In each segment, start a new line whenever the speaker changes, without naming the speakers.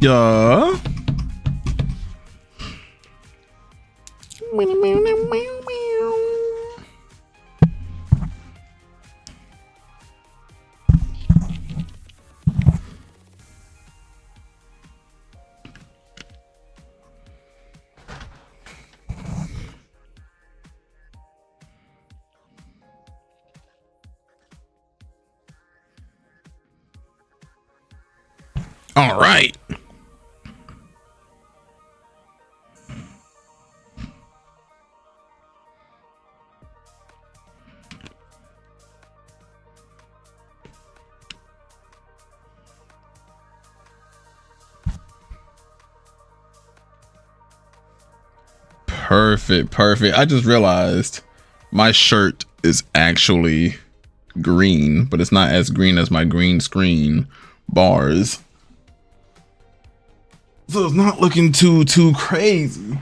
Yeah. All right. Perfect. I just realized my shirt is actually green, but it's not as green as my green screen bars. So it's not looking too crazy.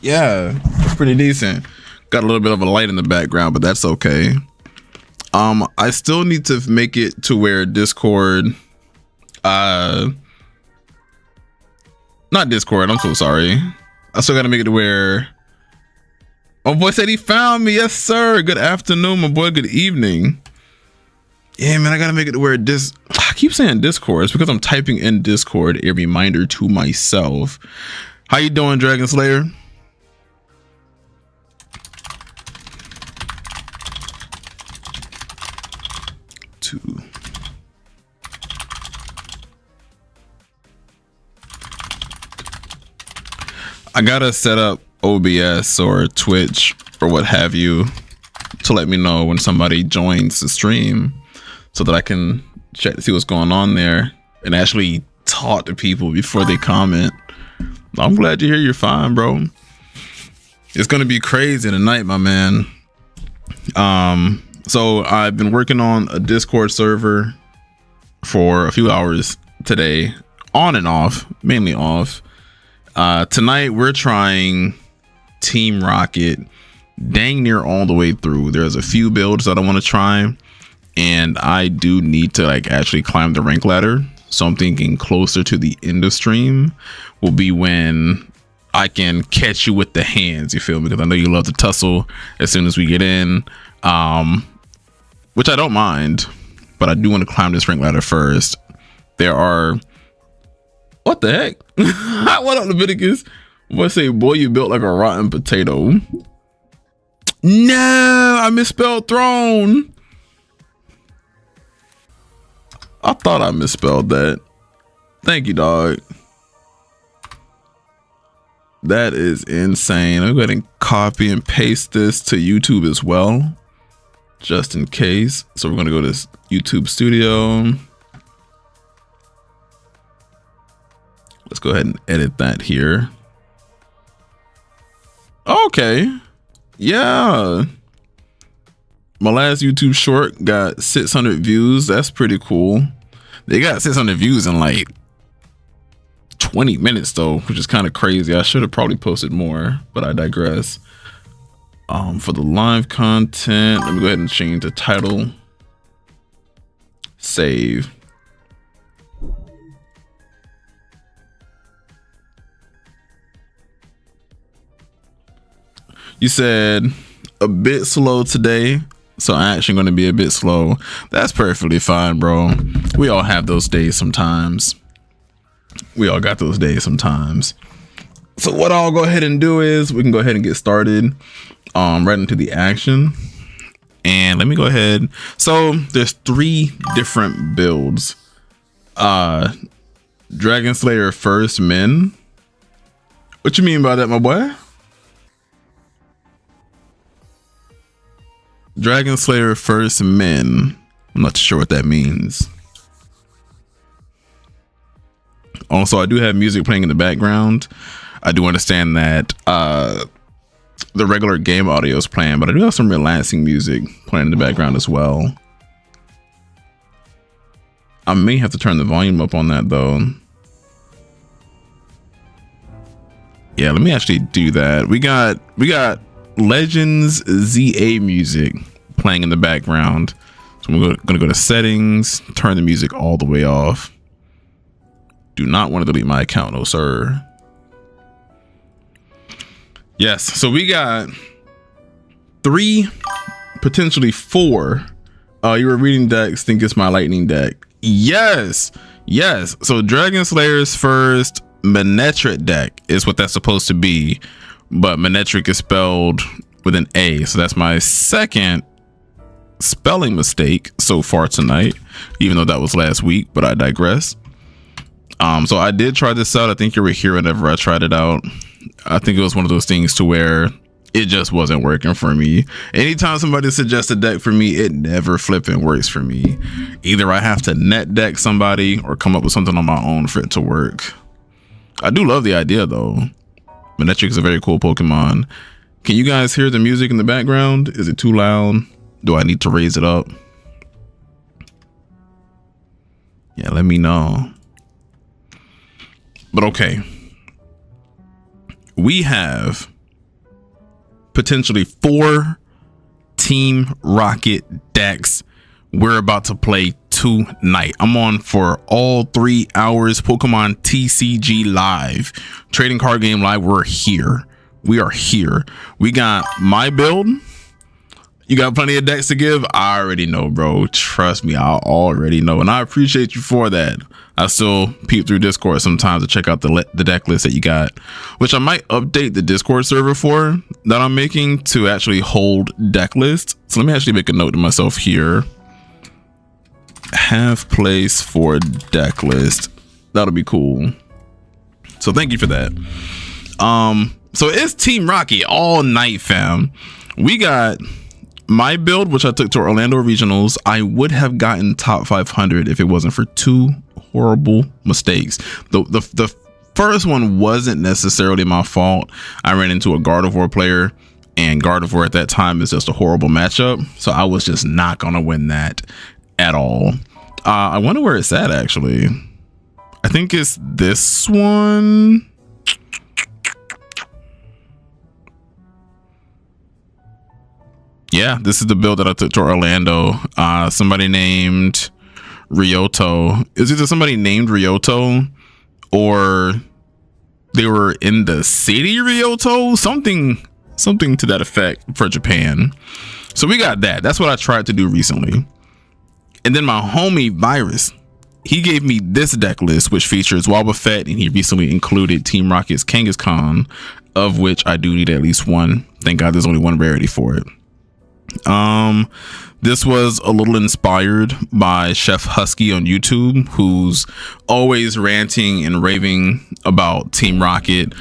Yeah, it's pretty decent. Got a little bit of a light in the background, but that's okay. I still need to make it to where Discord, not Discord, I'm so sorry. I still gotta make it to where my boy said he found me. Yes, sir. Good afternoon, my boy. Good evening. Yeah, man, I gotta make it to where I keep saying Discord. It's because I'm typing in Discord a reminder to myself. How you doing, Dragon Slayer? I gotta set up OBS or Twitch or what have you to let me know when somebody joins the stream so that I can check to see what's going on there and actually talk to people before they comment. I'm glad to hear you're fine, bro. It's gonna be crazy tonight, my man. So I've been working on a Discord server for a few hours today, on and off, mainly off. Tonight we're trying Team Rocket dang near all the way through. There's a few builds that I want to try, and I do need to like actually climb the rank ladder. So I'm thinking closer to the end of stream will be when I can catch you with the hands, you feel me? Because I know you love to tussle as soon as we get in, which I don't mind, but I do want to climb this rank ladder first. There are, what the heck? What up, Leviticus? What say, boy, you built like a rotten potato. No, I misspelled throne. I thought I misspelled that. Thank you, dog. That is insane. I'm going to copy and paste this to YouTube as well, just in case. So we're going to go to this YouTube studio. Let's go ahead and edit that here. Okay. Yeah. My last YouTube short got 600 views. That's pretty cool. They got 600 views in like 20 minutes though, which is kind of crazy. I should have probably posted more, but I digress. For the live content, let me go ahead and change the title. Save. You said a bit slow today, so I'm actually going to be a bit slow. That's perfectly fine, bro. We all have those days sometimes. We all got those days sometimes. So what I'll go ahead and do is we can go ahead and get started right into the action. And let me go ahead. So there's 3 different builds. Dragon Slayer first men. What you mean by that, my boy? Dragon Slayer first men. I'm not sure what that means. Also, I do have music playing in the background. I do understand that the regular game audio is playing, but I do have some relaxing music playing in the background as well. I may have to turn the volume up on that though. Yeah, let me actually do that. We got Legends ZA music playing in the background. So we're gonna go to settings, turn the music all the way off. Do not want to delete my account, no sir. Yes, so we got 3, potentially 4. You were reading decks, think it's my lightning deck. Yes. So Dragon Slayer's first Manectric deck is what that's supposed to be, but Manectric is spelled with an A, so that's my second spelling mistake so far tonight, even though that was last week, but I digress. So I did try this out. I think you were here whenever I tried it out. I think it was one of those things to where it just wasn't working for me. Anytime somebody suggests a deck for me, it never flipping works for me. Either I have to net deck somebody or come up with something on my own for it to work. I do love the idea though. Manectric is a very cool Pokemon. Can you guys hear the music in the background? Is it too loud? Do I need to raise it up? Yeah, let me know. But okay. We have potentially 4 Team Rocket decks we're about to play tonight. I'm on for all 3 hours. Pokemon TCG Live, Trading Card Game Live. We're here. We are here. We got my build. You got plenty of decks to give. I already know, bro. Trust me, I already know, and I appreciate you for that. I still peep through Discord sometimes to check out the deck list that you got, which I might update the Discord server for that I'm making to actually hold deck lists. So let me actually make a note to myself here. Have place for deck list. That'll be cool. So thank you for that. So it's Team Rocket all night, fam. We got my build, which I took to Orlando Regionals. I would have gotten top 500 if it wasn't for 2 horrible mistakes. The first one wasn't necessarily my fault. I ran into a Gardevoir player, and Gardevoir at that time is just a horrible matchup. So I was just not gonna win that at all. I wonder where it's at actually. I think it's this one. Yeah, this is the build that I took to Orlando. Somebody named Ryoto. Is either somebody named Ryoto or they were in the city Ryoto, something to that effect for Japan. So we got that. That's what I tried to do recently. And then my homie Virus, he gave me this deck list, which features Wobbuffet, and he recently included Team Rocket's Kangaskhan, of which I do need at least one. Thank God there's only one rarity for it. This was a little inspired by Chef Husky on YouTube, who's always ranting and raving about Team Rocket.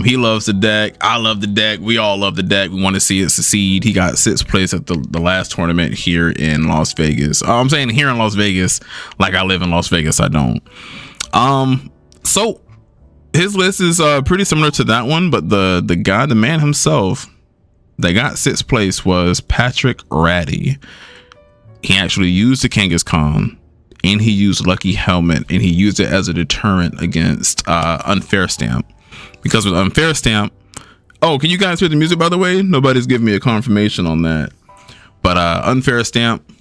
He loves the deck. I love the deck. We all love the deck. We want to see it succeed. He got 6th place at the last tournament here in Las Vegas. I'm saying here in Las Vegas, like I live in Las Vegas. I don't. So his list is pretty similar to that one, but the guy, the man himself that got 6th place was Patrick Ratty. He actually used the Kangaskhan, and he used Lucky Helmet, and he used it as a deterrent against Unfair Stamp. Because with Unfair Stamp, oh, can you guys hear the music, by the way? Nobody's giving me a confirmation on that. But Unfair Stamp,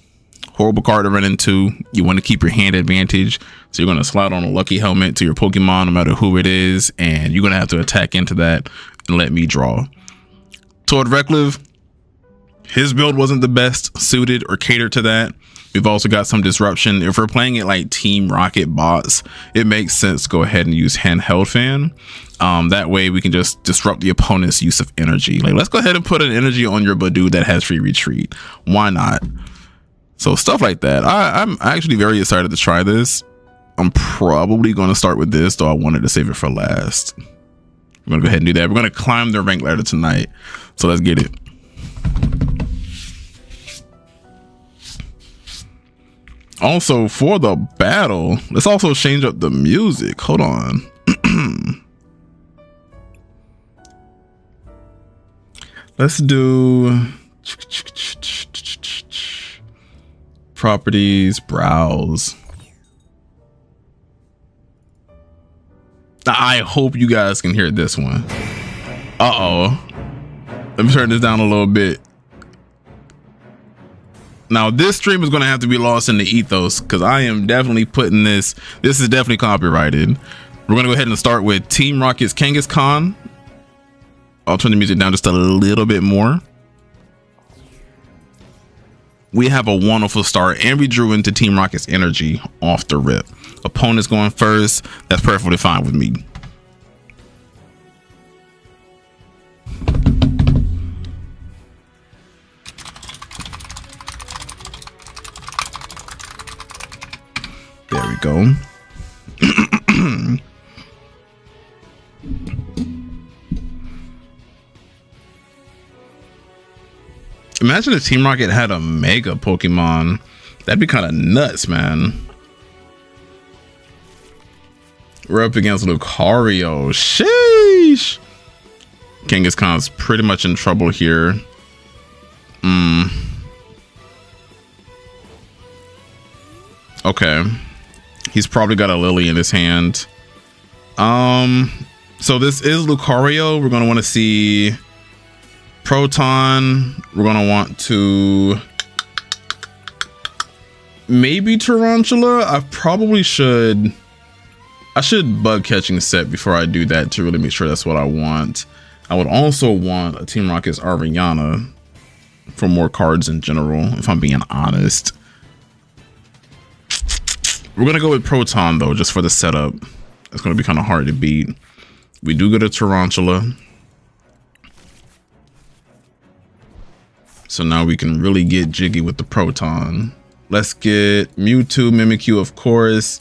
horrible card to run into. You want to keep your hand advantage, so you're going to slide on a Lucky Helmet to your Pokemon, no matter who it is, and you're going to have to attack into that and let me draw. Toward Recklove, his build wasn't the best suited or catered to that. We've also got some disruption. If we're playing it like Team Rocket bots, it makes sense to go ahead and use Handheld Fan. That way we can just disrupt the opponent's use of energy. Like, let's go ahead and put an energy on your Badoo that has free retreat. Why not? So stuff like that. I'm actually very excited to try this. I'm probably going to start with this, though I wanted to save it for last. We're going to go ahead and do that. We're going to climb the rank ladder tonight. So let's get it. Also, for the battle, let's also change up the music. Hold on. Let's do properties, browse. I hope you guys can hear this one. Uh-oh. Let me turn this down a little bit. Now this stream is going to have to be lost in the ethos, because I am definitely putting this is definitely copyrighted. We're going to go ahead and start with Team Rocket's Kangaskhan. I'll turn the music down just a little bit more. We have a wonderful start, and we drew into Team Rocket's energy off the rip. Opponent's going first. That's perfectly fine with me. There we go. Imagine if Team Rocket had a mega Pokemon. That'd be kind of nuts, man. We're up against Lucario. Sheesh. Kangaskhan's pretty much in trouble here. Okay. He's probably got a Lily in his hand. So this is Lucario. We're going to want to see Proton. We're going to want to maybe Tarantula. I should bug catching set before I do that to really make sure that's what I want. I would also want a Team Rocket's Ariana for more cards in general, if I'm being honest. We're going to go with Proton, though, just for the setup. It's going to be kind of hard to beat. We do get a Tarantula. So now we can really get jiggy with the Proton. Let's get Mewtwo, Mimikyu, of course.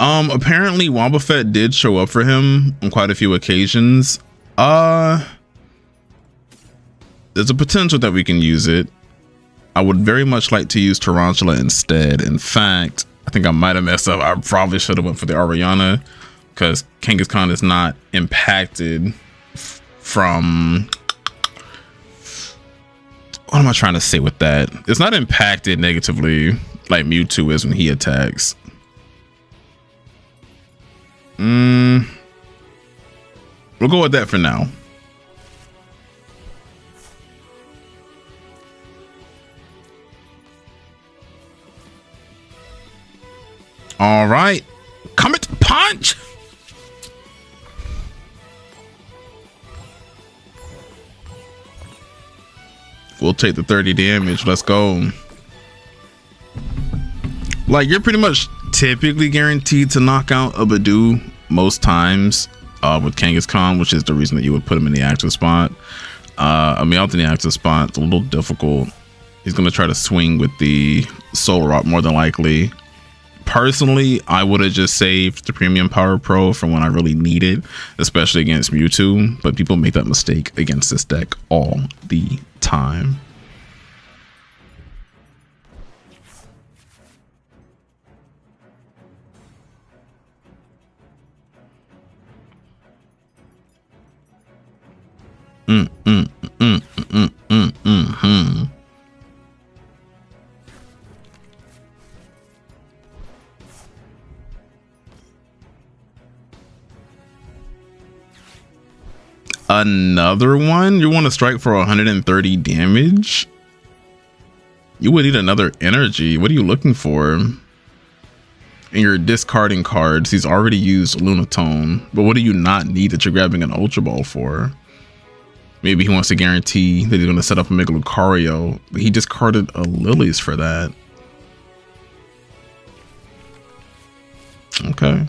Apparently Wobbuffet did show up for him on quite a few occasions. There's a potential that we can use it. I would very much like to use Tarantula instead. In fact, I think I might have messed up. I probably should have went for the Ariana because Kangaskhan is not impacted from... What am I trying to say with that? It's not impacted negatively like Mewtwo is when he attacks. We'll go with that for now. All right, Comet Punch. We'll take the 30 damage. Let's go. Like, you're pretty much typically guaranteed to knock out a Badoo most times with Kangaskhan, which is the reason that you would put him in the active spot. I mean, out in the active spot, it's a little difficult. He's going to try to swing with the Soul Rock more than likely. Personally, I would have just saved the Premium Power Pro for when I really need it, especially against Mewtwo, but people make that mistake against this deck all the time. Another one? You want to strike for 130 damage? You would need another energy. What are you looking for? And you're discarding cards. He's already used Lunatone. But what do you not need that you're grabbing an Ultra Ball for? Maybe he wants to guarantee that he's going to set up a Mega Lucario. He discarded a Lilies for that. Okay.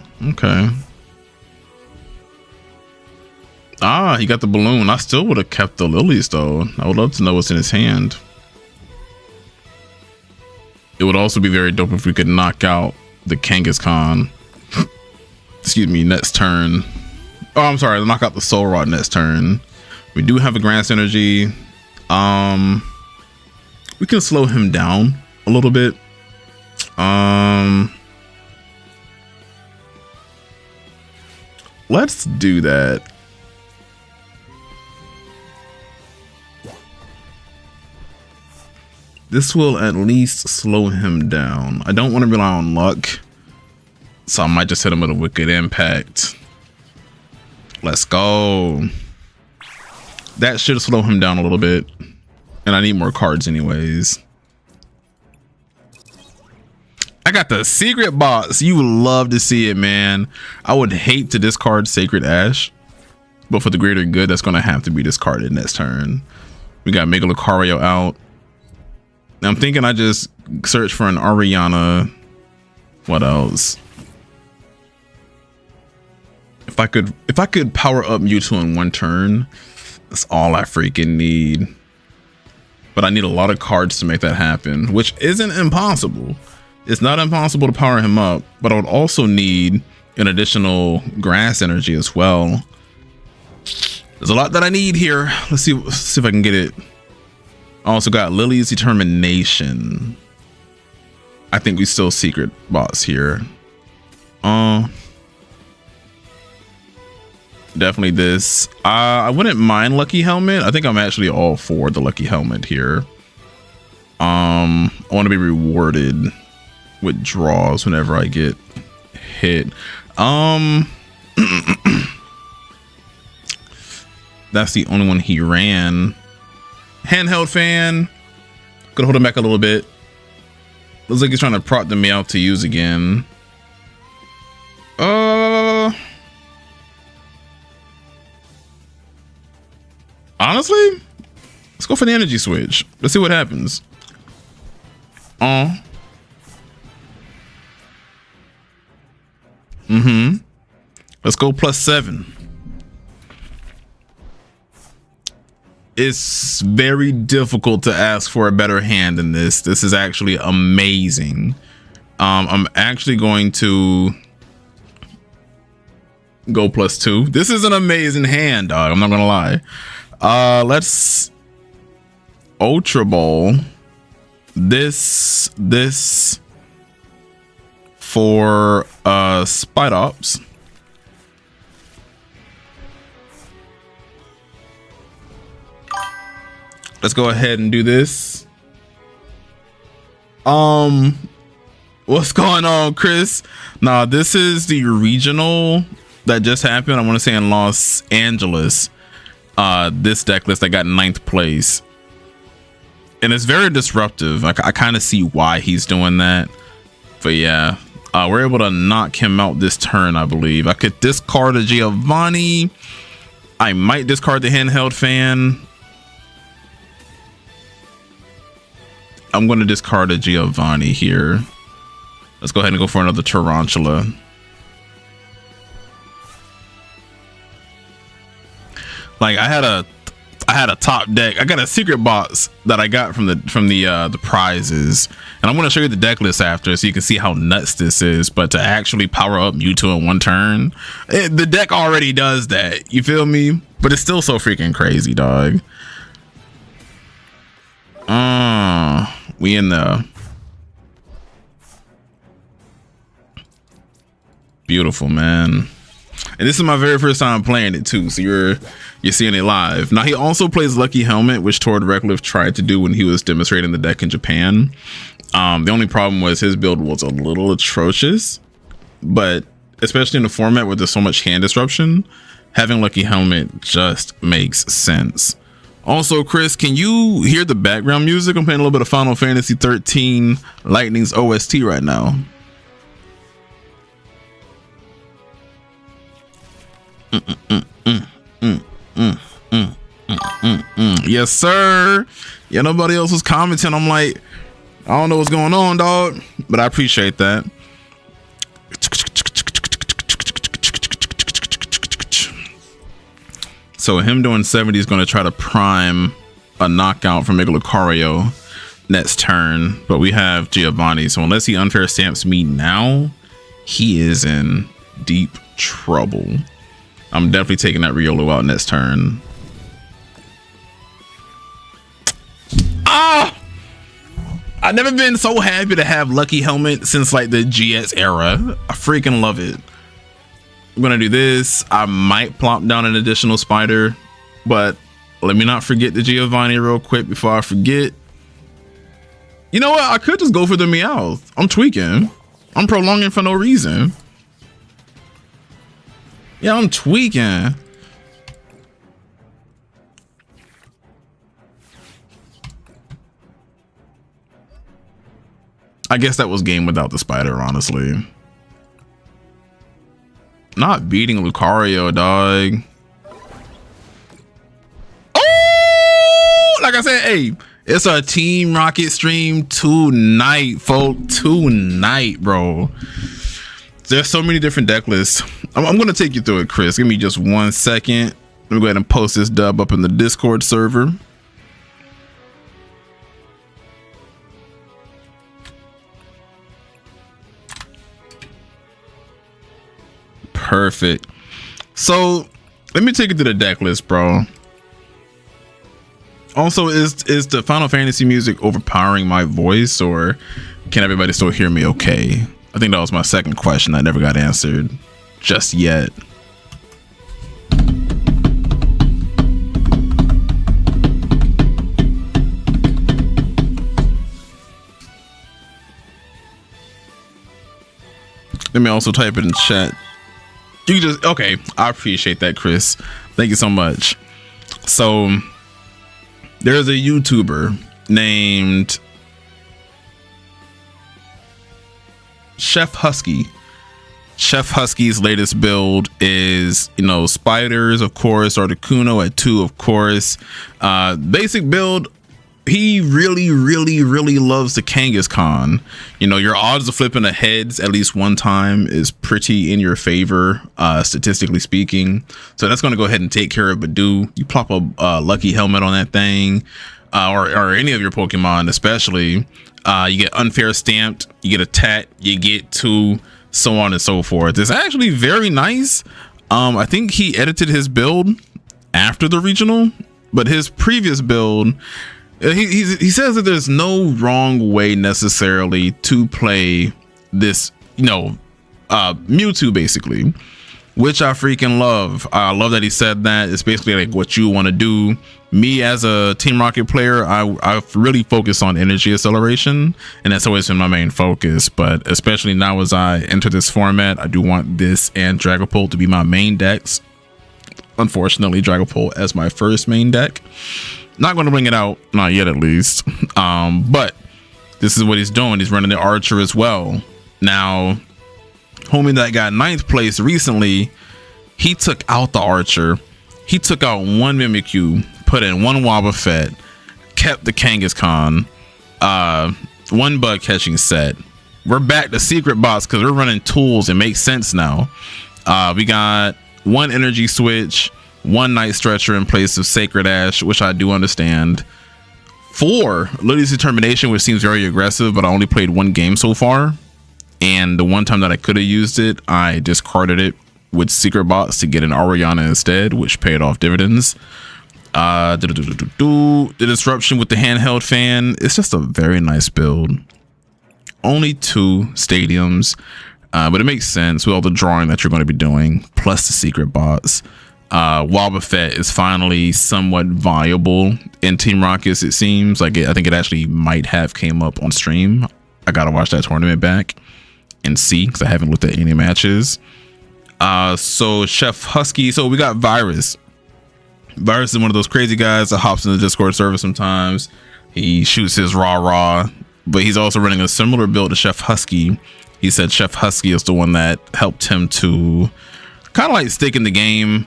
Ah, he got the balloon. I still would have kept the Lilies, though. I would love to know what's in his hand. It would also be very dope if we could knock out the Kangaskhan. Excuse me, next turn. Oh, I'm sorry. Knock out the Soul Rod next turn. We do have a Grass Energy. We can slow him down a little bit. Let's do that. This will at least slow him down. I don't want to rely on luck, so I might just hit him with a Wicked Impact. Let's go. That should slow him down a little bit. And I need more cards anyways. I got the secret box. You would love to see it, man. I would hate to discard Sacred Ash, but for the greater good, that's going to have to be discarded next turn. We got Mega Lucario out. I'm thinking I just search for an Ariana. What else? If I could power up Mewtwo in one turn, that's all I freaking need. But I need a lot of cards to make that happen, which isn't impossible. It's not impossible to power him up, but I would also need an additional grass energy as well. There's a lot that I need here. Let's see if I can get it. I also got Lily's Determination. I think we still secret boss here. Definitely this. I wouldn't mind Lucky Helmet. I think I'm actually all for the Lucky Helmet here. I want to be rewarded with draws whenever I get hit. That's the only one he ran. Handheld fan. Gonna hold him back a little bit. Looks like he's trying to prop me out to use again. Honestly, let's go for the energy switch. Let's see what happens. Let's go +7. It's very difficult to ask for a better hand than this. This is actually amazing. I'm actually going to go +2. This is an amazing hand, dog. I'm not gonna lie. Let's Ultra Ball this for Spidops. Let's go ahead and do this. What's going on, Chris? Nah, this is the regional that just happened. I want to say in Los Angeles. This deck list, I got 9th place, and it's very disruptive. I kind of see why he's doing that, but yeah, we're able to knock him out this turn. I believe I could discard a Giovanni. I might discard the handheld fan. I'm going to discard a Giovanni here. Let's go ahead and go for another Tarantula. Like I had a top deck. I got a secret box that I got from the prizes, and I'm going to show you the deck list after so you can see how nuts this is. But to actually power up Mewtwo in one turn, the deck already does that. You feel me? But it's still so freaking crazy, dog. We in the beautiful, man. And this is my very first time playing it too, so you're seeing it live. Now he also plays Lucky Helmet, which Tord Reckliffe tried to do when he was demonstrating the deck in Japan. The only problem was his build was a little atrocious, but especially in the format where there's so much hand disruption, having Lucky Helmet just makes sense. Also, Chris, can you hear the background music? I'm playing a little bit of Final Fantasy 13 Lightning's OST right now. Yes, sir. Yeah, nobody else was commenting. I'm like, I don't know what's going on, dog, but I appreciate that. So him doing 70 is going to try to prime a knockout from Mega Lucario next turn, but we have Giovanni, so unless he unfair stamps me now, he is in deep trouble. I'm definitely taking that Riolu out next turn. I've never been so happy to have Lucky Helmet since like the GX era. I freaking love it. I'm gonna do this. I might plop down an additional spider, but let me not forget the Giovanni real quick before I forget. You know what? I could just go for the Meowth. I'm tweaking. I'm prolonging for no reason. Yeah, I'm tweaking. I guess that was game without the spider, honestly. Not beating Lucario, dog. Oh, like I said, hey, it's a Team Rocket stream tonight, folks. Tonight, bro. There's so many different deck lists. I'm going to take you through it, Chris. Give me just 1 second. Let me go ahead and post this dub up in the Discord server. Perfect. So let me take you to the deck list, bro. Also, is the Final Fantasy music overpowering my voice, or can everybody still hear me okay? I think that was my second question that never got answered just yet. Let me also type it in chat. You just, okay, I appreciate that, Chris. Thank you so much. So there's a YouTuber named Chef Husky. Chef Husky's latest build is, you know, spiders, of course, Articuno at 2, of course. Basic build. He really loves the Kangaskhan. You know, your odds of flipping the heads at least one time is pretty in your favor, statistically speaking. So that's going to go ahead and take care of Badu. You plop a lucky helmet on that thing, or any of your Pokemon, especially. You get unfair stamped, you get a tat, you get 2, so on and so forth. It's actually very nice. I think he edited his build after the regional, but his previous build, he says that there's no wrong way necessarily to play this, you know, Mewtwo basically, which I freaking love. I love that he said that. It's basically like what you want to do. Me as a Team Rocket player, I really focus on energy acceleration, and that's always been my main focus. But especially now as I enter this format, I do want this and Dragapult to be my main decks. Unfortunately, Dragapult as my first main deck. Not going to bring it out, not yet at least. But this is what he's doing. He's running the Archer as well. Now, homie that got 9th place recently, he took out the Archer. He took out 1 Mimikyu, put in 1 Wobbuffet, kept the Kangaskhan, 1 bug catching set. We're back to secret bots because we're running tools. It makes sense now. We got 1 energy switch, 1 night stretcher in place of Sacred Ash, which I do understand. 4 Lily's Determination, which seems very aggressive, but I only played 1 game so far, and the one time that I could have used it, I discarded it with secret bots to get an Ariana instead, which paid off dividends. The disruption with the handheld fan. It's just a very nice build. Only 2 stadiums, but it makes sense with all the drawing that you're going to be doing, plus the secret bots. Wobbuffet is finally somewhat viable in Team Rockets. It seems like I think it actually might have came up on stream. I gotta watch that tournament back and see, because I haven't looked at any matches. So Chef Husky. So we got Virus. Virus is one of those crazy guys that hops in the Discord server sometimes. He shoots his rah, but he's also running a similar build to Chef Husky. He said Chef Husky is the one that helped him to kind of like stick in the game,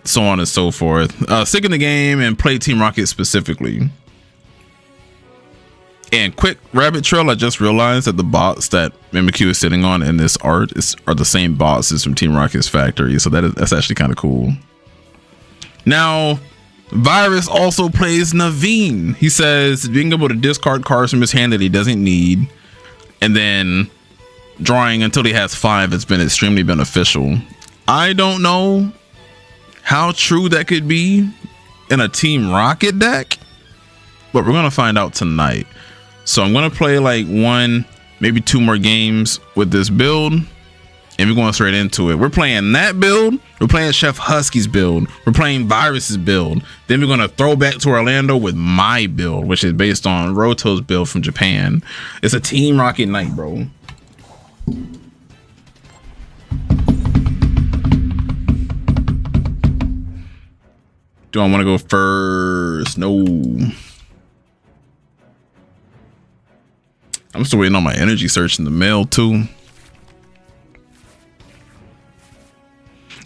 so on and so forth. Stick in the game and play Team Rocket specifically. And quick rabbit trail, I just realized that the bots that Mimikyu is sitting on in this art are the same bots as from Team Rocket's factory, so that's actually kind of cool. Now, Virus also plays Naveen. He says being able to discard cards from his hand that he doesn't need, and then drawing until he has 5 has been extremely beneficial. I don't know how true that could be in a Team Rocket deck, but we're gonna find out tonight. So I'm gonna play like 1, maybe 2 more games with this build, and we're going straight into it. We're playing that build, we're playing Chef Husky's build, we're playing Virus's build, then we're gonna throw back to Orlando with my build, which is based on Roto's build from Japan. It's a Team Rocket night, bro. Do I want to go first? No. I'm still waiting on my energy search in the mail too.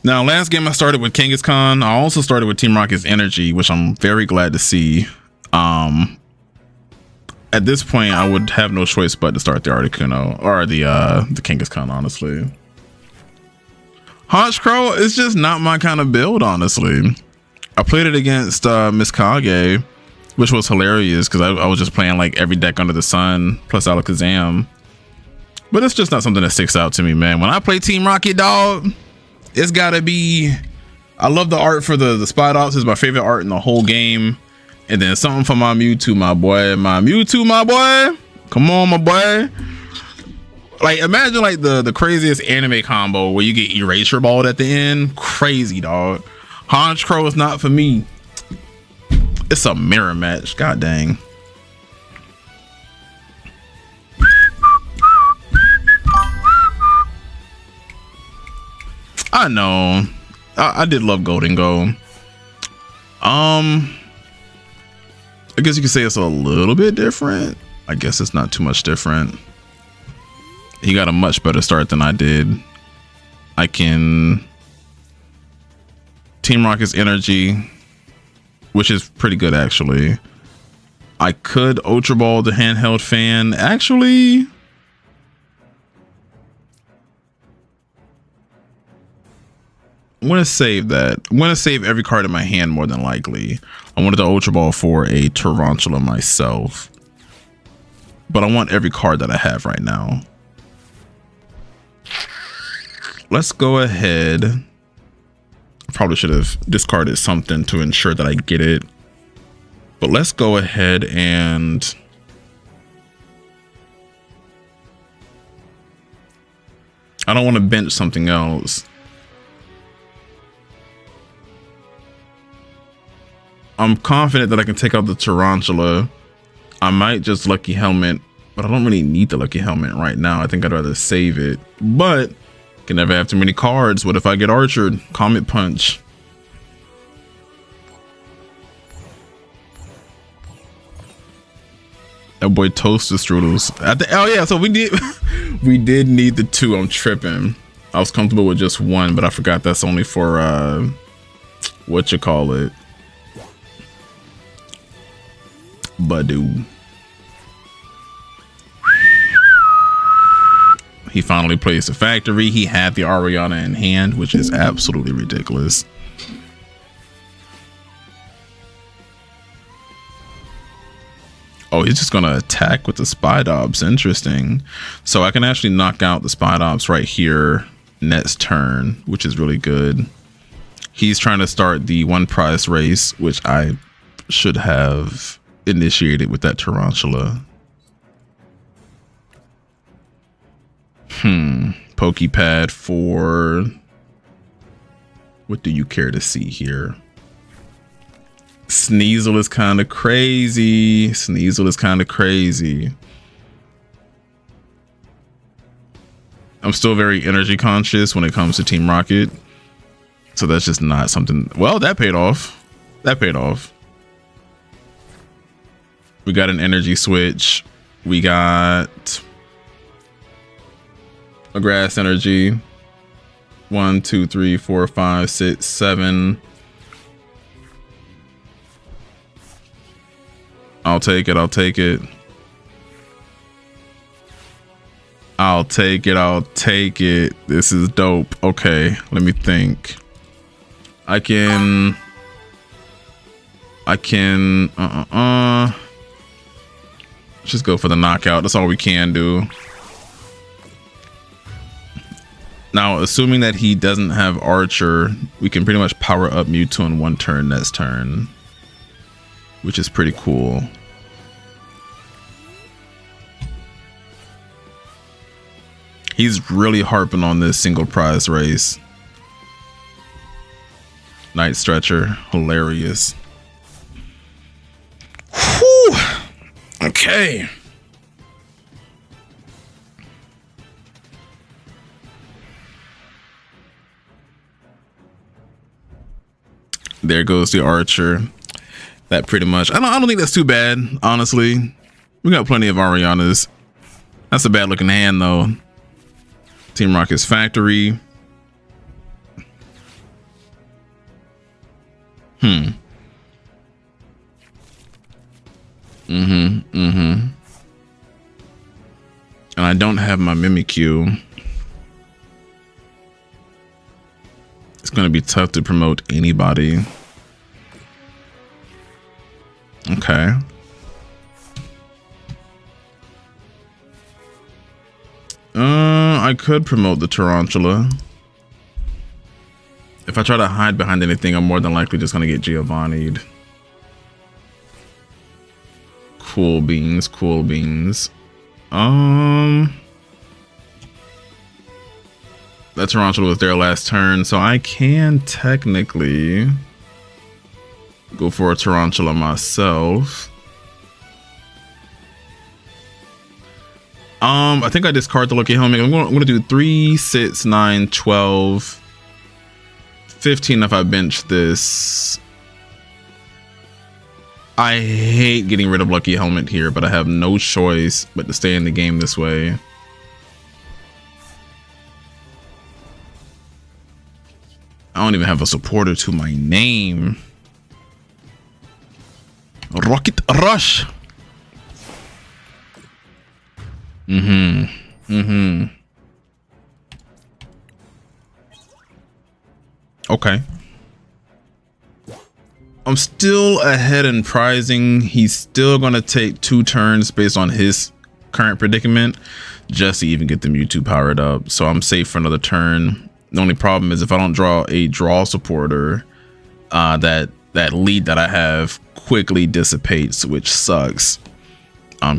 Now, last game I started with Kangaskhan. I also started with Team Rocket's energy, which I'm very glad to see. At this point, I would have no choice but to start the Articuno or the Kangaskhan, honestly. Honchkrow is just not my kind of build, honestly. I played it against Miss Kage, which was hilarious because I was just playing like every deck under the sun plus Alakazam. But it's just not something that sticks out to me, man. When I play Team Rocket, dog, it's gotta be. I love the art for the Spidops. It's my favorite art in the whole game. And then something for my Mewtwo, my boy. My Mewtwo, my boy. Come on, my boy. Like, imagine like the craziest anime combo where you get erasure balled at the end. Crazy, dog. Honchkrow is not for me. It's a mirror match. God dang. I know. I did love Golden Go. I guess you could say it's a little bit different. I guess it's not too much different. He got a much better start than I did. I can Team Rocket's energy, which is pretty good actually. I could Ultra Ball the handheld fan. Actually, I'm gonna save that. I'm gonna save every card in my hand more than likely. I wanted the Ultra Ball for a Tarantula myself, but I want every card that I have right now. Let's go ahead. I probably should have discarded something to ensure that I get it, but let's go ahead and I don't want to bench something else. I'm confident that I can take out the Tarantula. I might just Lucky Helmet, but I don't really need the Lucky Helmet right now. I think I'd rather save it, but can never have too many cards. What if I get Archered? Comet Punch. That boy Toaster Strudels. Oh yeah, so we did need the 2. I'm tripping. I was comfortable with just 1, but I forgot that's only for what you call it. Badoo. He finally placed the factory. He had the Ariana in hand, which is absolutely ridiculous. Oh, he's just gonna attack with the Spidops. Interesting. So I can actually knock out the Spidops right here next turn, which is really good. He's trying to start the 1 prize race, which I should have initiated with that Tarantula. Pokepad for what do you care to see here? Sneasel is kind of crazy. Sneasel is kind of crazy. I'm still very energy conscious when it comes to Team Rocket, so that's just not something. Well, that paid off. That paid off. We got an energy switch. We got a grass energy. 1, 2, 3, 4, 5, 6, 7. I'll take it. I'll take it. I'll take it. I'll take it. This is dope. Okay, let me think. I can just go for the knockout. That's all we can do. Now, assuming that he doesn't have Archer, we can pretty much power up Mewtwo in 1 turn next turn, which is pretty cool. He's really harping on this single prize race. Night Stretcher, hilarious. Whew. Okay. There goes the Archer. That pretty much, I don't think that's too bad, honestly. We got plenty of Arianas. That's a bad looking hand though. Team Rocket's factory. And I don't have my Mimikyu. It's gonna be tough to promote anybody. Okay. I could promote the Tarantula. If I try to hide behind anything, I'm more than likely just gonna get Giovanni'd. Cool beans, cool beans. That Tarantula was their last turn, so I can technically go for a Tarantula myself. I think I discard the Lucky Helmet. I'm gonna do 3, 6, 9, 12, 15 if I bench this. I hate getting rid of Lucky Helmet here, but I have no choice but to stay in the game this way. I don't even have a supporter to my name. Rocket Rush. Okay. I'm still ahead in prizing. He's still gonna take 2 turns based on his current predicament just to even get the Mewtwo powered up. So I'm safe for another turn. The only problem is if I don't draw a draw supporter, that lead that I have quickly dissipates, which sucks.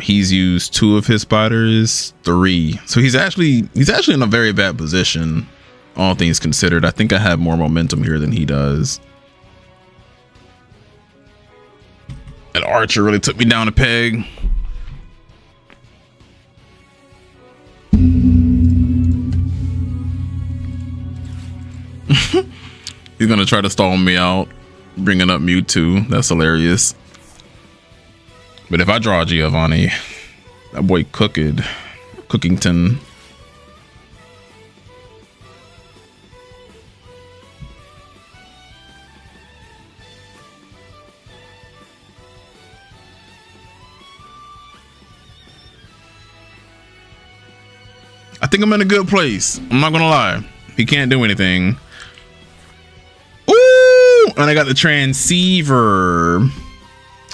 He's used 2 of his spiders, 3. So he's actually in a very bad position, all things considered. I think I have more momentum here than he does. That Archer really took me down a peg. He's gonna try to stall me out, bringing up Mewtwo. That's hilarious. But if I draw Giovanni, that boy Cookington. I think I'm in a good place. I'm not gonna lie. He can't do anything. Ooh! And I got the Transceiver.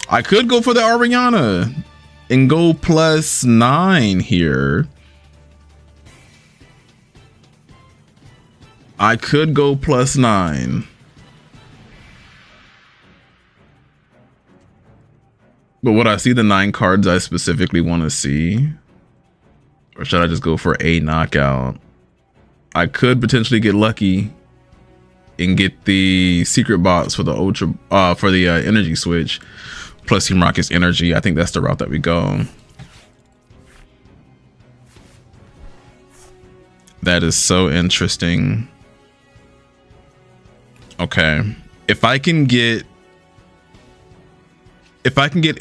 I could go for the Ariana and go +9 here. I could go +9. But would I see the 9 cards I specifically want to see? Or should I just go for a knockout? I could potentially get lucky and get the secret box for the energy switch plus Team Rocket's energy. I think that's the route that we go. That is so interesting. Okay, if I can get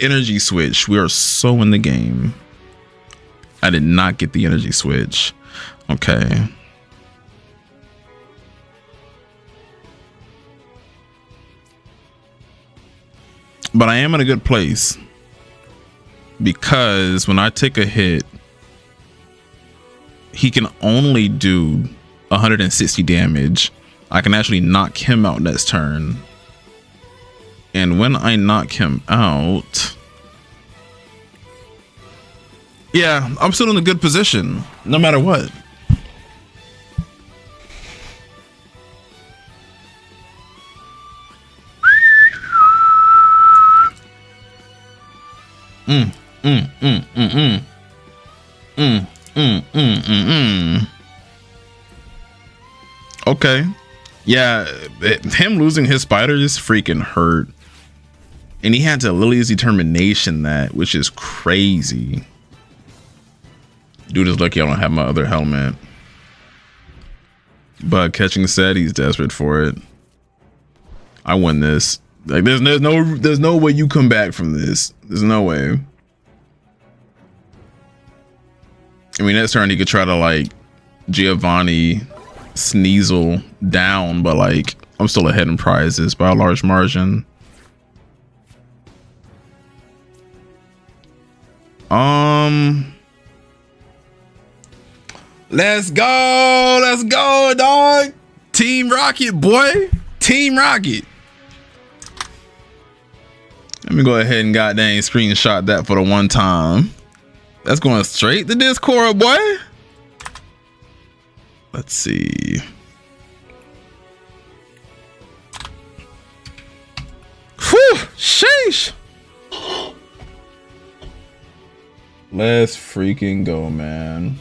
energy switch, we are so in the game. I did not get the energy switch. Okay. But I am in a good place because when I take a hit, he can only do 160 damage. I can actually knock him out next turn. And when I knock him out, yeah, I'm still in a good position, no matter what. Okay. Yeah, him losing his spiders freaking hurt. And he had to Lily's Determination that, which is crazy. Dude is lucky I don't have my other helmet. But catching said he's desperate for it. I win this. Like there's no way you come back from this. There's no way. I mean, next turn he could try to like Giovanni Sneasel down, but like I'm still ahead in prizes by a large margin. Let's go, dog. Team Rocket, boy. Team Rocket. Let me go ahead and goddamn screenshot that for the one time. That's going straight to Discord, boy. Let's see. Whew, sheesh. Let's freaking go, man.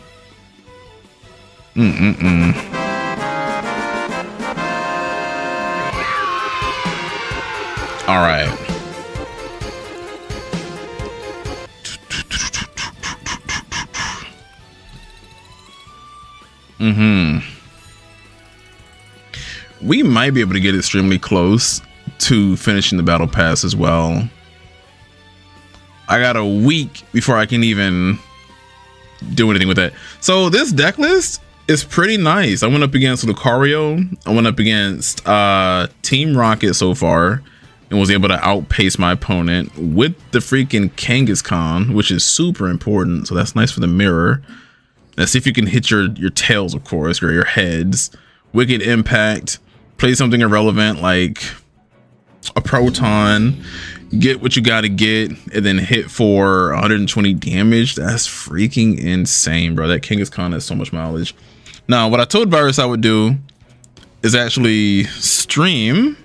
All right. We might be able to get extremely close to finishing the battle pass as well. I got a week before I can even do anything with that. So this deck list is pretty nice. I went up against Lucario. I went up against Team Rocket so far and was able to outpace my opponent with the freaking Kangaskhan, which is super important. So that's nice for the mirror. Let's see if you can hit your tails, of course, or your heads. Wicked Impact. Play something irrelevant like a Proton. Get what you got to get and then hit for 120 damage. That's freaking insane, bro. That Kangaskhan has so much mileage. Now, what I told Virus I would do is actually stream.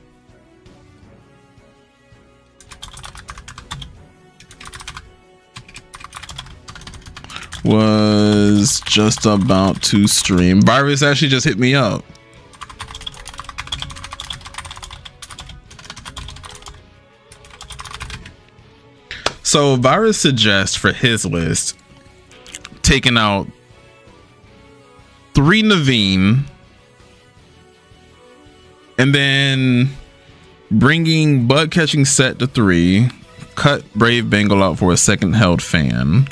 Was just about to stream. Virus actually just hit me up. So Virus suggests for his list taking out 3 Naveen and then bringing Bug Catching Set to 3, cut Brave Bengal out for a second held fan.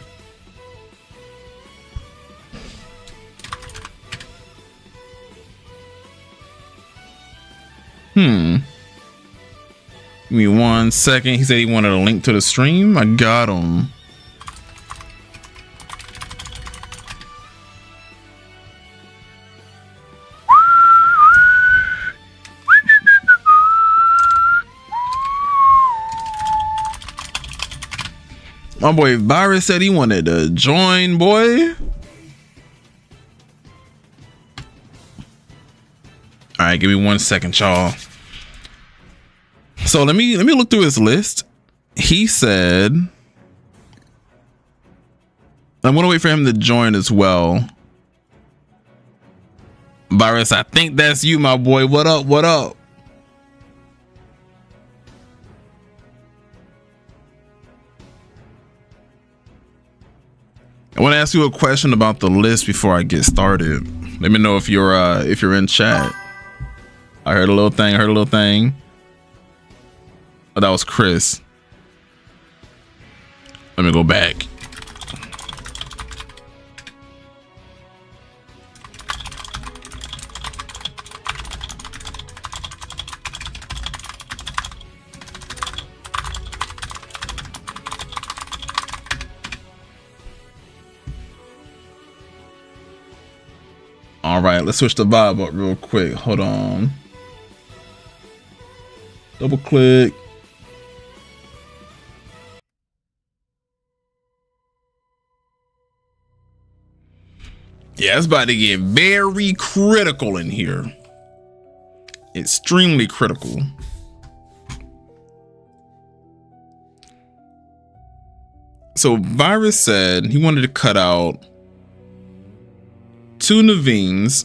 Give me 1 second. He said he wanted a link to the stream. I got him. My boy Virus said he wanted to join, boy. All right, give me 1 second, y'all. So let me look through his list. He said I'm gonna wait for him to join as well. Virus, I think that's you, my boy. What up? What up? I want to ask you a question about the list before I get started. Let me know if you're in chat. I heard a little thing. Oh, that was Chris. Let me go back. All right, let's switch the vibe up real quick. Hold on. Double click. Yeah, it's about to get very critical in here. Extremely critical. So Virus said he wanted to cut out 2 Naveens,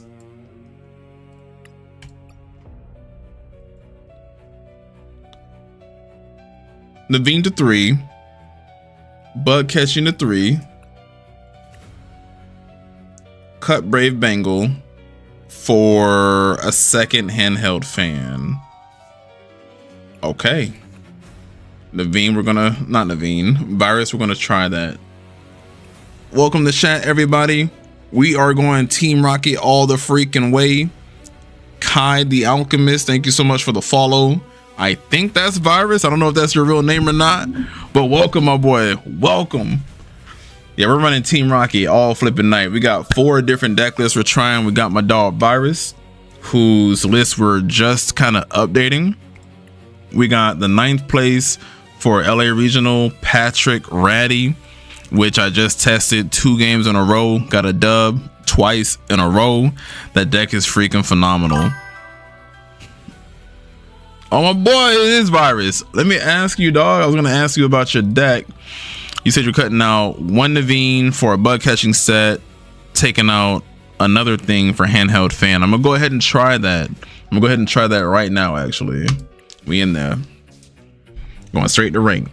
Naveen to 3, Bug Catching to 3, cut Brave Bengal for a second handheld fan. Okay. Naveen, not Naveen. Virus, we're gonna try that. Welcome to chat, everybody. We are going Team Rocket all the freaking way. Kai the Alchemist, thank you so much for the follow. I think that's Virus. I don't know if that's your real name or not, but welcome, my boy. Welcome. Yeah, we're running Team Rocket all flipping night. We got 4 different deck lists we're trying. We got my dog Virus, whose list we're just kind of updating. We got the 9th place for LA Regional, Patrick Ratty, which I just tested 2 games in a row, got a dub twice in a row. That deck is freaking phenomenal. Oh my boy, it is Virus. Let me ask you, dog. I was gonna ask you about your deck. You said you're cutting out 1 Naveen for a bug catching set, taking out another thing for handheld fan. I'm gonna go ahead and try that. I'm gonna go ahead and try that right now. Actually, we in there, going straight to rank.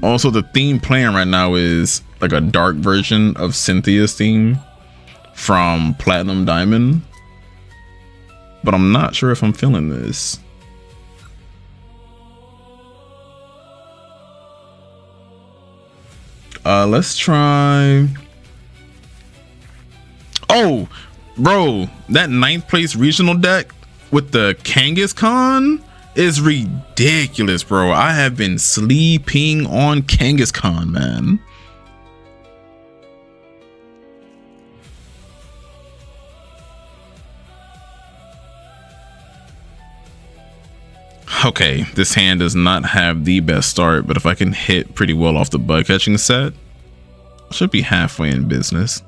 Also, the theme playing right now is like a dark version of Cynthia's theme from Platinum Diamond, but I'm not sure if I'm feeling this. Let's try. Oh, bro, that 9th place regional deck with the Kangaskhan is ridiculous, bro. I have been sleeping on Kangaskhan, man. Okay, this hand does not have the best start, but if I can hit pretty well off the bug catching set, I should be halfway in business.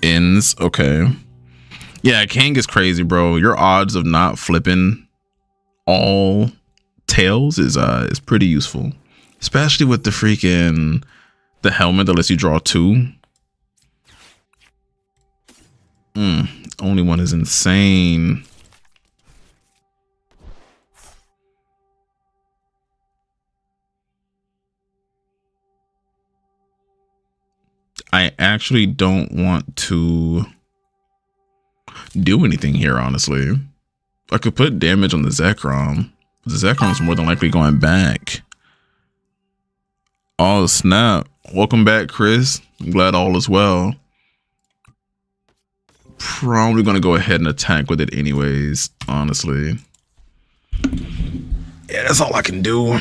Ends, okay. Yeah, Kang is crazy, bro. Your odds of not flipping all tails is pretty useful, especially with the helmet that lets you draw 2. Only one is insane. I actually don't want to do anything here, honestly. I could put damage on the Zekrom. The Zekrom's more than likely going back. Oh snap. Welcome back, Chris. I'm glad all is well. Probably gonna go ahead and attack with it anyways, honestly. Yeah, that's all I can do.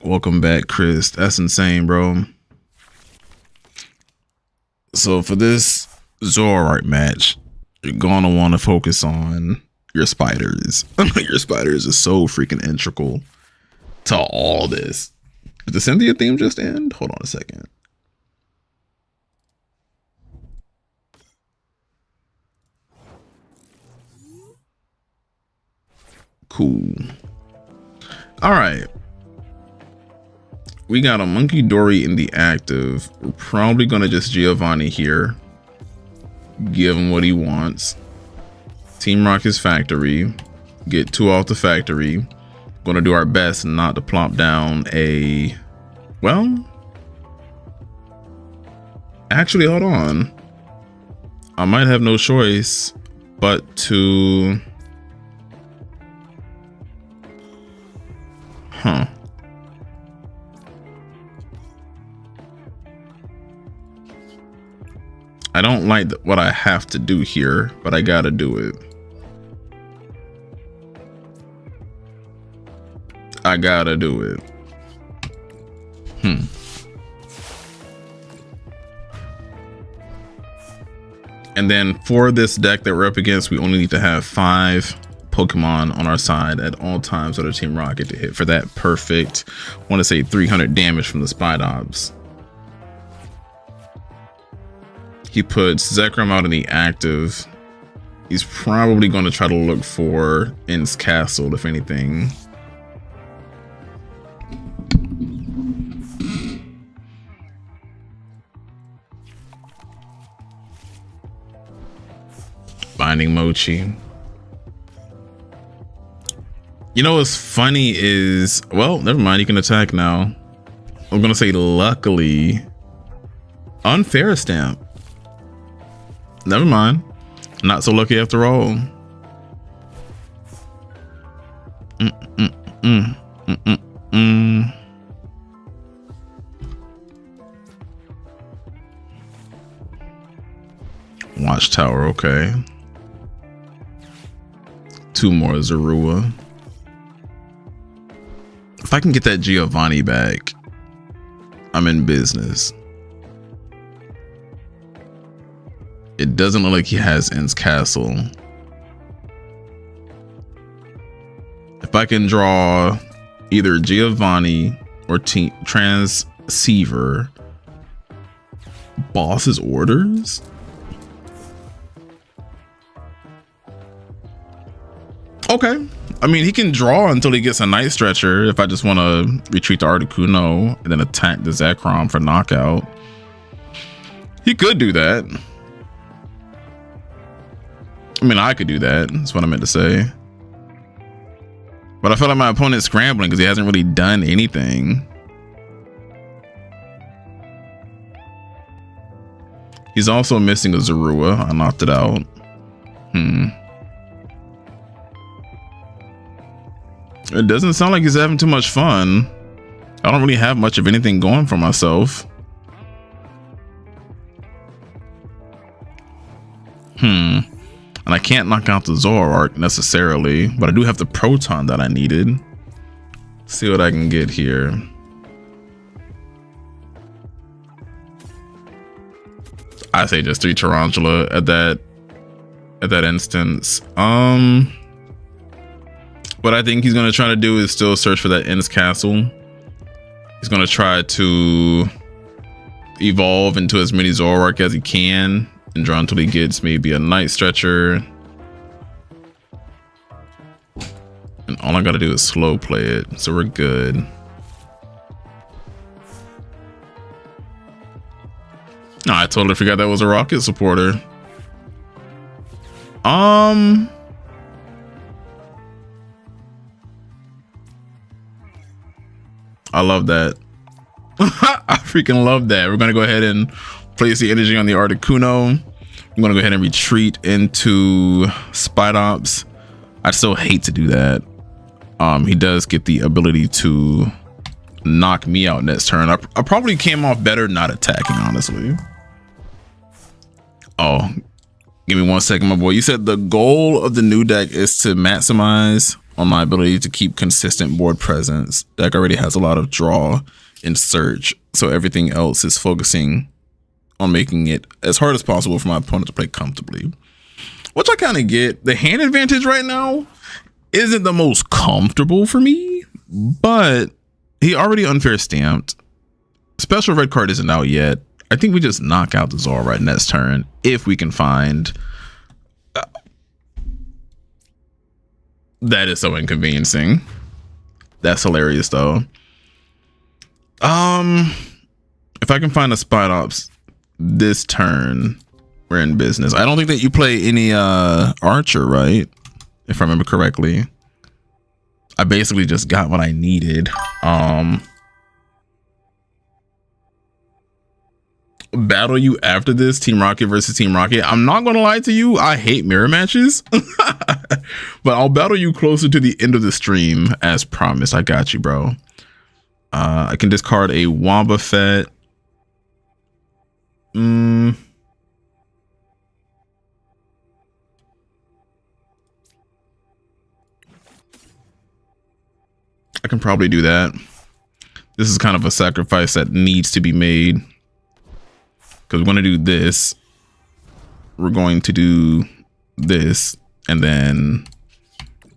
Welcome back, Chris. That's insane, bro. So for this Zoroark match, you're gonna want to focus on your spiders. Your spiders are so freaking integral to all this. Did the Cynthia theme just end? Hold on a second. Cool. All right. We got a Monkey Dory in the active. We're probably going to just Giovanni here. Give him what he wants. Team Rocket's factory. Get 2 off the factory. Going to do our best not to plop down a... Well... Actually, hold on. I might have no choice but to... Huh. I don't like what I have to do here, but I gotta do it. I gotta do it. And then for this deck that we're up against, we only need to have 5 Pokemon on our side at all times for the Team Rocket to hit for that perfect, I want to say 300 damage from the Spidobs. He puts Zekrom out in the active. He's probably going to try to look for In's Castle, if anything. Binding Mochi. You know what's funny is, well, never mind, you can attack now. I'm gonna say luckily Unfair stamp. Never mind. Not so lucky after all. Watchtower, okay. 2 more Zorua. If I can get that Giovanni back, I'm in business. It doesn't look like he has Ins Castle. If I can draw either Giovanni or Transceiver, Boss's Orders? Okay. I mean, he can draw until he gets a Night Stretcher if I just want to retreat to Articuno and then attack the Zekrom for knockout. He could do that. I mean, I could do that. That's what I meant to say. But I feel like my opponent's scrambling because he hasn't really done anything. He's also missing a Zorua. I knocked it out. It doesn't sound like he's having too much fun. I don't really have much of anything going for myself. And I can't knock out the Zoroark necessarily, but I do have the Proton that I needed. Let's see what I can get here. I say just 3 Tarantula at that instance. What I think he's going to try to do is still search for that Ins Castle. He's going to try to evolve into as many Zoroark as he can and draw until he gets maybe a Night Stretcher. And all I got to do is slow play it, so we're good. No, I totally forgot that was a Rocket supporter. I love that. I freaking love that. We're gonna go ahead and place the energy on the Articuno. I'm gonna go ahead and retreat into Spidops. I still hate to do that. He does get the ability to knock me out next turn. I probably came off better not attacking, honestly. Oh, give me 1 second, my boy. You said the goal of the new deck is to maximize on my ability to keep consistent board presence. Deck already has a lot of draw and search, so everything else is focusing on making it as hard as possible for my opponent to play comfortably, which I kind of get. The hand advantage right now isn't the most comfortable for me, but he already unfair stamped. Special red card isn't out yet. I think we just knock out the Zoroark next turn if we can find. That is so inconveniencing. That's hilarious though. If I can find a Spidops this turn, we're in business. I don't think that you play any Archer, right? If I remember correctly. I basically just got what I needed. Battle you after this, Team Rocket versus Team Rocket. I'm not gonna lie to you, I hate mirror matches. But I'll battle you closer to the end of the stream as promised. I got you, bro. I can discard a Wobbuffet. I can probably do that. This is kind of a sacrifice that needs to be made. Because we're going to do this. We're going to do this. And then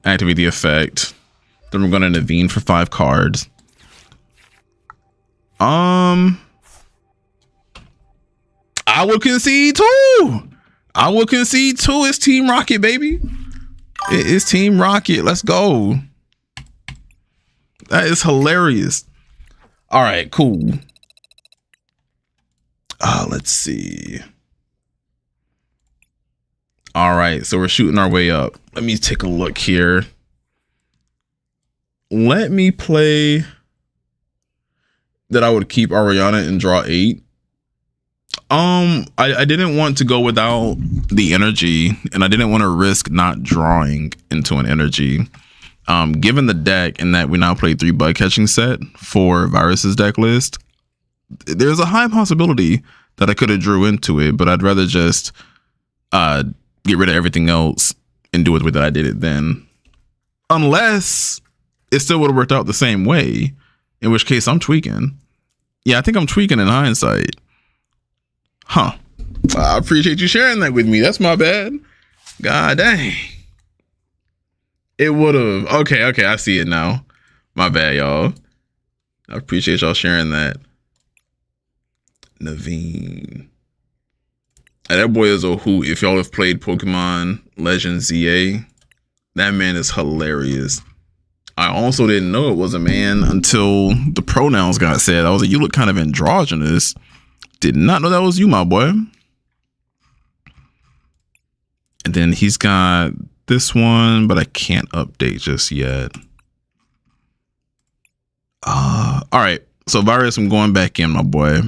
activate the effect. Then we're going to intervene for 5 cards. I will concede too. I will concede too. It's Team Rocket, baby. It is Team Rocket. Let's go. That is hilarious. All right, cool. Let's see. All right, so we're shooting our way up. Let me take a look here. Let me play that I would keep Ariana and draw 8. I didn't want to go without the energy, and I didn't want to risk not drawing into an energy. Given the deck and that we now play 3 bug catching set for Virus's deck list, there's a high possibility that I could have drew into it, but I'd rather just get rid of everything else and do it the way that I did it then. Unless it still would have worked out the same way, in which case I'm tweaking. Yeah, I think I'm tweaking in hindsight. Huh. I appreciate you sharing that with me. That's my bad. God dang. It would have. Okay, I see it now. My bad, y'all. I appreciate y'all sharing that. Naveen. That boy is a hoot. If y'all have played Pokemon Legends ZA, that man is hilarious. I also didn't know it was a man until the pronouns got said. I was like, you look kind of androgynous. Did not know that was you, my boy. And then he's got this one, but I can't update just yet. All right. So Virus, I'm going back in, my boy.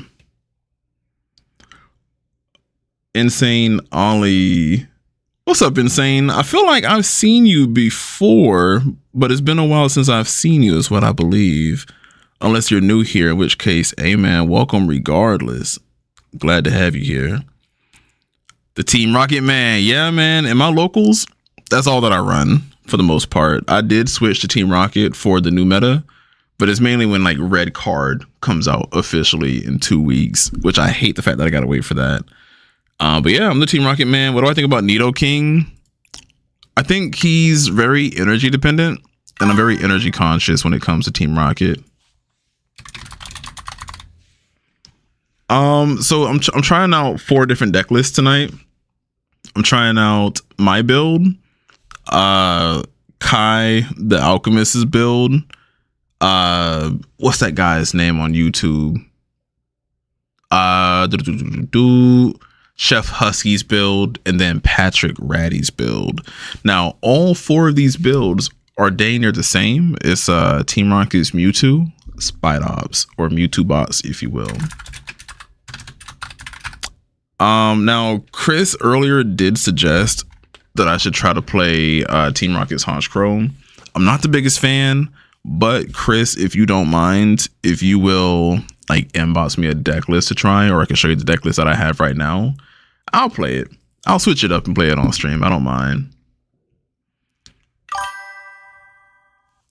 Insane Ollie. What's up, Insane? I feel like I've seen you before, but it's been a while since I've seen you is what I believe. Unless you're new here, in which case, hey man, welcome regardless. Glad to have you here. The Team Rocket man. Yeah, man. In my locals, that's all that I run for the most part. I did switch to Team Rocket for the new meta, but it's mainly when like Red Card comes out officially in 2 weeks, which I hate the fact that I gotta wait for that. But yeah, I'm the Team Rocket man. What do I think about Nidoking? I think he's very energy dependent, and I'm very energy conscious when it comes to Team Rocket. So I'm trying out 4 different deck lists tonight. I'm trying out my build, Kai the Alchemist's build. What's that guy's name on YouTube? Chef Husky's build, and then Patrick Ratty's build. Now, all 4 of these builds are dang near the same. It's Team Rocket's Mewtwo, Spidops, or Mewtwo bots, if you will. Now Chris earlier did suggest that I should try to play Team Rocket's Honchkrow. I'm not the biggest fan, but Chris, if you don't mind, if you will like inbox me a deck list to try, or I can show you the deck list that I have right now, I'll play it. I'll switch it up and play it on stream. I don't mind.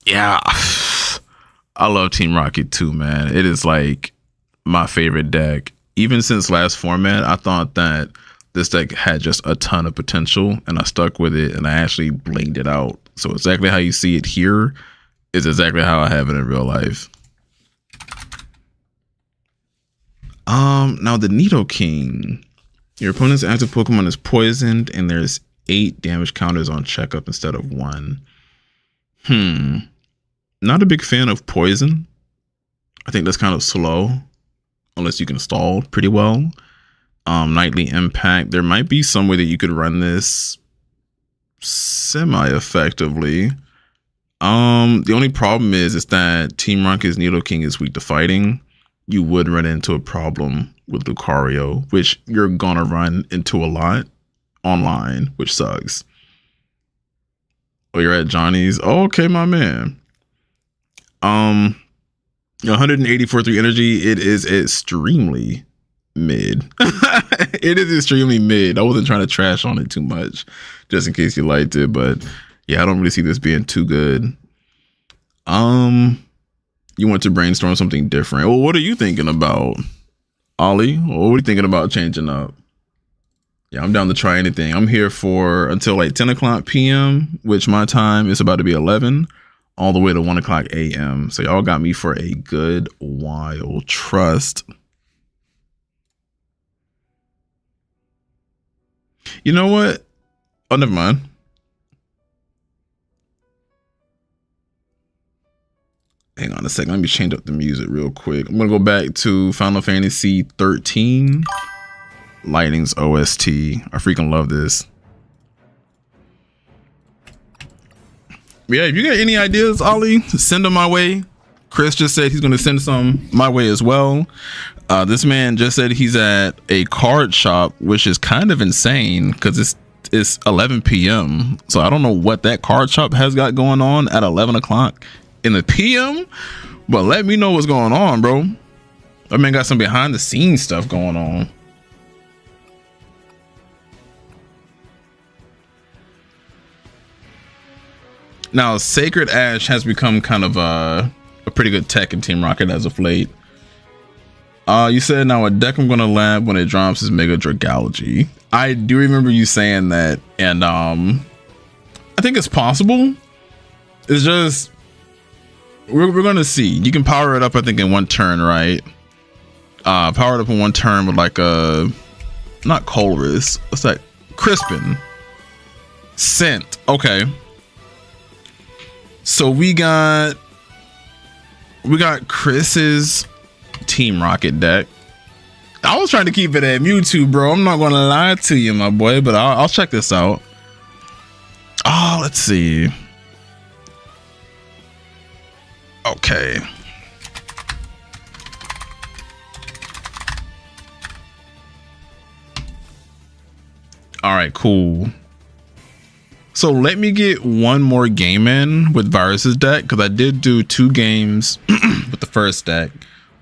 Yeah, I love Team Rocket too, man. It is like my favorite deck. Even since last format, I thought that this deck had just a ton of potential, and I stuck with it, and I actually blinged it out. So exactly how you see it here is exactly how I have it in real life. Now the Nidoking. Your opponent's active Pokemon is poisoned, and there's 8 damage counters on checkup instead of 1. Not a big fan of poison. I think that's kind of slow, unless you can stall pretty well. Nightly Impact. There might be some way that you could run this semi-effectively. The only problem is that Team Rocket's Nidoking is weak to fighting. You would run into a problem with Lucario, which you're gonna run into a lot online, which sucks. Oh, you're at Johnny's? Oh, okay, my man. 184 3 energy. It is extremely mid. It is extremely mid. I wasn't trying to trash on it too much, just in case you liked it, but yeah, I don't really see this being too good. You want to brainstorm something different. Well, what are you thinking about, Ollie? What are you thinking about changing up? Yeah, I'm down to try anything. I'm here for until like 10 o'clock p.m., which my time is about to be 11, all the way to 1 o'clock a.m. So y'all got me for a good while. Trust. You know what? Oh, never mind. Hang on a second. Let me change up the music real quick. I'm going to go back to Final Fantasy 13. Lightning's OST. I freaking love this. Yeah, if you got any ideas, Ollie, send them my way. Chris just said he's going to send some my way as well. This man just said he's at a card shop, which is kind of insane because it's 11 p.m. So I don't know what that card shop has got going on at 11 o'clock in the p.m. But let me know what's going on, bro. That man got some behind the scenes stuff going on. Now, Sacred Ash has become kind of a pretty good tech in Team Rocket as of late. You said now a deck I'm gonna lab when it drops is Mega Dragology. I do remember you saying that, and I think it's possible. It's just we're gonna see. You can power it up, I think, in one turn, right? Power it up in one turn with like a not Colress. What's that? Crispin. Scent. Okay. So we got Chris's Team Rocket deck. I was trying to keep it at Mewtwo, bro. I'm not gonna lie to you, my boy, but I'll check this out. Oh, let's see. Okay. All right, cool. So let me get one more game in with Virus's deck, because I did do 2 games with the first deck.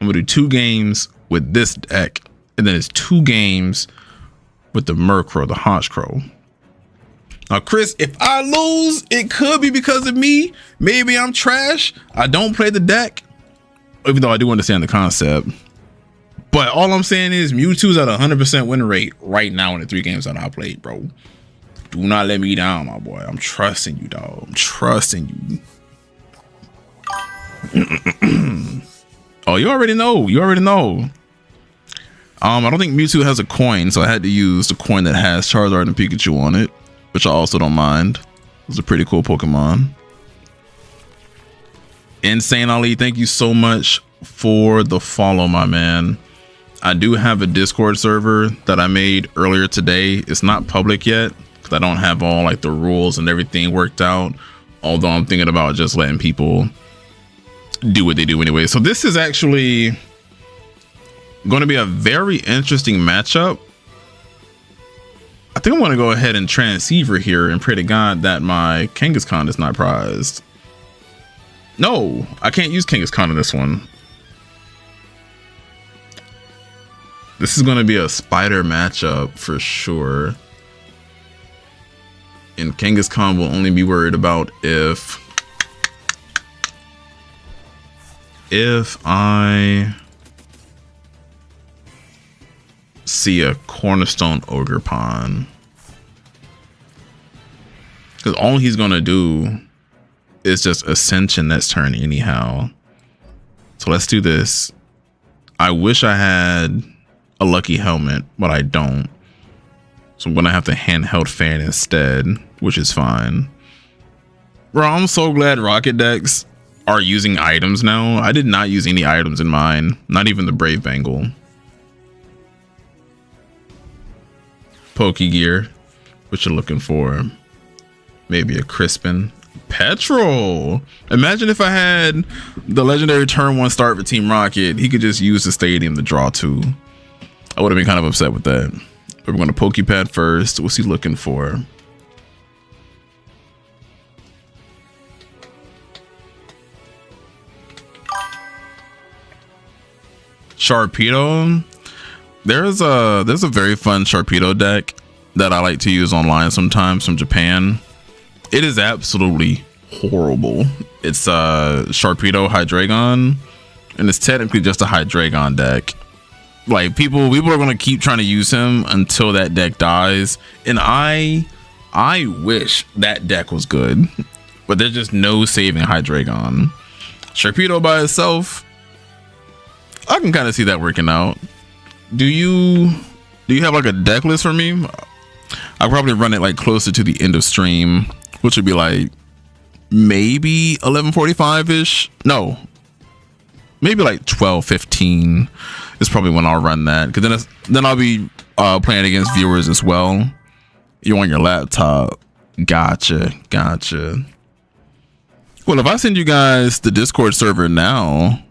I'm gonna do 2 games with this deck, and then it's 2 games with the Murkrow, the Honchkrow. Now, Chris, if I lose, it could be because of me. Maybe I'm trash. I don't play the deck, even though I do understand the concept. But all I'm saying is Mewtwo's at 100% win rate right now in the 3 games that I played, bro. Do not let me down, my boy. I'm trusting you, dog. I'm trusting you. Oh, you already know. You already know. I don't think Mewtwo has a coin, so I had to use the coin that has Charizard and Pikachu on it, which I also don't mind. It's a pretty cool Pokemon. Insane Ali, thank you so much for the follow, my man. I do have a Discord server that I made earlier today. It's not public yet because I don't have all like the rules and everything worked out. Although I'm thinking about just letting people do what they do anyway. So this is actually going to be a very interesting matchup. I think I'm going to go ahead and transceiver here and pray to God that my Kangaskhan is not prized. No, I can't use Kangaskhan in this one. This is going to be a spider matchup for sure. And Kangaskhan will only be worried about if I see a Cornerstone Ogerpon. Because all he's going to do is just Ascension next turn anyhow. So let's do this. I wish I had a lucky helmet, but I don't. So I'm gonna have to handheld fan instead, which is fine. Bro, I'm so glad Rocket decks are using items now. I did not use any items in mine, not even the Brave Bangle. Pokegear, what you're looking for. Maybe a Crispin. Petrol. Imagine if I had the legendary turn 1 start for Team Rocket. He could just use the stadium to draw 2. I would have been kind of upset with that. But we're going to Pokepad first. What's he looking for? Sharpedo. There's a very fun Sharpedo deck that I like to use online sometimes from Japan. It is absolutely horrible. It's Sharpedo Hydreigon, and it's technically just a Hydreigon deck. Like people are gonna keep trying to use him until that deck dies, and I wish that deck was good, but there's just no saving Hydreigon. Sharpedo by itself, I can kind of see that working out. Do you have like a deck list for me? I'll probably run it like closer to the end of stream, which would be like maybe 11:45 ish. No, maybe like 12:15 is probably when I'll run that, because then I'll be playing against viewers as well. You're on your laptop. Gotcha. Well, if I send you guys the Discord server now,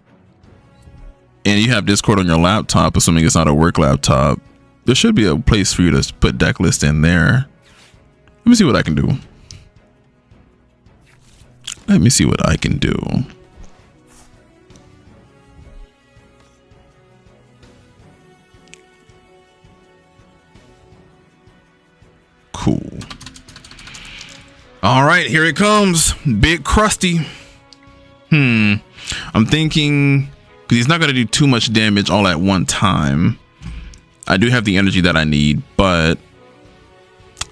and you have Discord on your laptop, assuming it's not a work laptop, there should be a place for you to put deck list in there. Let me see what I can do. Let me see what I can do. Cool. All right, here it comes. Big Krusty. I'm thinking, because he's not going to do too much damage all at one time. I do have the energy that I need, but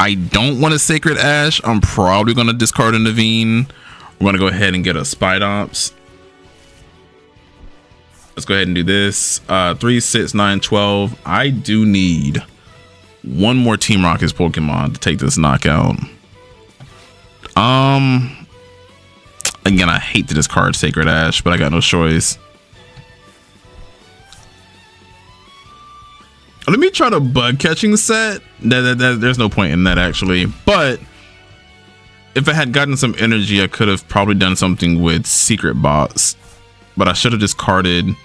I don't want a Sacred Ash. I'm probably going to discard a Naveen. We're going to go ahead and get a Spidops. Let's go ahead and do this. 3, 6, 9, 12. I do need one more Team Rocket's Pokemon to take this knockout. Again, I hate to discard Sacred Ash, but I got no choice. Let me try the bug catching set. There's no point in that, actually. But if I had gotten some energy, I could have probably done something with Secret Box. But I should have discarded.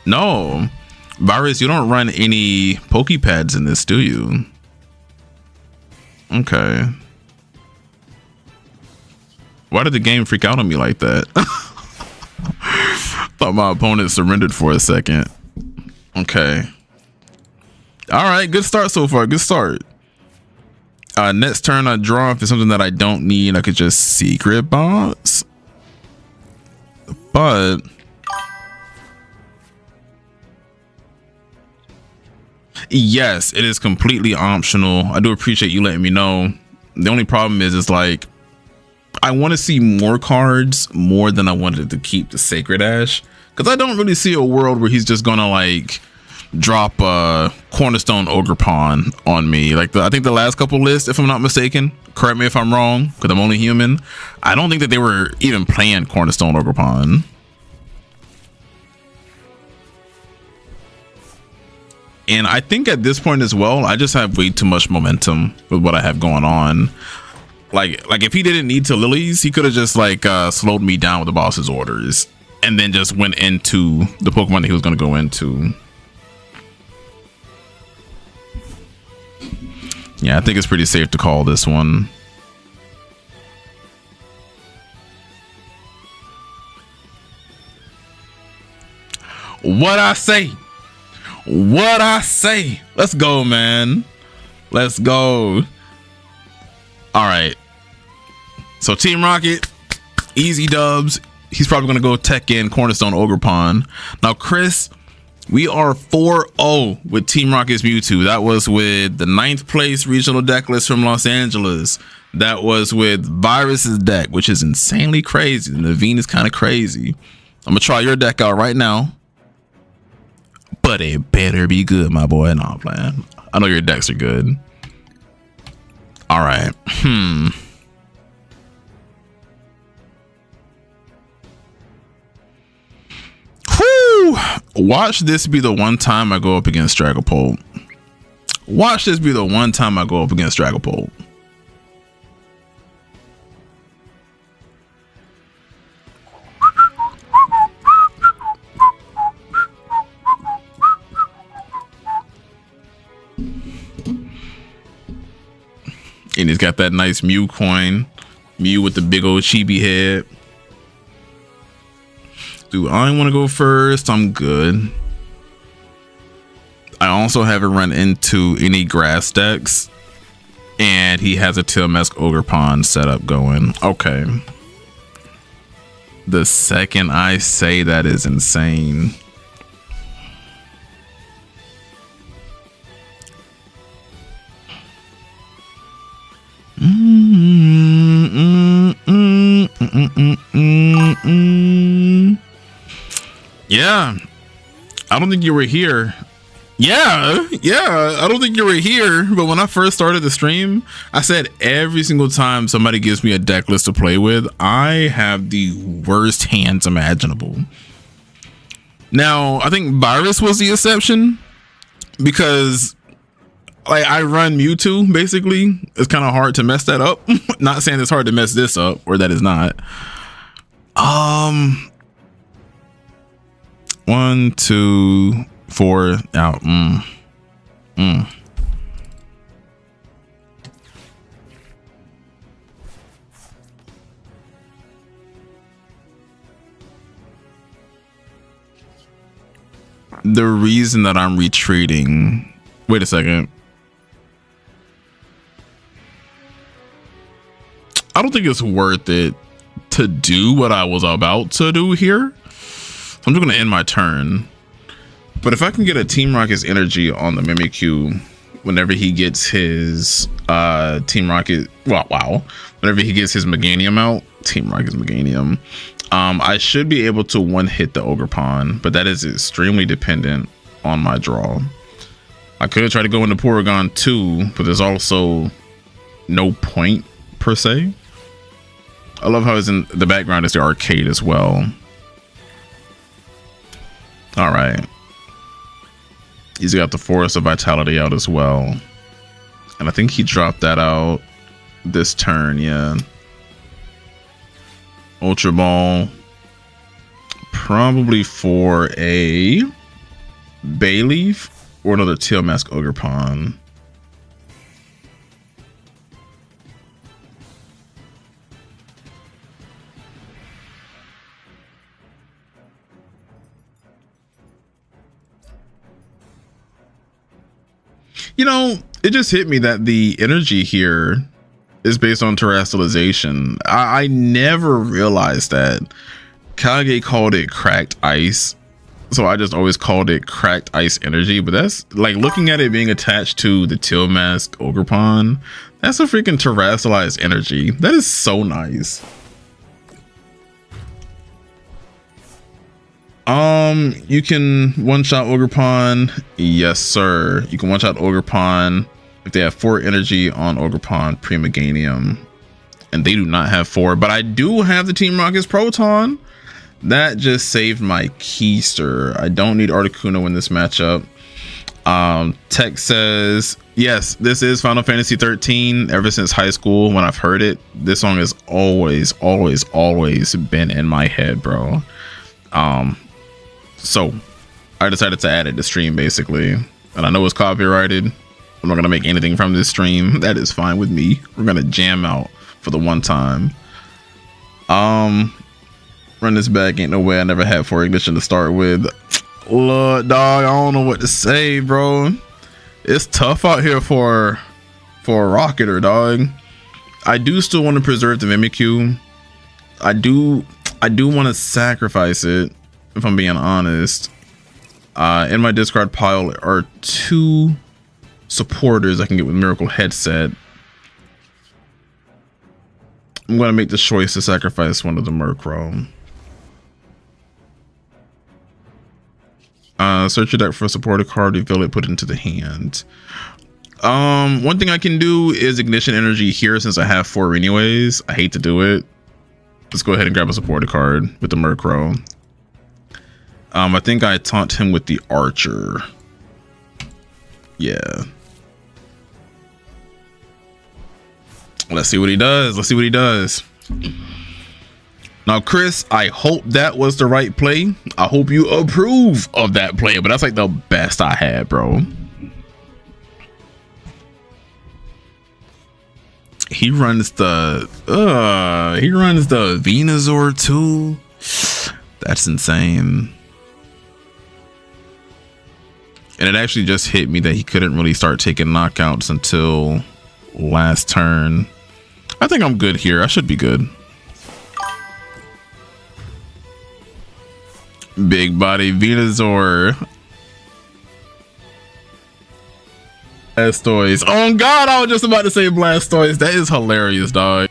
No, Virus, you don't run any Pokepads in this, do you? Okay. Why did the game freak out on me like that? Thought my opponent surrendered for a second. Okay. All right, good start so far. Good start. Next turn I draw. If it's something that I don't need, I could just Secret Box. But yes, it is completely optional. I do appreciate you letting me know. The only problem is like, I want to see more cards more than I wanted to keep the Sacred Ash, because I don't really see a world where he's just gonna like drop a Cornerstone Ogerpon on me. Like I think the last couple lists, if I'm not mistaken, correct me if I'm wrong, because I'm only human, I don't think that they were even playing Cornerstone Ogerpon. And I think at this point as well, I just have way too much momentum with what I have going on. Like if he didn't need to Lilies, he could have just like slowed me down with the boss's orders and then just went into the Pokemon that he was going to go into. Yeah, I think it's pretty safe to call this one. What I say? What I say? Let's go, man. Let's go. All right. So Team Rocket, easy dubs. He's probably going to go tech in Cornerstone Ogerpon. Now, Chris, we are 4-0 with Team Rocket's Mewtwo. That was with the 9th place regional deck list from Los Angeles. That was with Virus's deck, which is insanely crazy. The Naveen is kind of crazy. I'm going to try your deck out right now. But it better be good, my boy. No, I'm playing. I know your decks are good. All right. Whew. Watch this be the one time I go up against Dragapult. Watch this be the one time I go up against Dragapult. And he's got that nice Mew coin. Mew with the big old chibi head. Do I want to go first? I'm good. I also haven't run into any grass decks. And he has a Tilmesk Ogerpon setup going. Okay. The second I say that is insane. Yeah, I don't think you were here. Yeah, I don't think you were here. But when I first started the stream, I said every single time somebody gives me a deck list to play with, I have the worst hands imaginable. Now, I think Virus was the exception because like I run Mewtwo, basically. It's kind of hard to mess that up. Not saying it's hard to mess this up, or that is not. 1, 2, 4 out. The reason that I'm retreating, wait a second, I don't think it's worth it to do what I was about to do here. So I'm just gonna end my turn. But if I can get a Team Rocket's energy on the Mimikyu whenever he gets his Team Rocket, whenever he gets his Meganium out, Team Rocket's Meganium, I should be able to one hit the Ogerpon, but that is extremely dependent on my draw. I could try to go into Porygon too, but there's also no point per se. I love how it's in the background is the arcade as well. All right. He's got the Forest of Vitality out as well. And I think he dropped that out this turn, yeah. Ultra Ball. Probably for a Bayleaf or another Tail Mask Ogerpon. You know, it just hit me that the energy here is based on terrestrialization. I never realized that. Kage called it cracked ice, so I just always called it cracked ice energy. But that's like looking at it being attached to the Tail Mask Ogerpon. That's a freaking terrestrialized energy. That is so nice. You can one-shot Ogerpon. Yes, sir. You can one-shot Ogerpon if they have 4 energy on Ogerpon Primoganium. And they do not have 4, but I do have the Team Rocket's Proton. That just saved my keister. I don't need Articuno in this matchup. Tech says, yes, this is Final Fantasy 13. Ever since high school, when I've heard it, this song has always been in my head, bro. So I decided to add it to stream basically, and I know it's copyrighted. I'm not gonna make anything from this stream. That is fine with me. We're gonna jam out for the one time. Run this back. Ain't no way I never had 4 ignition to start with. Look, dog, I don't know what to say, bro. It's tough out here for a rocketer, dog. I do still want to preserve the Mimikyu. I do want to sacrifice it, if I'm being honest. In my discard pile are 2 supporters I can get with Miracle Headset. I'm going to make the choice to sacrifice one of the Murkrow. Search your deck for a supporter card, reveal it, put it into the hand. One thing I can do is Ignition Energy here since I have 4 anyways. I hate to do it. Let's go ahead and grab a supporter card with the Murkrow. I think I taunt him with the Archer. Yeah. Let's see what he does. Let's see what he does. Now, Chris, I hope that was the right play. I hope you approve of that play, but that's like the best I had, bro. He runs the Venusaur too. That's insane. And it actually just hit me that he couldn't really start taking knockouts until last turn. I think I'm good here. I should be good. Big body Venusaur. Blastoise. Oh God, I was just about to say Blastoise. That is hilarious, dog.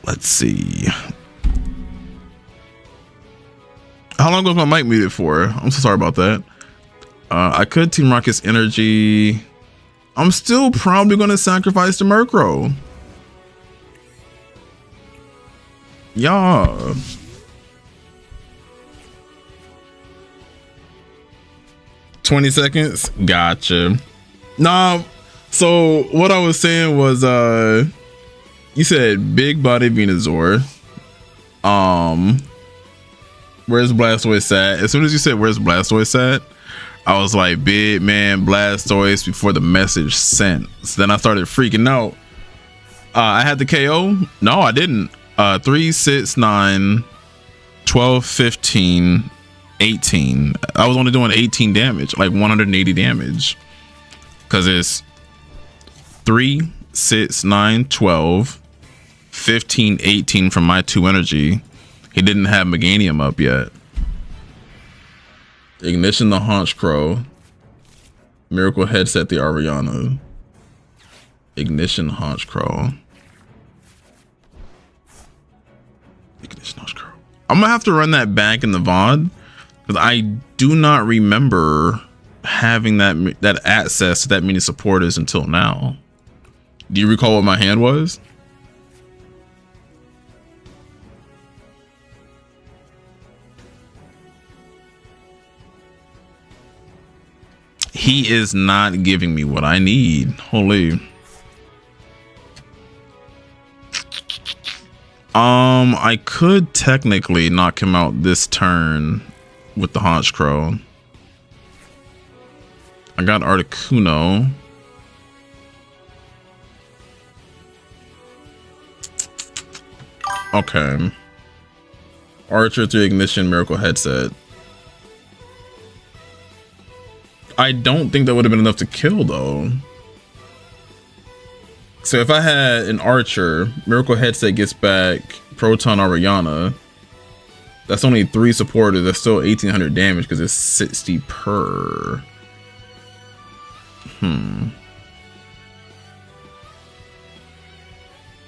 Let's see. How long was my mic muted for? I'm so sorry about that. I could Team Rocket's energy. I'm still probably going to sacrifice the Murkrow. Yeah. $20 seconds. Gotcha. Nah. So what I was saying was, you said big body Venusaur. Where's Blastoise at? As soon as you said where's Blastoise at, I was like, big man Blastoise before the message sent. So then I started freaking out. I had the KO. No, I didn't. 3, 6, 9, 12, 15, 18. I was only doing 18 damage, like 180 damage. Cause it's 3, 6, 9, 12, 15, 18 from my 2 energy. He didn't have Meganium up yet. Ignition the Honchkrow. Miracle Headset the Ariana. Ignition Honchkrow. Ignition Honchkrow. I'm gonna have to run that back in the VOD because I do not remember having that access to that many supporters until now. Do you recall what my hand was? He is not giving me what I need. Holy. I could technically knock him out this turn with the Honchkrow. I got Articuno. Okay. Archer 3 Ignition Miracle Headset. I don't think that would have been enough to kill though. So if I had an Archer, Miracle Headset gets back Proton Ariana. That's only 3 supporters. That's still 1800 damage because it's 60 per. Let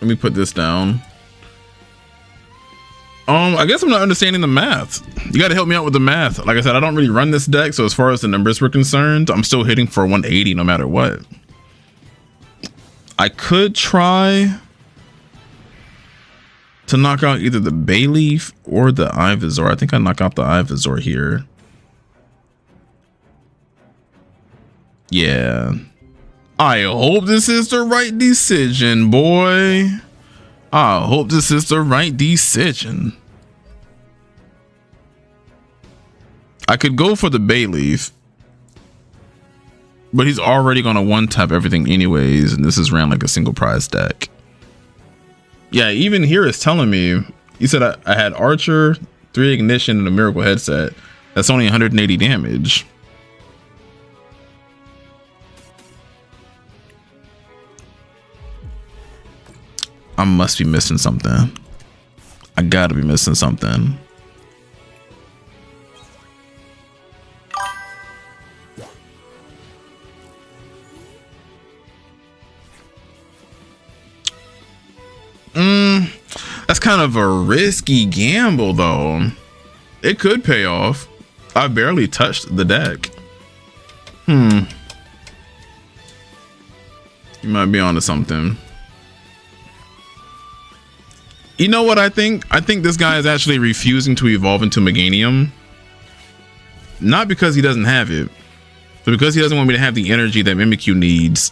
me put this down. I guess I'm not understanding the math. You got to help me out with the math. Like I said, I don't really run this deck, so as far as the numbers were concerned, I'm still hitting for 180 no matter what. I could try to knock out either the Bayleaf or the Ivysaur. I think I knock out the Ivysaur here. Yeah. I hope this is the right decision, boy. I hope this is the right decision. I could go for the Bayleaf, but he's already gonna one-tap everything anyways, and this is ran like a single prize deck. Yeah, even here it's telling me, you said I had Archer, 3 Ignition, and a Miracle Headset. That's only 180 damage. I must be missing something. I gotta be missing something. That's kind of a risky gamble though. It could pay off. I barely touched the deck. You might be onto something. You know what I think? I think this guy is actually refusing to evolve into Meganium. Not because he doesn't have it, but because he doesn't want me to have the energy that Mimikyu needs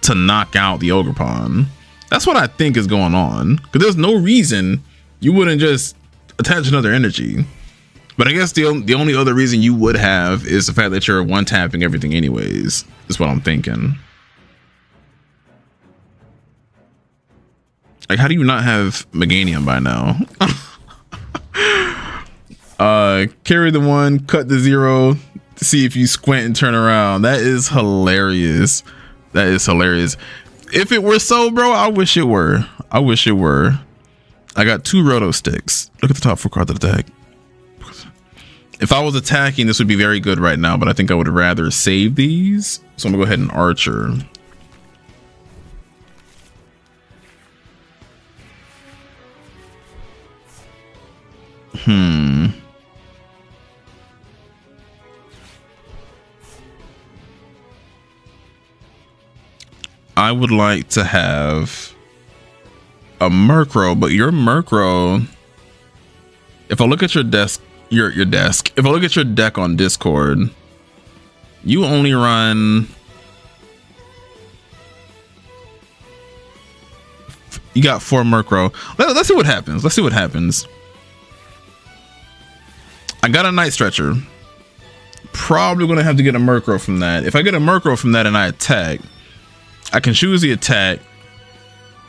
to knock out the Ogerpon. That's what I think is going on. Because there's no reason you wouldn't just attach another energy. But I guess the only other reason you would have is the fact that you're one-tapping everything anyways. Is what I'm thinking. Like, how do you not have Meganium by now? Carry the 1, cut the 0, see if you squint and turn around. That is hilarious. That is hilarious. If it were so, bro, I wish it were. I wish it were. I got 2 Roto Sticks. Look at the top 4 cards of the deck. If I was attacking, this would be very good right now, but I think I would rather save these. So I'm gonna go ahead and Archer. I would like to have a Murkrow, but your Murkrow, if I look at your desk, your desk, if I look at your deck on Discord, you only run, you got 4 Murkrow. Let's see what happens. Let's see what happens. I got a Night Stretcher. Probably gonna have to get a Murkrow from that. If I get a Murkrow from that and I attack, I can choose the attack.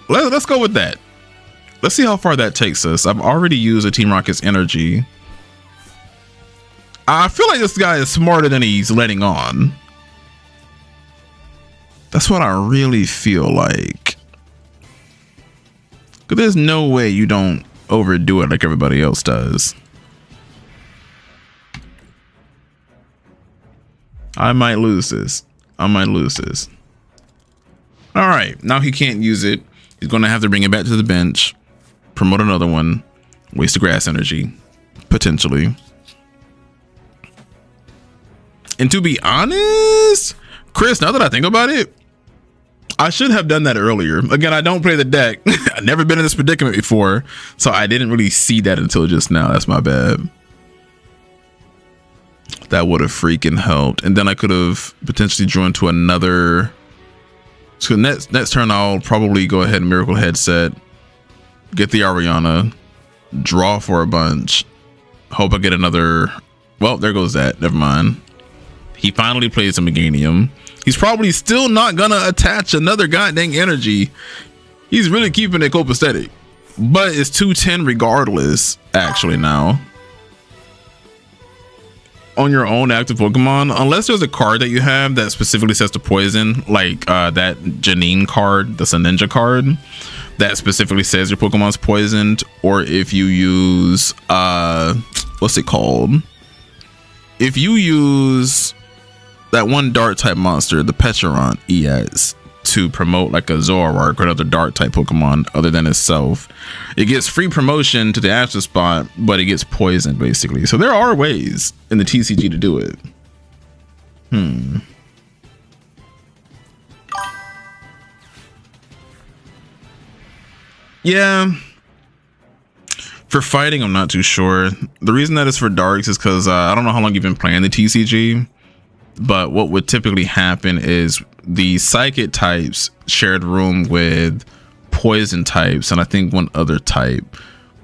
Let's go with that. Let's see how far that takes us. I've already used a Team Rocket's energy. I feel like this guy is smarter than he's letting on. That's what I really feel like. Because there's no way you don't overdo it like everybody else does. I might lose this. I might lose this. All right, now he can't use it. He's going to have to bring it back to the bench, promote another one, waste the grass energy, potentially. And to be honest, Chris, now that I think about it, I should have done that earlier. Again, I don't play the deck. I've never been in this predicament before, so I didn't really see that until just now. That's my bad. That would have freaking helped. And then I could have potentially drawn to another. So next turn, I'll probably go ahead and Miracle Headset, get the Ariana, draw for a bunch, hope I get another. Well, there goes that. Never mind. He finally plays a Meganium. He's probably still not gonna attach another goddamn energy. He's really keeping it copacetic, but it's 210 regardless. Actually, now on your own active Pokemon, unless there's a card that you have that specifically says to poison, like that Janine card, that's a ninja card that specifically says your Pokemon's poisoned, or if you use what's it called, if you use that one Dart type monster, the Pecharon EX, to promote like a Zoroark or another Dart type Pokemon other than itself, it gets free promotion to the active spot, but it gets poisoned basically. So there are ways in the TCG to do it. Yeah. For fighting, I'm not too sure. The reason that is for Darks is because I don't know how long you've been playing the TCG, but what would typically happen is the Psychic types shared room with Poison types and I think one other type.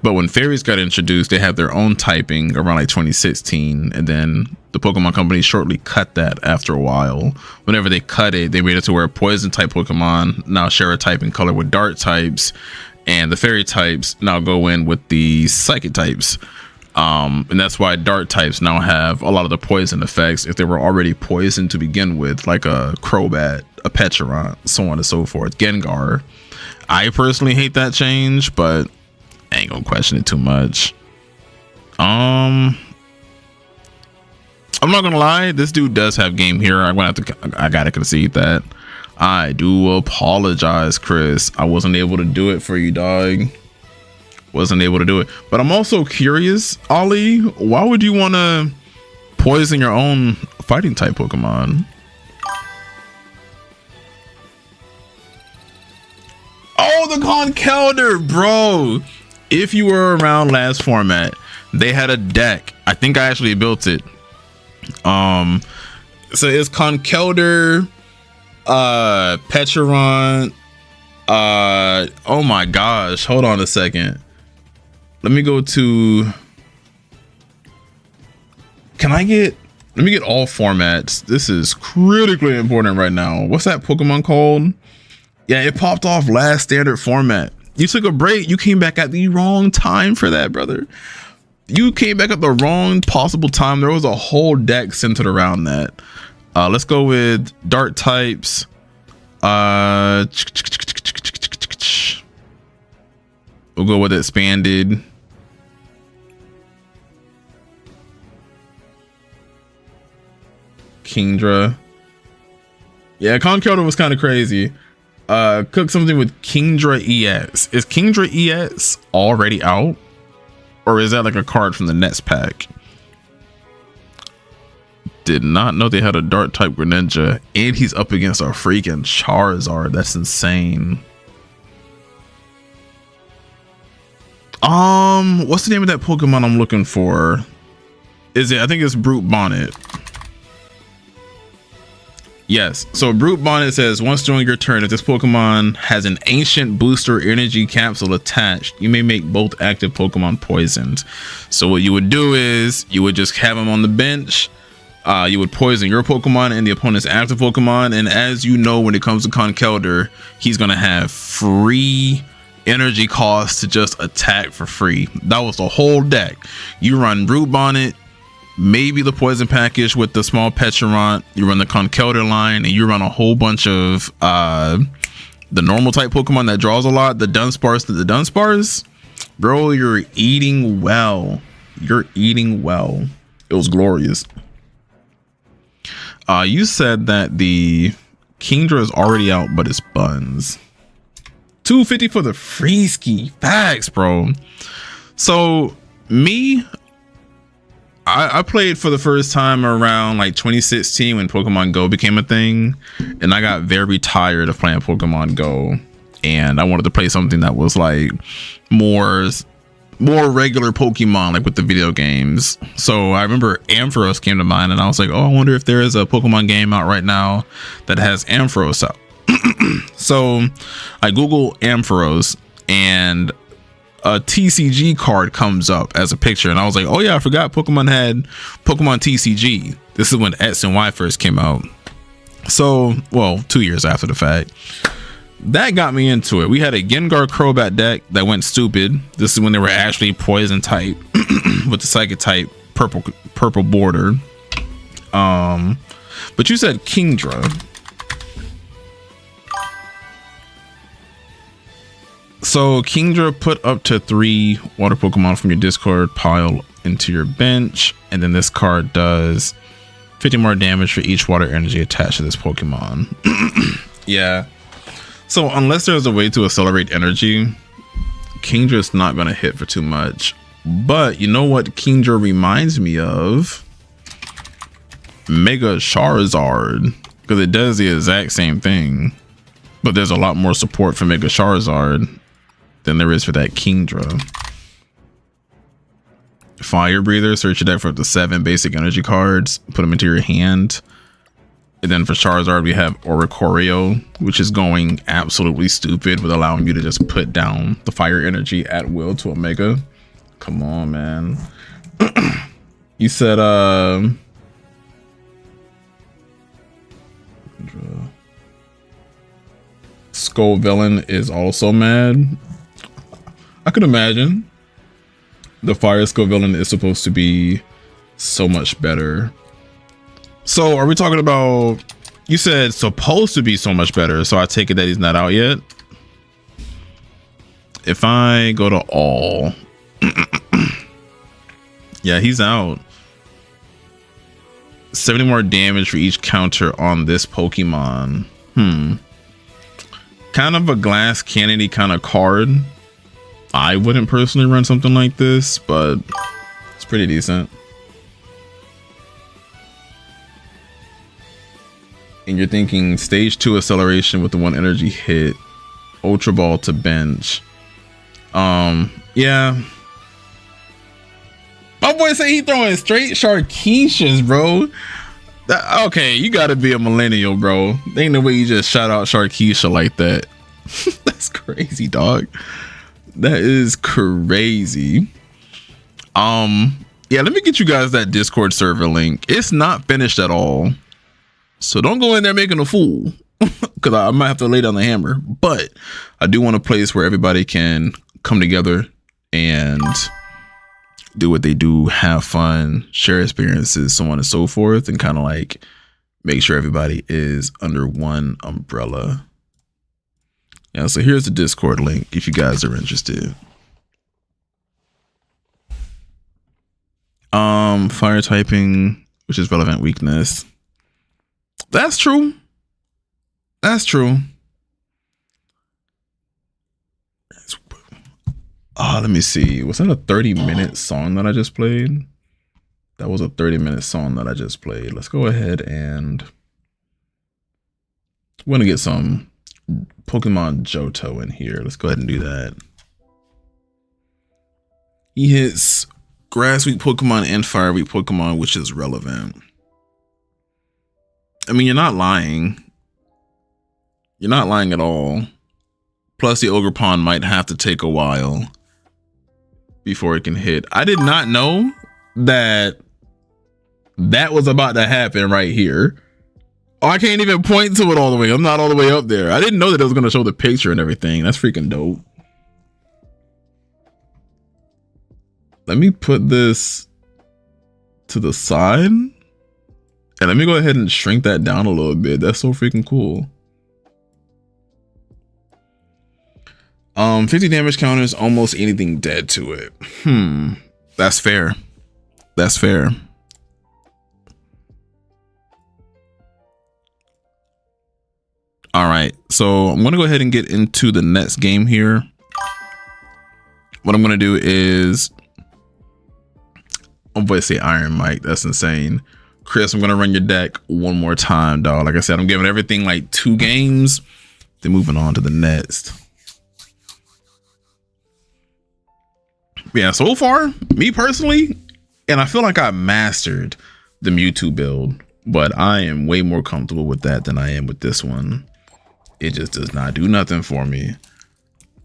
But when Fairies got introduced, they had their own typing around like 2016, and then the Pokemon company shortly cut that after a while. Whenever they cut it, they made it to where Poison type Pokemon now share a typing color with Dart types, and the Fairy types now go in with the Psychic types. And that's why Dart types now have a lot of the poison effects if they were already poisoned to begin with, like a Crobat, a Pecharon, so on and so forth, Gengar. I personally hate that change, but I ain't gonna question it too much. I'm not gonna lie, this dude does have Game Hero. I'm gonna have to, I gotta concede that. I do apologize, Chris. I wasn't able to do it for you, dog. Wasn't able to do it. But I'm also curious, Ollie, why would you want to poison your own fighting type Pokemon? Oh, the Conkeldurr, bro. If you were around last format, they had a deck. I think I actually built it. So it's Conkeldurr, Pecharon. Oh my gosh, hold on a second. Let me go to, let me get all formats. This is critically important right now. What's that Pokemon called? Yeah, it popped off last standard format. You took a break. You came back at the wrong time for that, brother. You came back at the wrong possible time. There was a whole deck centered around that. Let's go with Dart types. We'll go with expanded. Kingdra. Yeah, Conkeldurr was kind of crazy. Cook something with Kingdra EX. Is Kingdra EX already out? Or is that like a card from the next pack? Did not know they had a dark type Greninja, and he's up against a freaking Charizard. That's insane. What's the name of that Pokemon I'm looking for? Is it? I think it's Brute Bonnet. Yes. So Brute Bonnet says, once during your turn, if this Pokemon has an ancient booster energy capsule attached, you may make both active Pokemon poisoned. So what you would do is you would just have them on the bench. You would poison your Pokemon and the opponent's active Pokemon. And as you know, when it comes to Conkeldurr, he's going to have free energy costs to just attack for free. That was the whole deck. You run Brute Bonnet, maybe the poison package with the small Petrant, you run the Conkeldurr line, and you run a whole bunch of the normal type Pokemon that draws a lot, the Dunsparce. Bro, you're eating well. You're eating well. It was glorious. You said that the Kingdra is already out, but it's buns. $250 for the free ski. Facts, bro. So me, I played for the first time around like 2016 when Pokemon Go became a thing, and I got very tired of playing Pokemon Go, and I wanted to play something that was like more regular Pokemon, like with the video games. So I remember Ampharos came to mind, and I was like, oh, I wonder if there is a Pokemon game out right now that has Ampharos out. So I Google Ampharos, and a TCG card comes up as a picture, and I was like, oh yeah, I forgot Pokemon had Pokemon TCG. This is when X and Y first came out. So, well, 2 years after the fact. That got me into it. We had a Gengar Crobat deck that went stupid. This is when they were actually poison type with the psychic type purple border. But you said Kingdra. So Kingdra put up to 3 water Pokemon from your discard pile into your bench, and then this card does 50 more damage for each water energy attached to this Pokemon. Yeah. So unless there's a way to accelerate energy, Kingdra's not going to hit for too much. But you know what Kingdra reminds me of? Mega Charizard, because it does the exact same thing, but there's a lot more support for Mega Charizard than there is for that Kingdra. Fire Breather, search your deck for up to 7 basic energy cards, put them into your hand. And then for Charizard, we have Oricorio, which is going absolutely stupid with allowing you to just put down the fire energy at will to a Mega. Come on, man. You said Skull Villain is also mad. I could imagine. The Fire Skull Villain is supposed to be so much better. So are we talking about, you said supposed to be so much better, so I take it that he's not out yet? If I go to all, yeah, he's out. 70 more damage for each counter on this Pokemon. Kind of a glass cannony kind of card. I wouldn't personally run something like this, but it's pretty decent. And you're thinking stage 2 acceleration with the 1 energy hit, Ultra Ball to bench. Yeah. My boy say he throwing straight Sharkeishas, bro. Okay, you gotta be a millennial, bro. There ain't no way you just shout out Sharkeisha like that. That's crazy, dog. That is crazy. Yeah, let me get you guys that Discord server link. It's not finished at all, so don't go in there making a fool, because I might have to lay down the hammer. But I do want a place where everybody can come together and do what they do, have fun, share experiences, so on and so forth, and kind of like make sure everybody is under one umbrella. Yeah, so here's the Discord link if you guys are interested. Fire typing, which is relevant weakness. That's true. That's true. Let me see. Was that a 30-minute song that I just played? That was a 30-minute song that I just played. Let's go ahead and we're gonna get some Pokemon Johto in here. Let's go ahead and do that. He hits Grass Week Pokemon and Fire Week Pokemon, which is relevant. I mean, you're not lying. You're not lying at all. Plus, the Ogerpon might have to take a while before it can hit. I did not know that that was about to happen right here. Oh, I can't even point to it all the way. I'm not all the way up there. I didn't know that it was going to show the picture and everything. That's freaking dope. Let me put this to the side. And let me go ahead and shrink that down a little bit. That's so freaking cool. 50 damage counters, almost anything dead to it. That's fair. That's fair. All right, so I'm gonna go ahead and get into the next game here. What I'm gonna do is, I'm going to say Iron Mike. That's insane. Chris, I'm gonna run your deck one more time, dog. Like I said, I'm giving everything like 2 games, then moving on to the next. Yeah, so far, me personally, and I feel like I mastered the Mewtwo build, but I am way more comfortable with that than I am with this one. It just does not do nothing for me.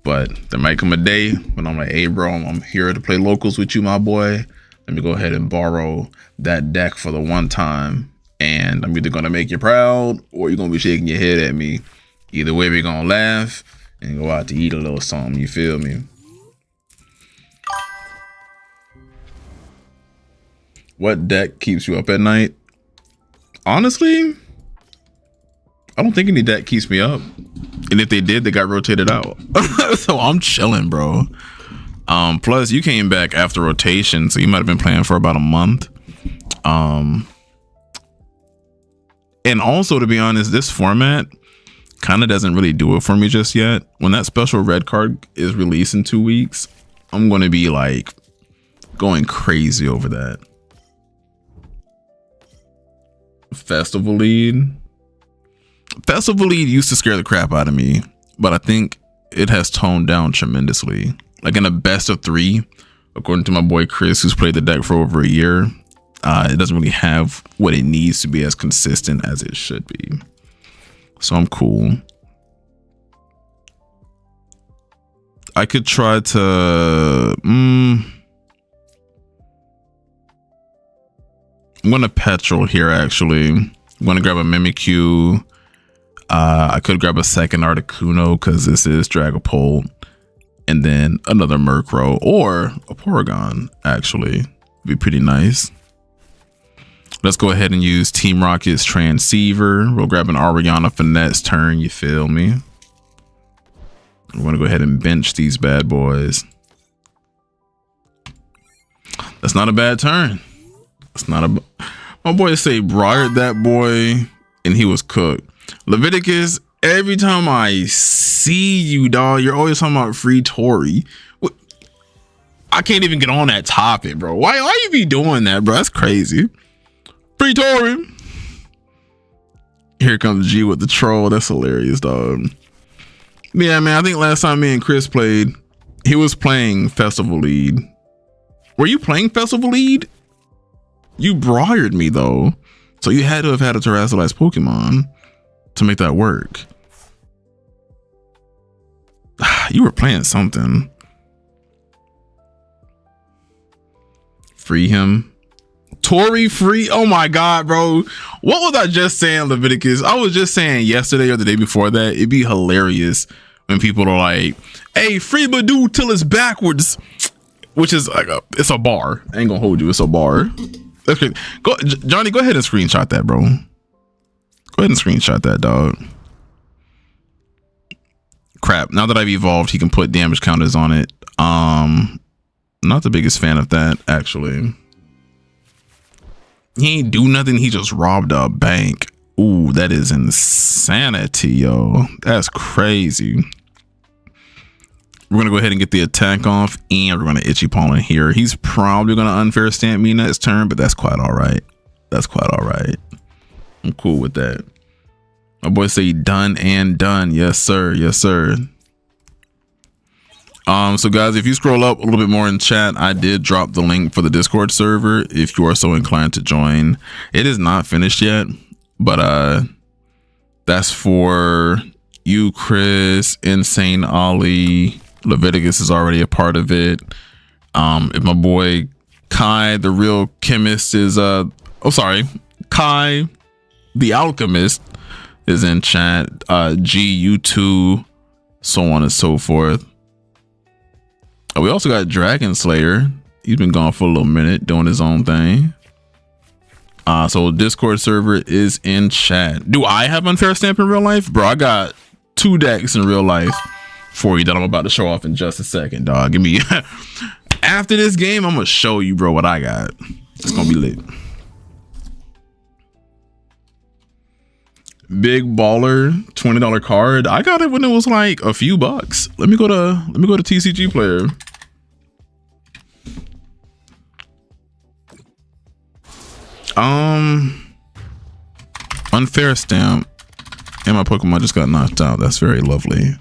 But there might come a day when I'm like, hey bro, I'm here to play locals with you, my boy. Let me go ahead and borrow that deck for the one time. And I'm either gonna make you proud or you're gonna be shaking your head at me. Either way, we're gonna laugh and go out to eat a little something, you feel me? What deck keeps you up at night? Honestly, I don't think any deck keeps me up. And if they did, they got rotated out. So I'm chilling, bro. Plus you came back after rotation, so you might have been playing for about a month. And also, to be honest, this format kind of doesn't really do it for me just yet. When that special red card is released in 2 weeks, I'm going to be like going crazy over that. Festival lead used to scare the crap out of me, but I think it has toned down tremendously. Like in a best of 3, according to my boy Chris, who's played the deck for over a year, it doesn't really have what it needs to be as consistent as it should be. So I'm cool. I could try to I'm gonna petrol here actually. I'm gonna grab a Mimikyu. I could grab a second Articuno because this is Dragapult, and then another Murkrow or a Porygon actually would be pretty nice. Let's go ahead and use Team Rocket's Transceiver. We'll grab an Ariana Finesse turn, you feel me? I'm gonna go ahead and bench these bad boys. That's not a bad turn. It's not a. My boy say briared that boy and he was cooked. Leviticus, every time I see you, dog, you're always talking about free Tory. I can't even get on that topic, bro. Why you be doing that, bro? That's crazy. Free Tory. Here comes G with the troll. That's hilarious, dog. Yeah, man, I think last time me and Chris played, he was playing Festival Lead. Were you playing Festival Lead? You briared me though, so you had to have had a terrestrialized Pokemon to make that work. You were playing something. Free him. Tory free. Oh my god, bro. What was I just saying, Leviticus? I was just saying yesterday or the day before that it'd be hilarious when people are like, hey, free Badoo till it's backwards, which is like it's a bar. I ain't gonna hold you, it's a bar. That's crazy. Go, Johnny, go ahead and screenshot that, bro. Go ahead and screenshot that, dog. Crap. Now that I've evolved, he can put damage counters on it. Not the biggest fan of that, actually. He ain't do nothing. He just robbed a bank. Ooh, that is insanity, yo. That's crazy. We're gonna go ahead and get the attack off, and we're gonna itchy paw in here. He's probably gonna unfair stamp me next turn, but that's quite all right. That's quite all right. I'm cool with that. My boy say done and done. Yes, sir. Yes, sir. So guys, if you scroll up a little bit more in chat, I did drop the link for the Discord server if you are so inclined to join. It is not finished yet, but that's for you, Chris, Insane Ollie. Leviticus is already a part of it. If my boy Kai, the real chemist, is Kai, the alchemist, is in chat. GU2, so on and so forth. We also got Dragon Slayer. He's been gone for a little minute doing his own thing. So Discord server is in chat. Do I have unfair stamp in real life? Bro, I got 2 decks in real life for you that I'm about to show off in just a second, dog. Give me after this game, I'm gonna show you, bro, what I got. It's gonna be lit. Big Baller $20 card. I got it when it was like a few bucks. Let me go to TCG Player. Unfair stamp. And my Pokemon just got knocked out. That's very lovely.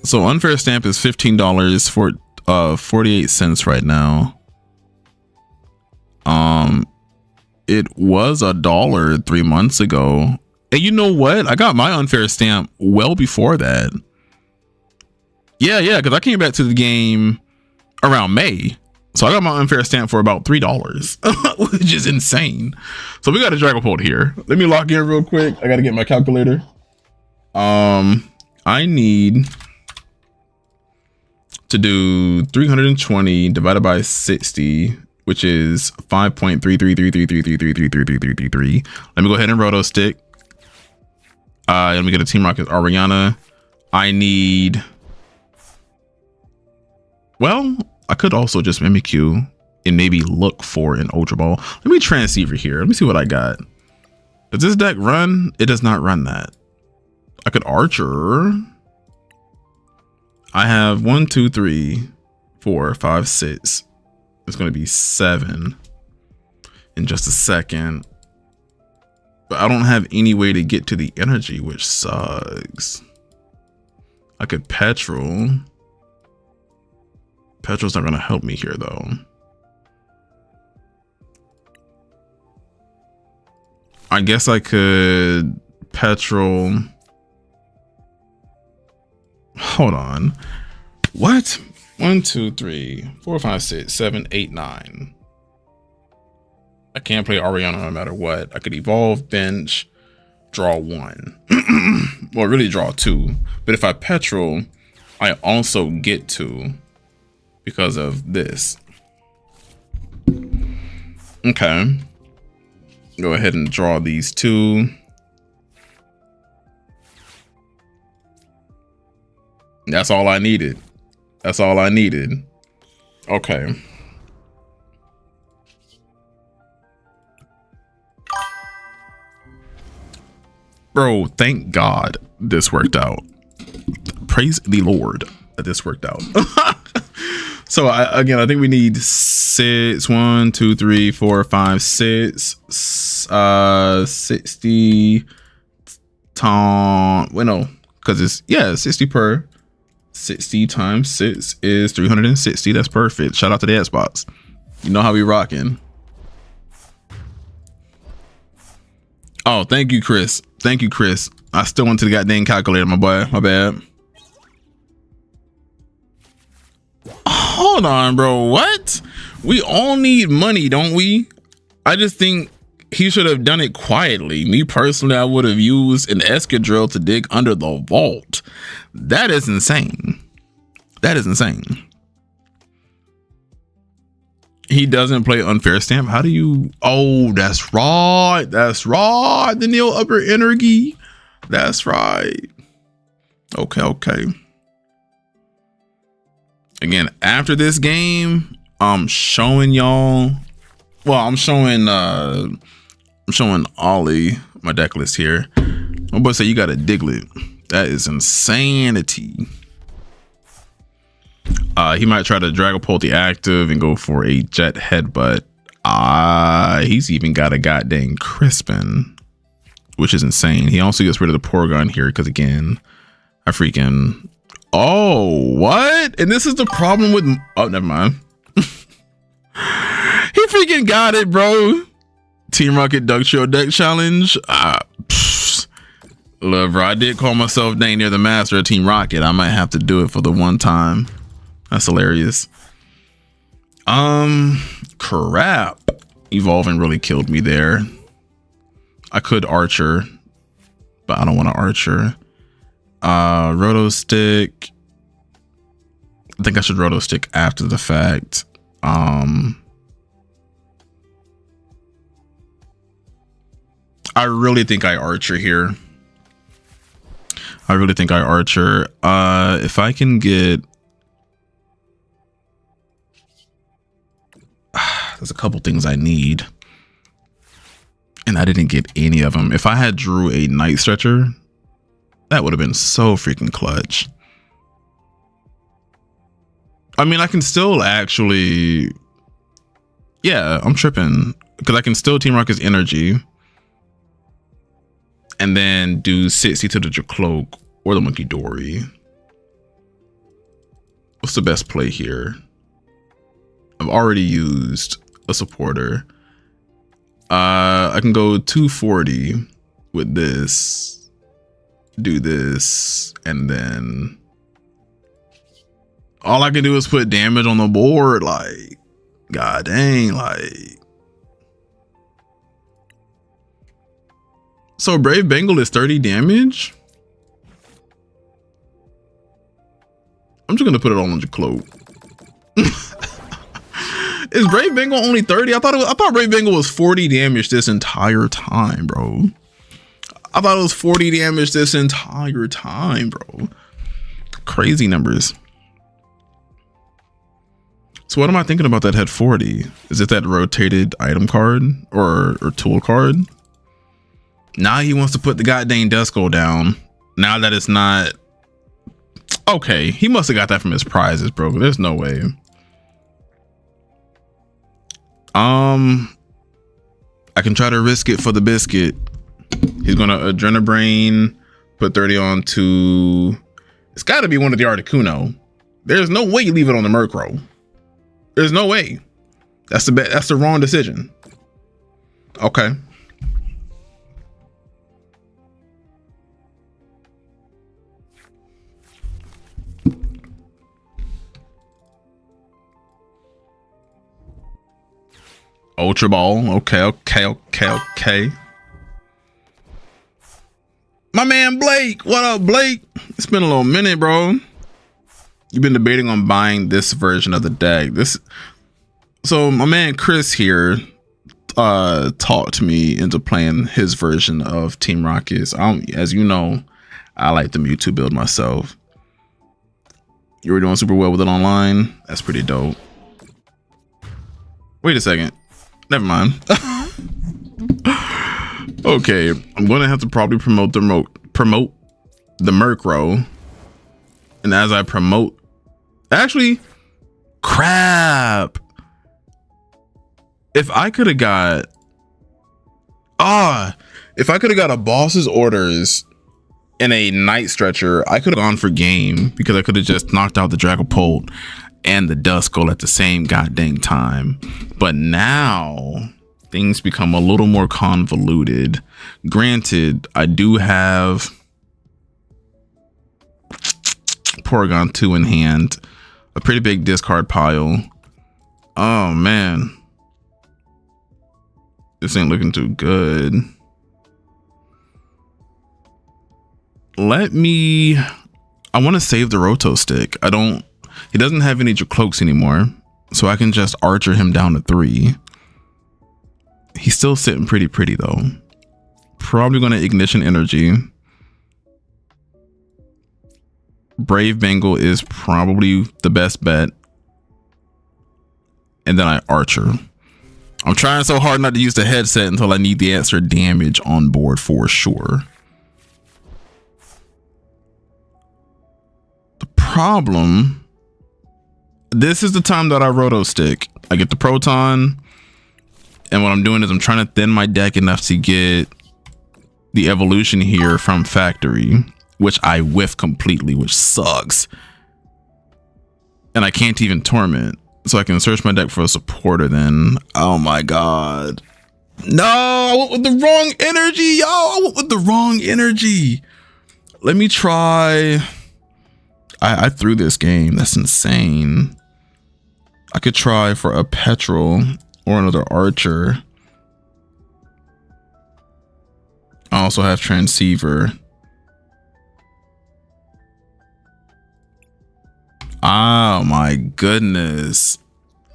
So unfair stamp is $15 for 48 cents right now. It was $1 3 months ago. And you know what? I got my unfair stamp well before that. Yeah, because I came back to the game around May. So I got my unfair stamp for about $3, which is insane. So we got a Dragapult here. Let me lock in real quick. I got to get my calculator. I need to do 320 divided by 60, which is 5.333333333333. Let me go ahead and roto stick. Let me get a Team Rocket Ariana. I need, well, I could also just Mimikyu and maybe look for an Ultra Ball. Let me transceiver here. Let me see what I got. Does this deck run? It does not run that. I could Archer. I have 1, 2, 3, 4, 5, 6. It's going to be 7 in just a second. But I don't have any way to get to the energy, which sucks. I could Petrol. Petrol's not going to help me here, though. I guess I could Petrol. Hold on. What? 1, 2, 3, 4, 5, 6, 7, 8, 9. I can't play Ariana no matter what. I could evolve, bench, draw 1. Well, really draw 2. But if I Petrol, I also get 2 because of this. Okay. Go ahead and draw these 2. That's all I needed. That's all I needed. Okay. Bro, thank God this worked out. Praise the Lord that this worked out. So I think we need 6, 1, 2, 3, 4, 5, 6, 60 wait, no, because it's, yeah, 60 per 60 times 6 is 360. That's perfect. Shout out to the Xbox. You know how we rocking. Oh, thank you, Chris. Thank you, Chris. I still went to the goddamn calculator, my boy. My bad. Hold on, bro. What? We all need money, don't we? I just think he should have done it quietly. Me personally, I would have used an escadrille to dig under the vault. That is insane. That is insane. He doesn't play unfair stamp. How do you? Oh, that's right. That's right. The Neil Upper Energy. That's right. Okay. Again, after this game, I'm showing y'all. Well, I'm showing Ollie my deck list here. My boy said you got a Diglett. That is insanity. He might try to Dragapult the active and go for a jet headbutt. He's even got a goddamn Crispin, which is insane. He also gets rid of the Porygon here because, again, I freaking... Oh, what? And this is the problem with... Oh, never mind. He freaking got it, bro. Team Rocket Duck Show Deck Challenge. Look, bro, I did call myself dang near the master of Team Rocket. I might have to do it for the one time. That's hilarious. Crap. Evolving really killed me there. I could Archer, but I don't want to Archer. Roto Stick. I think I should Roto Stick after the fact. I really think I Archer here. I really think I Archer. If I can get... There's a couple things I need. And I didn't get any of them. If I had drew a Night Stretcher, that would have been so freaking clutch. I mean, I can still actually... Yeah, I'm tripping. Because I can still Team Rocket's energy. And then do 60 to the Jacloak or the Monkey Dory. What's the best play here? I've already used a supporter. I can go 240 with this. Do this. And then all I can do is put damage on the board. Like, god dang, like. So Brave Bengal is 30 damage. I'm just gonna put it all on your cloak. Is Brave Bengal only 30? I thought Brave Bengal was 40 damage this entire time, bro. I thought it was 40 damage this entire time, bro. Crazy numbers. So what am I thinking about that head 40? Is it that rotated item card or tool card? Now he wants to put the goddamn Duskull down. Now that it's not... Okay, he must have got that from his prizes, bro. There's no way. I can try to risk it for the biscuit. He's gonna Adrenabrain, put 30 on to... It's gotta be one of the Articuno. There's no way you leave it on the Murkrow. There's no way. That's the wrong decision. Okay. Ultra Ball. Okay. My man Blake. What up, Blake? It's been a little minute, bro. You've been debating on buying this version of the deck. So my man Chris here talked me into playing his version of Team Rockets. As you know, I like the Mewtwo build myself. You were doing super well with it online. That's pretty dope. Wait a second. Never mind. Okay, I'm gonna have to probably promote the Murkrow. And as I promote, actually, crap. If I could have got a boss's orders in a Night Stretcher, I could have gone for game because I could have just knocked out the Dragapult and the Duskull at the same goddamn time. But now things become a little more convoluted. Granted, I do have Porygon 2 in hand, a pretty big discard pile. Oh man, this ain't looking too good. I want to save the Roto Stick. He doesn't have any Jacloaks anymore, so I can just Archer him down to 3. He's still sitting pretty though. Probably going to Ignition Energy. Brave Bengal is probably the best bet. And then I Archer. I'm trying so hard not to use the headset until I need the extra damage on board for sure. problem. This is the time that I roto stick. I get the proton, and what I'm doing is I'm trying to thin my deck enough to get the evolution here from factory, which I whiff completely, which sucks. And I can't even torment, so I can search my deck for a supporter then. Oh my god. No, I went with the wrong energy, yo. I went with the wrong energy. Let me try. I threw this game. That's insane. I could try for a petrol or another archer. I also have transceiver. Oh my goodness.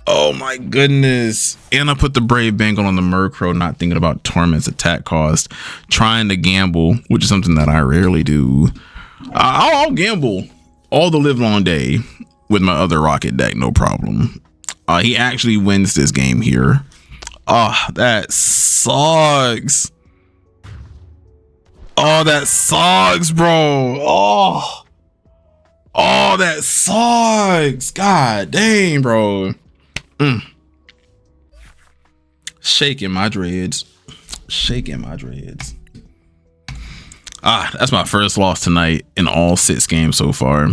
Oh my goodness. And I put the Brave Bengal on the Murkrow, not thinking about Torment's attack cost, trying to gamble, which is something that I rarely do. I'll gamble all the live long day with my other rocket deck, no problem. He actually wins this game here. Oh, that sucks. Oh, that sucks, bro. Oh, that sucks. God dang, bro. Shaking my dreads. Shaking my dreads. That's my first loss tonight in all 6 games so far.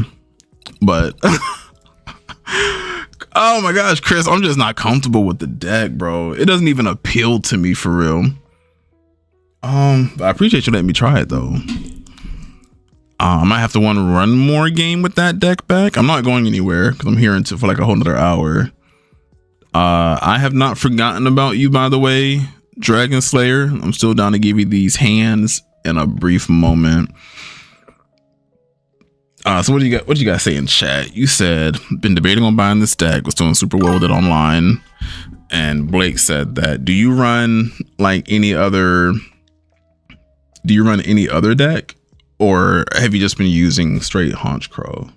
But oh my gosh, Chris, I'm just not comfortable with the deck, bro. It doesn't even appeal to me for real. But I appreciate you letting me try it though. I might have to run more game with that deck back. I'm not going anywhere because I'm here for like a whole nother hour. I have not forgotten about you, by the way, Dragon Slayer. I'm still down to give you these hands in a brief moment. So what do you guys say in chat? You said been debating on buying this deck, was doing super well with it online, and Blake said that. Do you run any other deck, or have you just been using straight Honchkrow?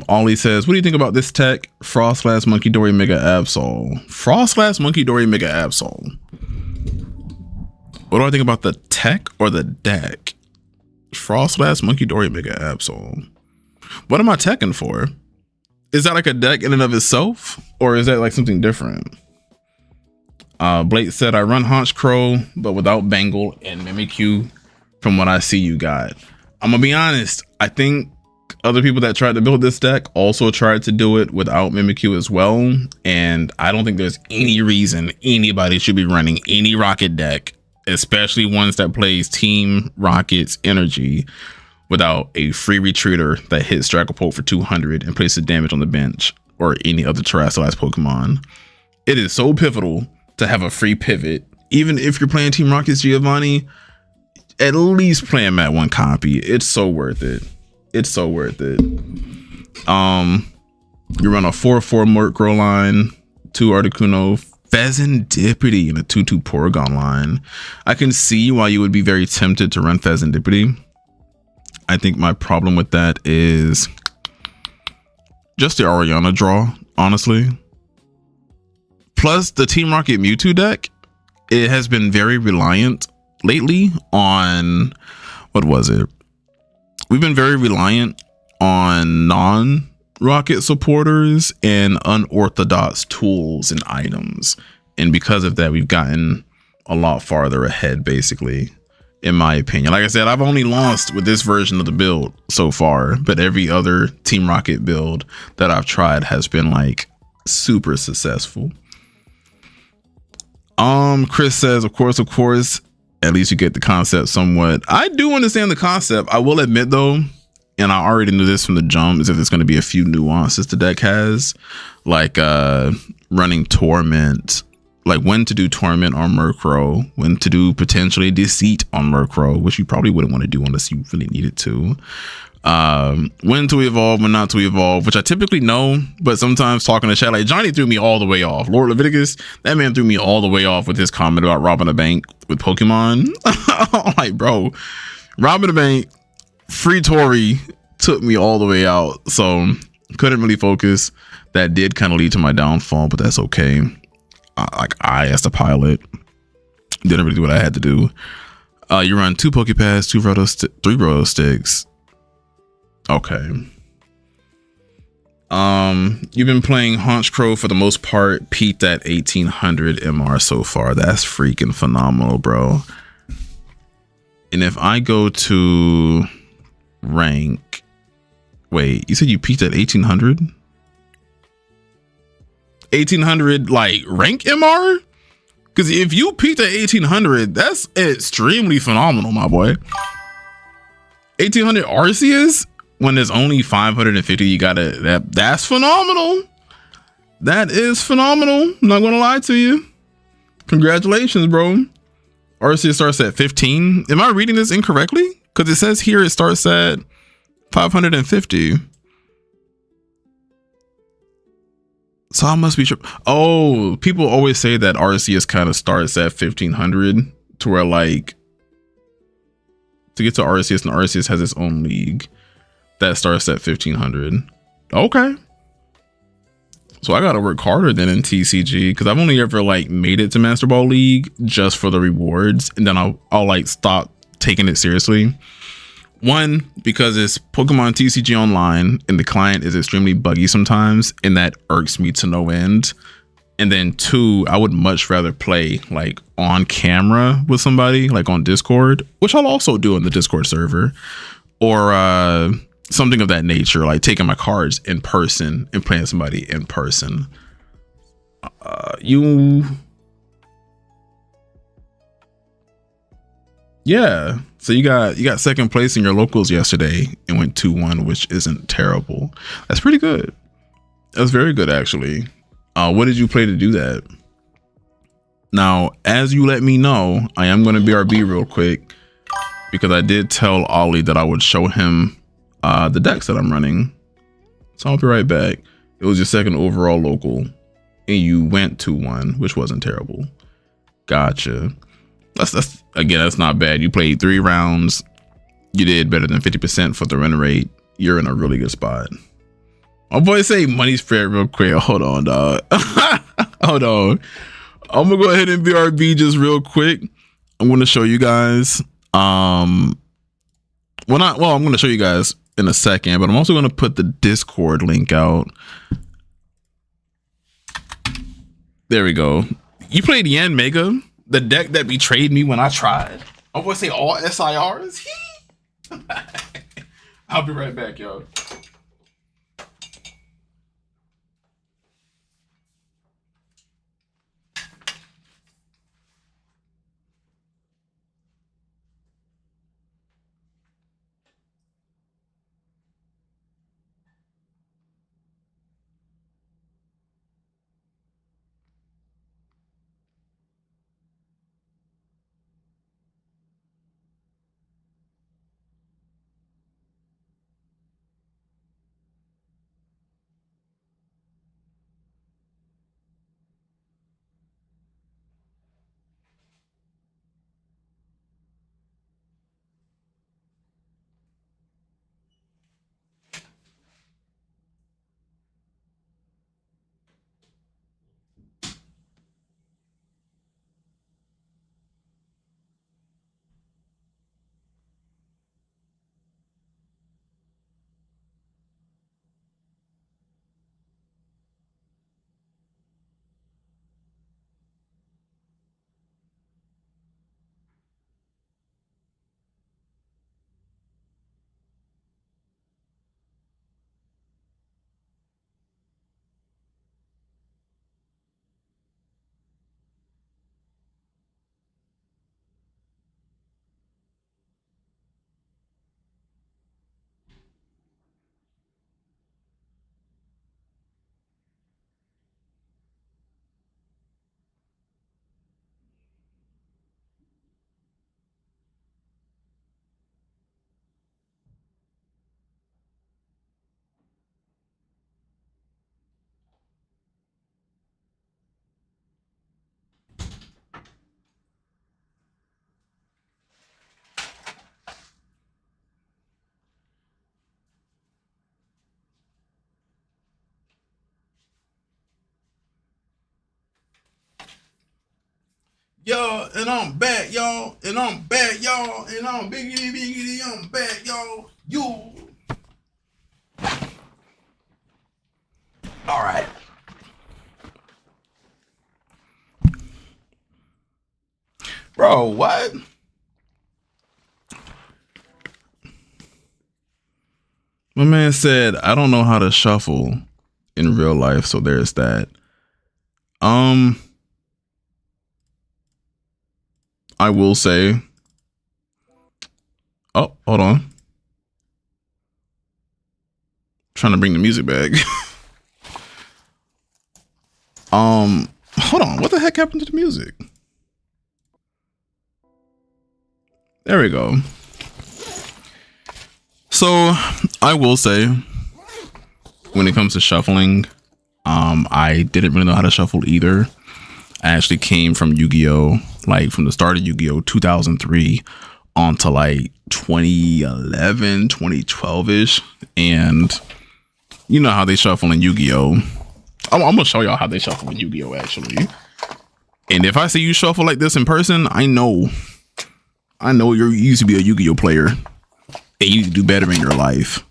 Ollie says, what do you think about this tech? Frostlass Monkey Dory Mega Absol. Frostlass Monkey Dory Mega Absol. What do I think about the tech or the deck? Frostlass Monkey Dory Mega Absol. What am I teching for? Is that like a deck in and of itself, or is that like something different? Blake said, I run Honchkrow, but without Bangle and Mimikyu from what I see you got. I'm gonna be honest, I think other people that tried to build this deck also tried to do it without Mimikyu as well, and I don't think there's any reason anybody should be running any rocket deck, especially ones that plays Team Rocket's energy, without a free retreater that hits Dragapult for 200 and places damage on the bench, or any other terrestrialized Pokemon. It is so pivotal to have a free pivot. Even if you're playing Team Rocket's Giovanni, at least play him at 1 copy. It's so worth it. It's so worth it. You run a 4/4 Murkrow line, 2 Articuno, Pheasantipity, and a 2/2 Porygon line. I can see why you would be very tempted to run Pheasantipity. I think my problem with that is just the Ariana draw, honestly. Plus the Team Rocket Mewtwo deck, it has been very reliant lately on, what was it? We've been very reliant on non-rocket supporters and unorthodox tools and items. And because of that, we've gotten a lot farther ahead, basically, in my opinion. Like I said, I've only lost with this version of the build so far, but every other Team Rocket build that I've tried has been like super successful. Chris says, of course, at least you get the concept somewhat. I do understand the concept. I will admit though, and I already knew this from the jump, is that there's going to be a few nuances the deck has, like running Torment, like when to do Torment on Murkrow, when to do potentially Deceit on Murkrow, which you probably wouldn't want to do unless you really needed to. When to evolve, when not to evolve, which I typically know, but sometimes talking to chat, like Johnny threw me all the way off. Lord Leviticus, that man threw me all the way off with his comment about robbing a bank with Pokemon. I'm like, bro, robbing a bank, free Tory took me all the way out, so couldn't really focus. That did kind of lead to my downfall, but that's okay. I as the pilot didn't really do what I had to do. You run 2 Pokepads, 3 Roto Sticks. Okay. You've been playing Haunch Crow for the most part, peaked at 1800 MR so far. That's freaking phenomenal, bro. And if I go to rank, wait, you said you peaked at 1800? 1800 like rank MR? Because if you peaked at 1800, that's extremely phenomenal, my boy. 1800 Arceus when there's only 550, you gotta, that's phenomenal. That is phenomenal. I'm not gonna lie to you. Congratulations, bro. Arceus starts at 15. Am I reading this incorrectly? Because it says here it starts at 550. So I must be sure. Oh, people always say that Arceus kind of starts at 1500 to where like to get to Arceus, and Arceus has its own league that starts at 1500. Okay. So I gotta work harder than in TCG because I've only ever like made it to Master Ball League just for the rewards, and then I'll like stop taking it seriously. One, because it's Pokemon TCG Online and the client is extremely buggy sometimes, and that irks me to no end. And then two, I would much rather play like on camera with somebody, like on Discord, which I'll also do on the Discord server, or something of that nature, like taking my cards in person and playing somebody in person. Yeah. So you got second place in your locals yesterday and went 2-1, which isn't terrible. That's pretty good. That's very good, actually. What did you play to do that? Now, as you let me know, I am going to BRB real quick because I did tell Ollie that I would show him the decks that I'm running. So I'll be right back. It was your second overall local and you went 2-1, which wasn't terrible. Gotcha. That's again, that's not bad. You played 3 rounds. You did better than 50% for the win rate. You're in a really good spot. My boy say money spread real quick. Hold on, dog. Hold on. I'm gonna go ahead and BRB just real quick. I'm gonna show you guys. I'm gonna show you guys in a second, but I'm also gonna put the Discord link out. There we go. You played Yan Mega, the deck that betrayed me when I tried. I'm gonna say all SIRs. I'll be right back, y'all. Yo, and I'm back, y'all. And I'm back, y'all. And I'm biggity, I'm back, y'all. You. Bro, what? My man said, I don't know how to shuffle in real life, so there's that. I will say, oh, hold on. Trying to bring the music back. Hold on. What the heck happened to the music? There we go. So I will say, when it comes to shuffling, I didn't really know how to shuffle either. I actually came from Yu-Gi-Oh, like from the start of Yu-Gi-Oh 2003 on to like 2011, 2012-ish. And you know how they shuffle in Yu-Gi-Oh. I'm gonna show y'all how they shuffle in Yu-Gi-Oh actually. And if I see you shuffle like this in person, I know you used to be a Yu-Gi-Oh player and you do better in your life.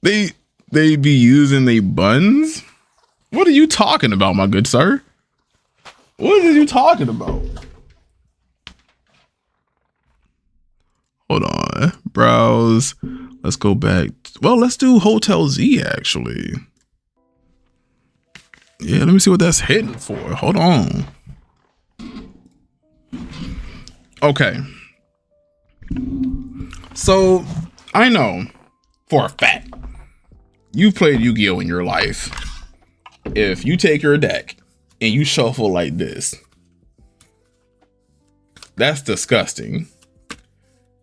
They be using they buns? What are you talking about, my good sir? What are you talking about? Hold on. Browse. Let's go back. Well, let's do Hotel Z actually. Yeah, let me see what that's hitting for. Hold on. Okay. So I know for a fact you've played Yu-Gi-Oh in your life. If you take your deck and you shuffle like this, that's disgusting.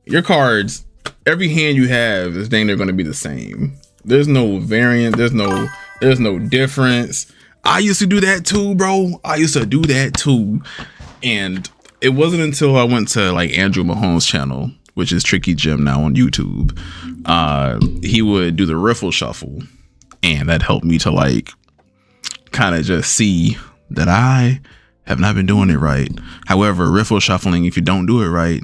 Your cards, every hand you have is dang near going to be the same. There's no variant. There's no difference. I used to do that too, bro. I used to do that too. And it wasn't until I went to like Andrew Mahone's channel, which is Tricky Jim now on YouTube. He would do the riffle shuffle, and that helped me to like kind of just see that I have not been doing it right. However, riffle shuffling, if you don't do it right,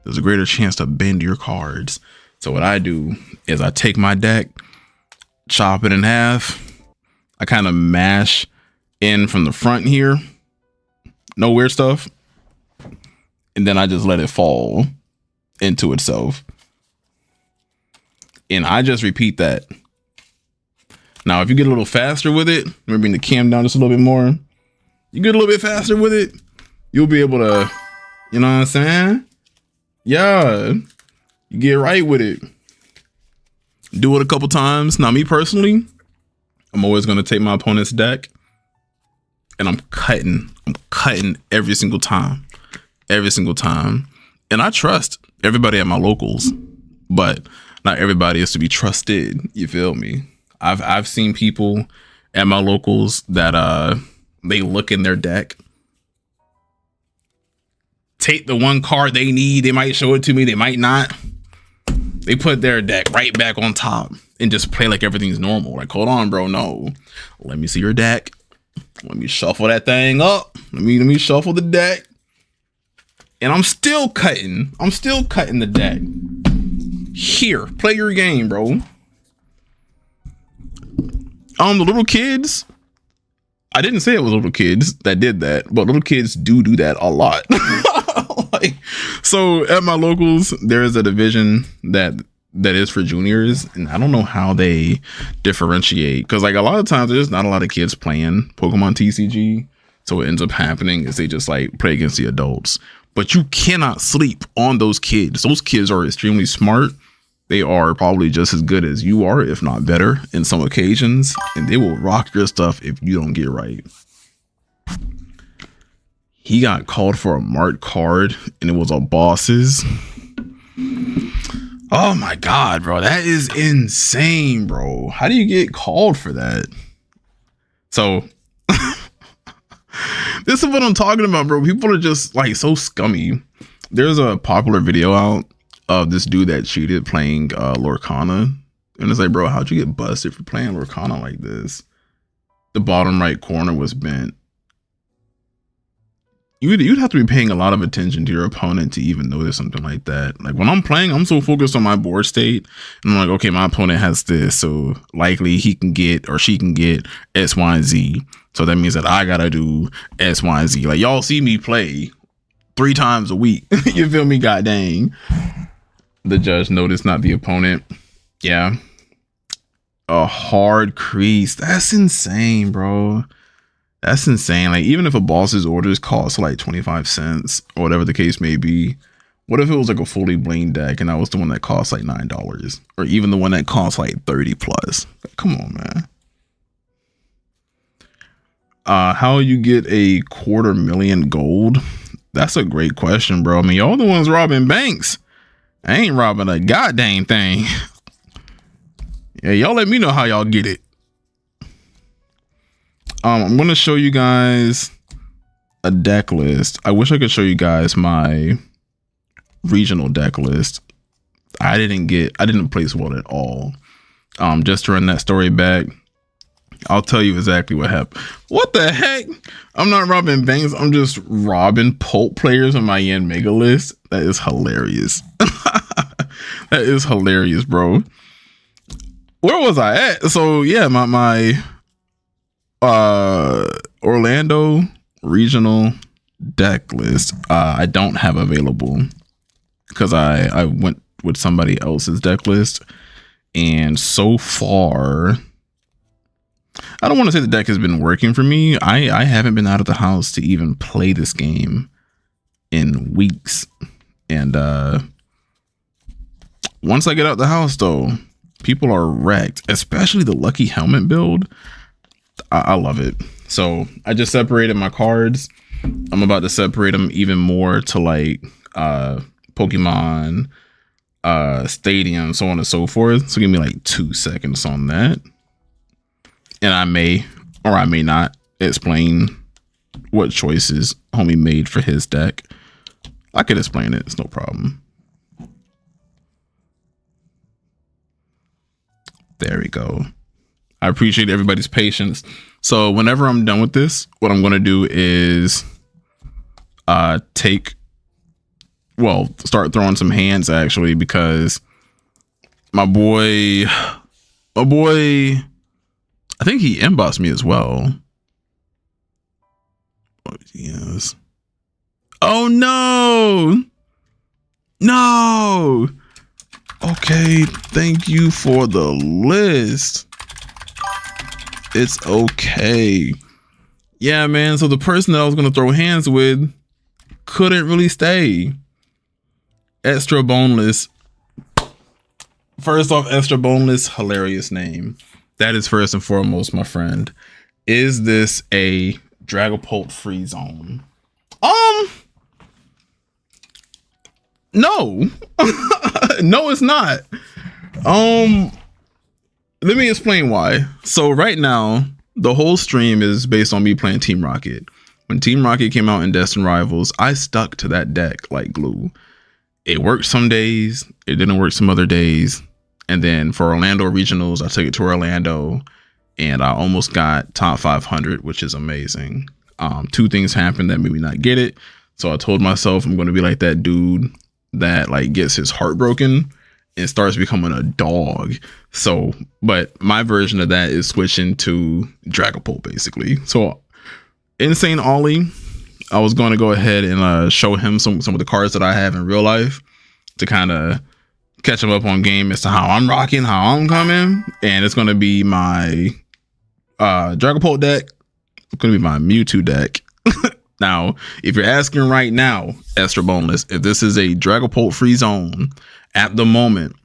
there's a greater chance to bend your cards. So what I do is I take my deck, chop it in half. I kind of mash in from the front here. No weird stuff. And then I just let it fall into itself. And I just repeat that. Now, if you get a little faster with it, let me bring the cam down just a little bit more. You get a little bit faster with it, you'll be able to, you know what I'm saying? Yeah, you get right with it. Do it a couple times. Now, me personally, I'm always going to take my opponent's deck and I'm cutting every single time. And I trust everybody at my locals, but not everybody is to be trusted. You feel me? I've seen people at my locals that they look in their deck, take the one card they need. They might show it to me. They might not. They put their deck right back on top and just play like everything's normal. Like, hold on, bro. No, let me see your deck. Let me shuffle that thing up. Let me shuffle the deck. And I'm still cutting the deck. Here, play your game, bro. The little kids, I didn't say it was little kids that did that, but little kids do that a lot. Like, so at my locals, there is a division that is for juniors, and I don't know how they differentiate, because like a lot of times there's not a lot of kids playing Pokemon TCG, so what ends up happening is they just like play against the adults. But you cannot sleep on those kids. Those kids are extremely smart. They are probably just as good as you are, if not better in some occasions, and they will rock your stuff if you don't get right. He got called for a marked card and it was a boss's. Oh my God, bro. That is insane, bro. How do you get called for that? So this is what I'm talking about, bro. People are just like so scummy. There's a popular video out of this dude that cheated playing Lorcana. And it's like, bro, how'd you get busted for playing Lorcana like this? The bottom right corner was bent. you'd have to be paying a lot of attention to your opponent to even notice something like that. Like when I'm playing, I'm so focused on my board state, and I'm like, okay, my opponent has this, so likely he can get or she can get X, Y, and Z. So that means that I gotta do X, Y, and Z. Like y'all see me play 3 times a week. You feel me? God dang. The judge noticed, not the opponent. Yeah. A hard crease. That's insane, bro. That's insane. Like, even if a boss's orders cost like 25 cents or whatever the case may be, what if it was like a fully blinged deck and that was the one that cost like $9, or even the one that cost like 30 plus? Come on, man. How you get a 250,000 gold? That's a great question, bro. I mean, y'all the ones robbing banks. I ain't robbing a goddamn thing. Yeah, y'all let me know how y'all get it. I'm gonna show you guys a deck list. I wish I could show you guys my regional deck list. I didn't place well at all. Just to run that story back, I'll tell you exactly what happened. What the heck? I'm not robbing banks. I'm just robbing pulp players on my yen mega list. That is hilarious. That is hilarious, bro. Where was I at? So yeah, my Orlando regional deck list I don't have available because I went with somebody else's deck list, and so far I don't want to say the deck has been working for me. I haven't been out of the house to even play this game in weeks, and once I get out the house though, people are wrecked, especially the lucky helmet build. I love it. So I just separated my cards. I'm about to separate them even more to like Pokemon Stadium, so on and so forth. So give me like 2 seconds on that, and I may or I may not explain what choices homie made for his deck. I could explain it, it's no problem. There we go. I appreciate everybody's patience. So whenever I'm done with this, what I'm going to do is start throwing some hands, actually, because my boy, I think he inboxed me as well. Oh, yes. Oh no. No. Okay, thank you for the list. It's okay. Yeah, man. So the person that I was gonna throw hands with couldn't really stay. Extra boneless. First off, extra boneless, hilarious name. That is first and foremost, my friend. Is this a Dragapult free zone? No. No, it's not. Let me explain why. So right now, the whole stream is based on me playing Team Rocket. When Team Rocket came out in Destined Rivals, I stuck to that deck like glue. It worked some days, it didn't work some other days. And then for Orlando Regionals, I took it to Orlando and I almost got top 500, which is amazing. 2 things happened that made me not get it. So I told myself I'm going to be like that dude that like gets his heart broken and starts becoming a dog. So, but my version of that is switching to Dragapult basically. So Insane Ollie, I was going to go ahead and show him some of the cards that I have in real life to kind of catch him up on game as to how I'm rocking, how I'm coming. And it's going to be my Dragapult deck. It's going to be my Mewtwo deck. Now, if you're asking right now, Extra Boneless, if this is a Dragapult free zone at the moment,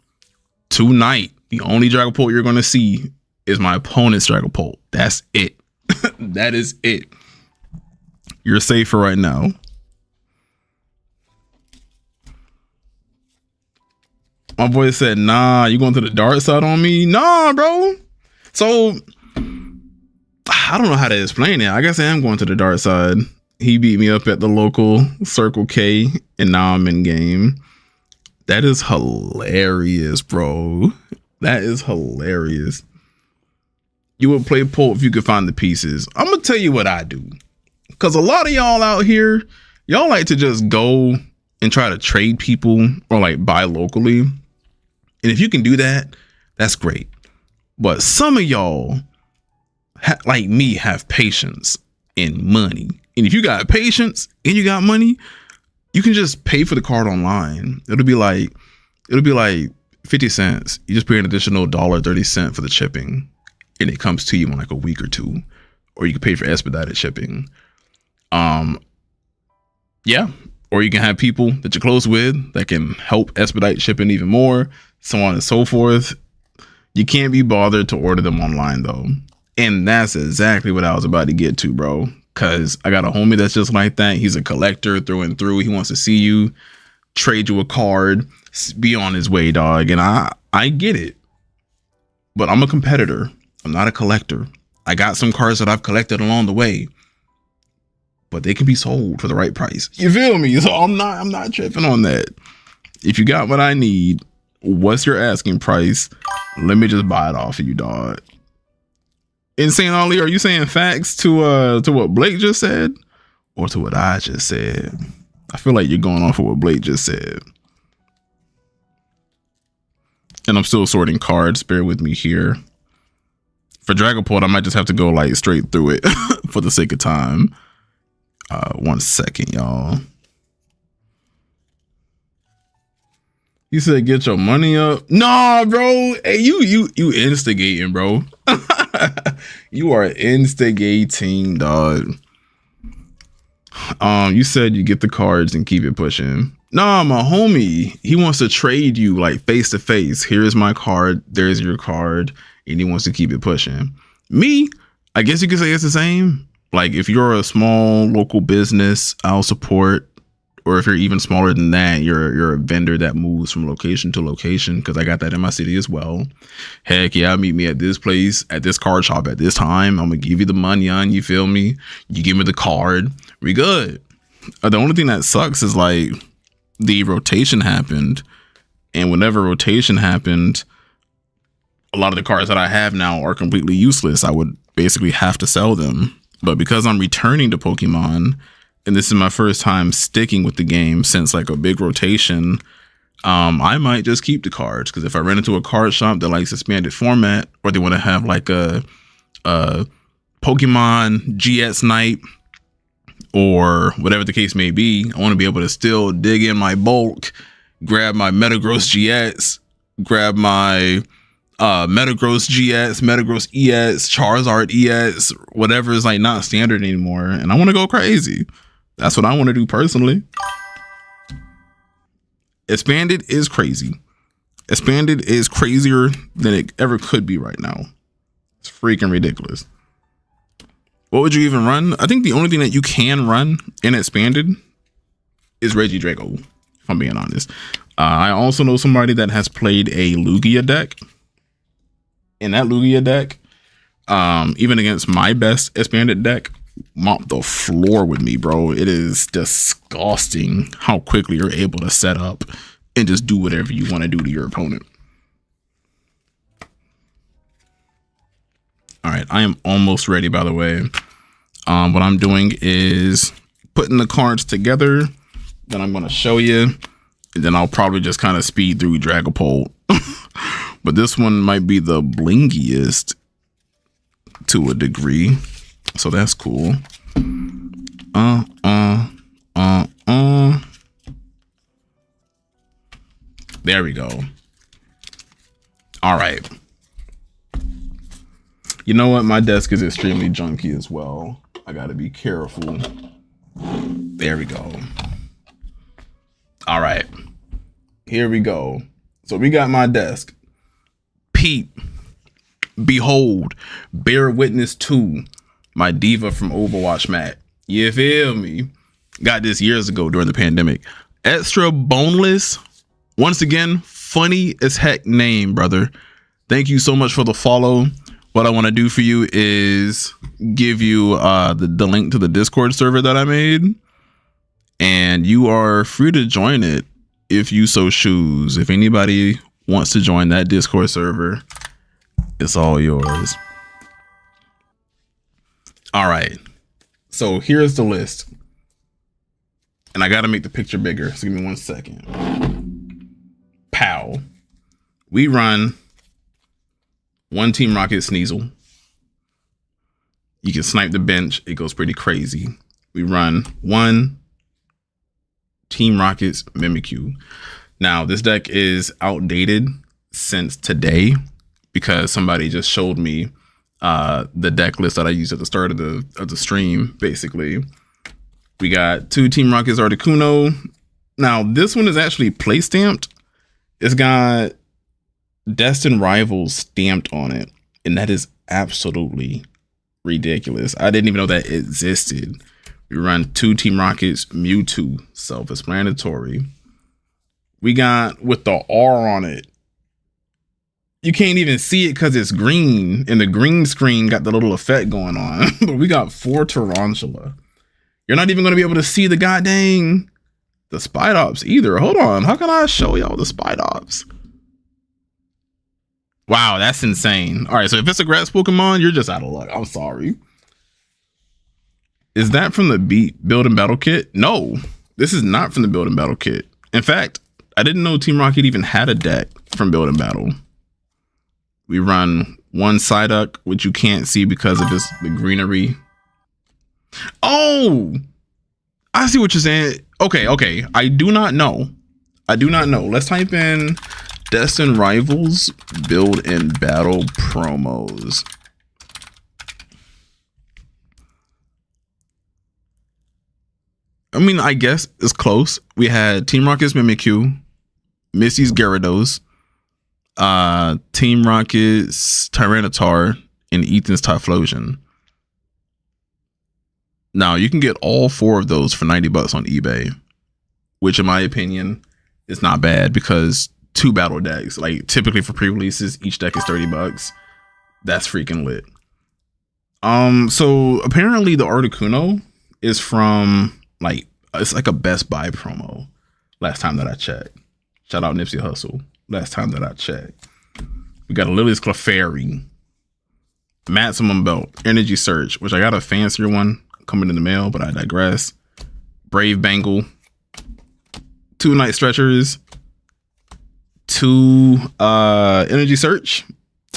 tonight, the only Dragapult you're going to see is my opponent's Dragapult. That's it. That is it. You're safe for right now. My boy said, nah, you going to the dark side on me? Nah, bro. So, I don't know how to explain it. I guess I am going to the dark side. He beat me up at the local Circle K, and now I'm in game. That is hilarious, bro. That is hilarious. You would play Pulp if you could find the pieces. I'm going to tell you what I do. Because a lot of y'all out here, Y'all like to just go and try to trade people or like buy locally. And if you can do that, that's great. But some of y'all, like me, have patience and money. And if you got patience and you got money, you can just pay for the card online. It'll be like 50 cents. You just pay an additional $1.30 for the shipping, and it comes to you in like a week or two. Or you can pay for expedited shipping. Yeah. Or you can have people that you're close with that can help expedite shipping even more, so on and so forth. You can't be bothered to order them online though. And that's exactly what I was about to get to, bro. Cause I got a homie that's just like that. He's a collector through and through. He wants to see you, trade you a card, be on his way, dog. And I get it. But I'm a competitor. I'm not a collector. I got some cards that I've collected along the way, but they can be sold for the right price. You feel me? So I'm not tripping on that. If you got what I need, what's your asking price? Let me just buy it off of you, dog. Insane Ollie, are you saying facts to what Blake just said, or to what I just said? I feel like you're going off of what Blake just said. And I'm still sorting cards. Bear with me here. For Dragapult, I might just have to go like straight through it for the sake of time. 1 second, y'all. You said get your money up. Nah, bro. Hey, you instigating, bro. You are instigating, dog. You said you get the cards and keep it pushing. Nah, my homie, he wants to trade you like face to face. Here's my card, there's your card, and he wants to keep it pushing. Me, I guess you could say it's the same. Like if you're a small local business, I'll support. Or if you're even smaller than that, you're a vendor that moves from location to location, because I got that in my city as well. Heck yeah, meet me at this place, at this card shop at this time. I'm gonna give you the money on, you feel me? You give me the card, we good. The only thing that sucks is like the rotation happened, and whenever rotation happened, a lot of the cards that I have now are completely useless. I would basically have to sell them. But because I'm returning to Pokemon, and this is my first time sticking with the game since like a big rotation, I might just keep the cards, because if I run into a card shop that likes expanded format, or they want to have like a Pokemon GX night or whatever the case may be, I want to be able to still dig in my bulk, grab my Metagross GX, grab my Metagross GX, Metagross EX, Charizard EX, whatever is like not standard anymore, and I want to go crazy. That's what I want to do personally. Expanded is crazy. Expanded is crazier than it ever could be right now. It's freaking ridiculous. What would you even run? I think the only thing that you can run in Expanded is Regidrago, if I'm being honest. I also know somebody that has played a Lugia deck. In that Lugia deck, even against my best Expanded deck, mop the floor with me, bro. It is disgusting how quickly you're able to set up and just do whatever you want to do to your opponent. All right, I am almost ready, by the way. What I'm doing is putting the cards together, then I'm going to show you, and then I'll probably just kind of speed through Dragapult. But this one might be the blingiest to a degree, so that's cool. There we go. All right. You know what? My desk is extremely junky as well. I got to be careful. There we go. All right. Here we go. So we got my desk. Peep, behold, bear witness to my diva from Overwatch mat. You feel me? Got this years ago during the pandemic. Extra boneless. Once again, funny as heck name, brother. Thank you so much for the follow. What I want to do for you is give you the link to the Discord server that I made, and you are free to join it if you so choose. If anybody wants to join that Discord server, it's all yours. All right, so here's the list. And I got to make the picture bigger. So give me 1 second. Pow. We run 1 Team Rocket Sneasel. You can snipe the bench. It goes pretty crazy. We run 1 Team Rocket's Mimikyu. Now, this deck is outdated since today because somebody just showed me the deck list that I used at the start of the stream, basically. We got 2 Team Rocket's Articuno. Now, this one is actually play stamped. It's got Destined Rivals stamped on it, and that is absolutely ridiculous. I didn't even know that existed. We run 2 Team Rocket's Mewtwo, self-explanatory. We got with the R on it. You can't even see it because it's green, and the green screen got the little effect going on. But we got 4 Tarantula. You're not even going to be able to see the goddamn the Spidops either. Hold on. How can I show y'all the Spidops? Wow, that's insane. All right, so if it's a grass Pokemon, you're just out of luck. I'm sorry. Is that from the Build and Battle Kit? No, this is not from the Build and Battle Kit. In fact, I didn't know Team Rocket even had a deck from Build and Battle. We run 1 Psyduck, which you can't see because of the greenery. Oh, I see what you're saying. Okay. I do not know. Let's type in Destined Rivals Build and Battle promos. I mean, I guess it's close. We had Team Rocket's Mimikyu, Missy's Gyarados, Team Rocket's Tyranitar, and Ethan's Typhlosion. Now, you can get all 4 of those for $90 on eBay, which in my opinion is not bad because 2 battle decks, like typically for pre-releases, each deck is $30. That's freaking lit. So apparently the Articuno is from it's like a Best Buy promo. Last time that I checked. Shout out Nipsey Hussle. Last time that I checked. We got a Lily's Clefairy, Maximum Belt, Energy Surge, which I got a fancier one coming in the mail, but I digress. Brave Bangle, 2 Night Stretchers, 2 Energy Search.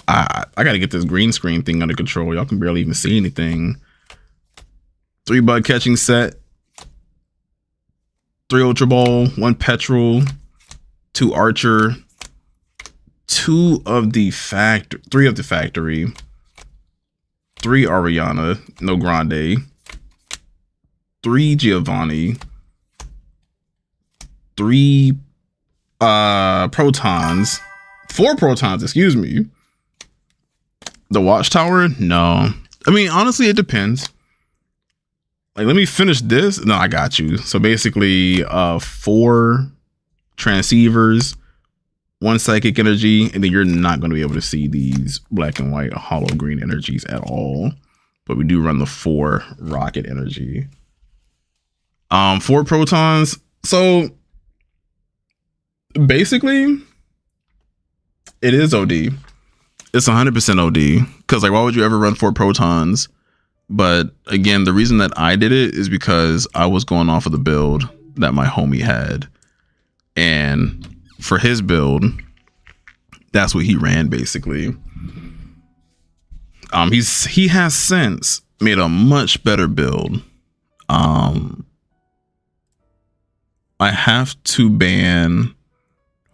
I gotta get this green screen thing under control. Y'all can barely even see anything. 3 Bug Catching Set, 3 Ultra Ball, 1 Petrol, 2 Archer, 3 of the Factory, 3 Ariana, no Grande, 3 Giovanni, 3 Protons, 4 Protons, excuse me. The Watchtower? No. I mean, honestly, it depends. Like, let me finish this. No, I got you. So basically, 4 Transceivers, 1 Psychic Energy, and then you're not going to be able to see these black and white hollow green energies at all. But we do run the 4 Rocket Energy. 4 Protons. So basically, it is OD. It's 100% OD. Because like, why would you ever run 4 Protons? But again, the reason that I did it is because I was going off of the build that my homie had. And for his build, that's what he ran basically. He has since made a much better build. I have to ban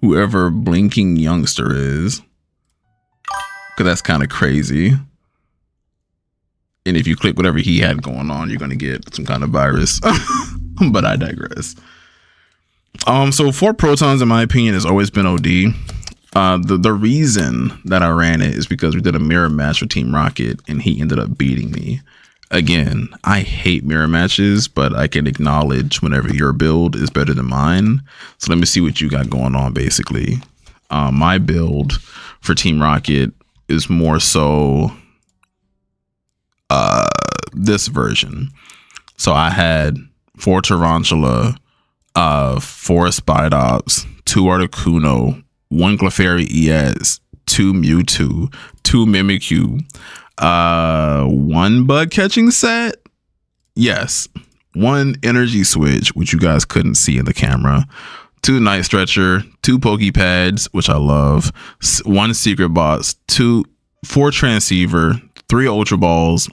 whoever Blinking Youngster is, because that's kind of crazy. And if you click whatever he had going on, you're going to get some kind of virus. But I digress. So 4 Protons, in my opinion, has always been OD. The reason that I ran it is because we did a mirror match with Team Rocket, and he ended up beating me. Again, I hate mirror matches, but I can acknowledge whenever your build is better than mine. So let me see what you got going on, basically. My build for Team Rocket is more so this version. So I had 4 Tarantula, 4 Spidops, 2 Articuno, 1 Clefairy ES, 2 Mewtwo, 2 Mimikyu, 1 Bug Catching Set. Yes, 1 energy switch, which you guys couldn't see in the camera, 2 night stretcher, 2 pokey pads, which I love, 1 secret box, 4 transceiver, 3 ultra balls,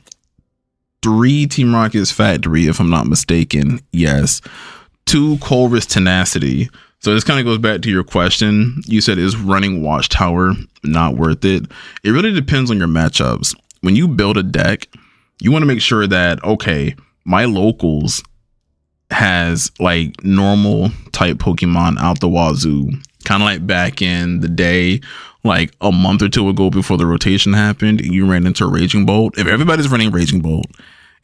3 Team Rocket's factory, if I'm not mistaken. Yes. 2 Colress tenacity. So this kind of goes back to your question. You said, is running Watchtower not worth it? It really depends on your matchups. When you build a deck, you want to make sure that, okay, my locals has like normal type Pokemon out the wazoo, kind of like back in the day, like a month or 2 ago before the rotation happened, and you ran into a Raging Bolt. If everybody's running Raging Bolt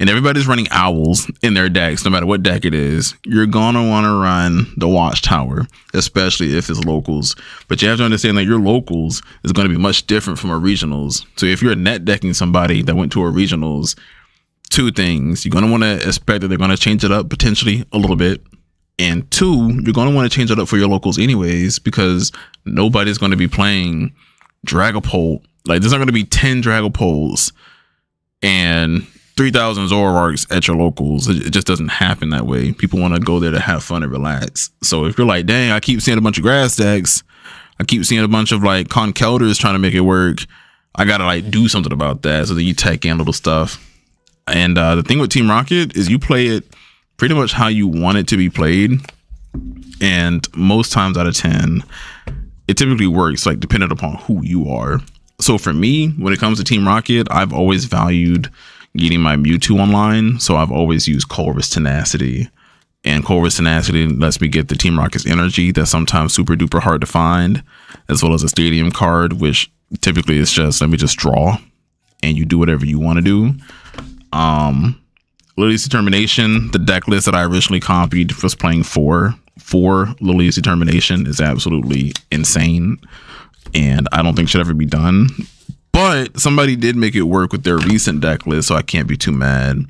and everybody's running owls in their decks, no matter what deck it is, you're gonna want to run the Watchtower, especially if it's locals. But you have to understand that your locals is going to be much different from a regionals. So if you're net decking somebody that went to a regionals, 2 things: you're going to want to expect that they're going to change it up potentially a little bit, and 2, you're going to want to change it up for your locals anyways, because nobody's going to be playing Dragapult. Like, there's not going to be 10 Dragapults and 3,000 Zoroarks at your locals. It just doesn't happen that way. People want to go there to have fun and relax. So if you're like, dang, I keep seeing a bunch of grass decks, I keep seeing a bunch of like Conkelders trying to make it work, I gotta like do something about that. So then you tech in little stuff. And the thing with Team Rocket is you play it pretty much how you want it to be played, and most times out of 10 it typically works, like depending upon who you are. So for me, when it comes to Team Rocket, I've always valued getting my Mewtwo online, so I've always used Colress tenacity, and Colress tenacity lets me get the Team Rocket's energy that's sometimes super duper hard to find, as well as a stadium card, which typically is just, let me just draw and you do whatever you want to do. Lily's Determination, the deck list that I originally copied was playing 4 Lily's Determination, is absolutely insane, and I don't think should ever be done. But somebody did make it work with their recent deck list, so I can't be too mad.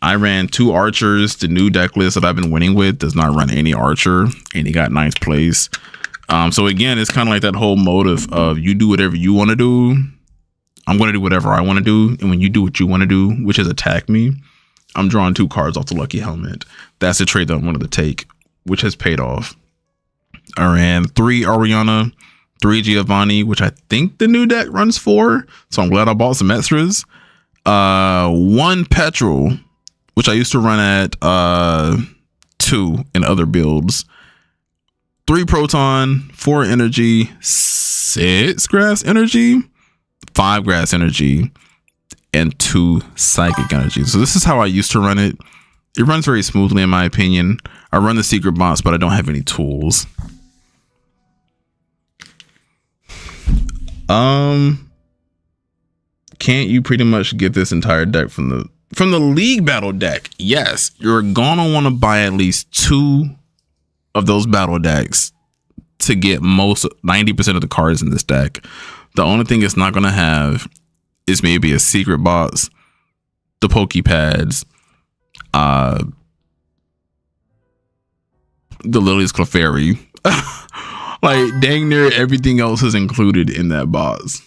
I ran 2 archers. The new deck list that I've been winning with does not run any archer, and he got 9th place. So again, it's kind of like that whole motive of you do whatever you want to do, I'm going to do whatever I want to do, and when you do what you want to do, which is attack me, I'm drawing 2 cards off the Lucky Helmet. That's the trade that I wanted to take, which has paid off. I ran 3 Ariana, 3 Giovanni, which I think the new deck runs 4, so I'm glad I bought some extras. 1 Petrol, which I used to run at 2 in other builds. 3 Proton, 4 Energy, 6 Grass Energy, 5 Grass Energy, and 2 Psychic Energy. So this is how I used to run it. It runs very smoothly in my opinion. I run the secret box, but I don't have any tools. Can't you pretty much get this entire deck from the league battle deck? Yes, you're gonna want to buy at least 2 of those battle decks to get most 90% of the cards in this deck. The only thing it's not gonna have is maybe a secret box, the Pokepads, the Lily's Clefairy. Like, dang near everything else is included in that box.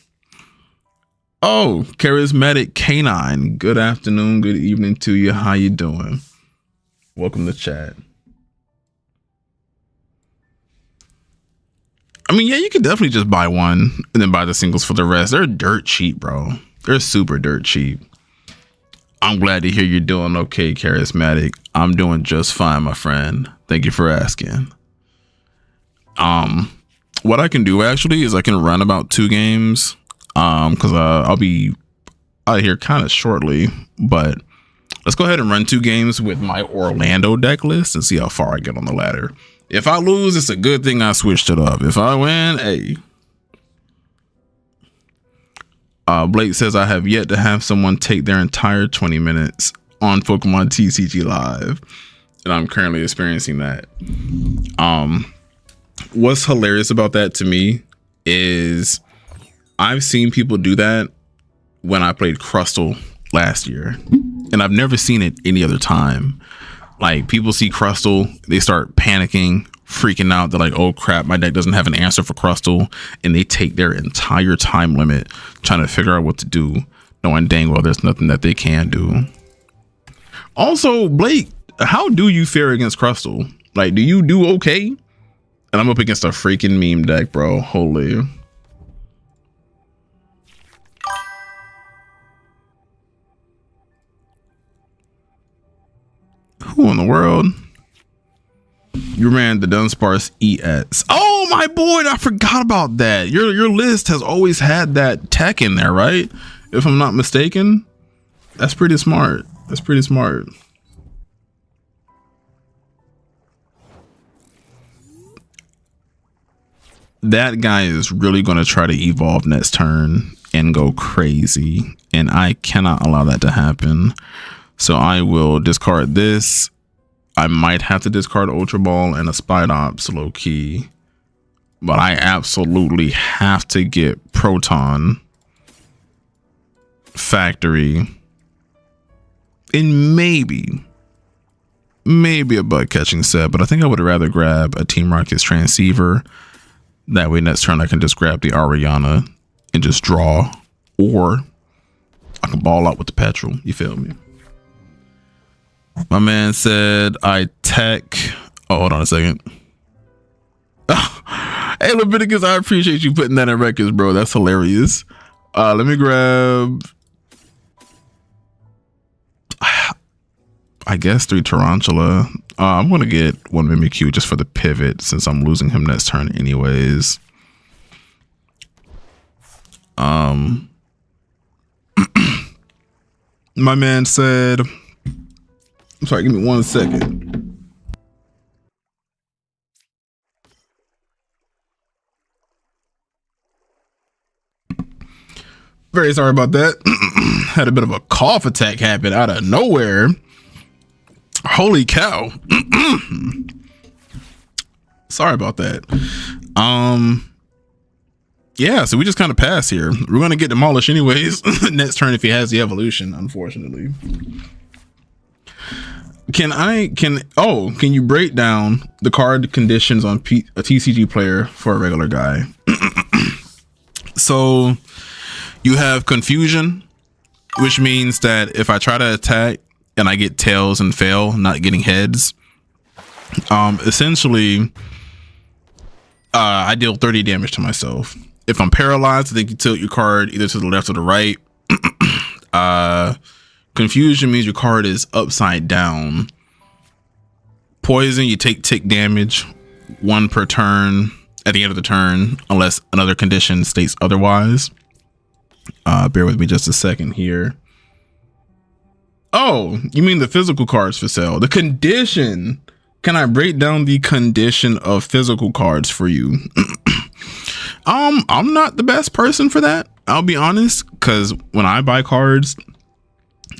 Oh, Charismatic Canine. Good afternoon, good evening to you. How you doing? Welcome to chat. I mean, yeah, you could definitely just buy one and then buy the singles for the rest. They're dirt cheap, bro. They're super dirt cheap. I'm glad to hear you're doing okay, Charismatic. I'm doing just fine, my friend. Thank you for asking. What I can do actually is I can run about 2 games. Because I'll be out of here kind of shortly, but let's go ahead and run 2 games with my Orlando deck list and see how far I get on the ladder. If I lose, it's a good thing I switched it up. If I win, hey. Blake says, I have yet to have someone take their entire 20 minutes on Pokemon TCG Live, and I'm currently experiencing that. What's hilarious about that to me is I've seen people do that when I played Crustle last year, and I've never seen it any other time. Like, people see Crustle, they start panicking, freaking out. They're like, oh crap, my deck doesn't have an answer for Crustle, and they take their entire time limit trying to figure out what to do, knowing dang well there's nothing that they can do. Also, Blake, how do you fare against Crustal? Like, do you do okay? And I'm up against a freaking meme deck, bro. Holy. Who in the world? You ran the Dunsparce EX. Oh my boy, I forgot about that. Your list has always had that tech in there, right? If I'm not mistaken. That's pretty smart. That's pretty smart. That guy is really going to try to evolve next turn and go crazy. And I cannot allow that to happen. So I will discard this. I might have to discard Ultra Ball and a Spidops low key. But I absolutely have to get Proton, Factory, and maybe a bug catching set. But I think I would rather grab a Team Rocket's Transceiver. That way next turn I can just grab the Ariana and just draw. Or I can ball out with the Petrol. You feel me? My man said I tech. Oh, hold on a second. Hey, Leviticus, I appreciate you putting that in records, bro. That's hilarious. Let me grab, I guess, 3 Tarantula. I'm going to get 1 Mimikyu just for the pivot since I'm losing him next turn anyways. My man said, I'm sorry, give me 1 second. Very sorry about that. Had a bit of a cough attack happen out of nowhere. Holy cow. Sorry about that. Yeah, so we just kind of pass here. We're going to get demolished anyways next turn if he has the evolution, unfortunately. Can you break down the card conditions on a TCG player for a regular guy? So you have confusion, which means that if I try to attack and I get tails and fail, not getting heads, essentially I deal 30 damage to myself. If I'm paralyzed, I think you tilt your card either to the left or the right. Confusion means your card is upside down. Poison, you take tick damage, 1 per turn at the end of the turn, unless another condition states otherwise. Bear with me just a second here. Oh, you mean the physical cards for sale? The condition. Can I break down the condition of physical cards for you? I'm not the best person for that. I'll be honest, because when I buy cards,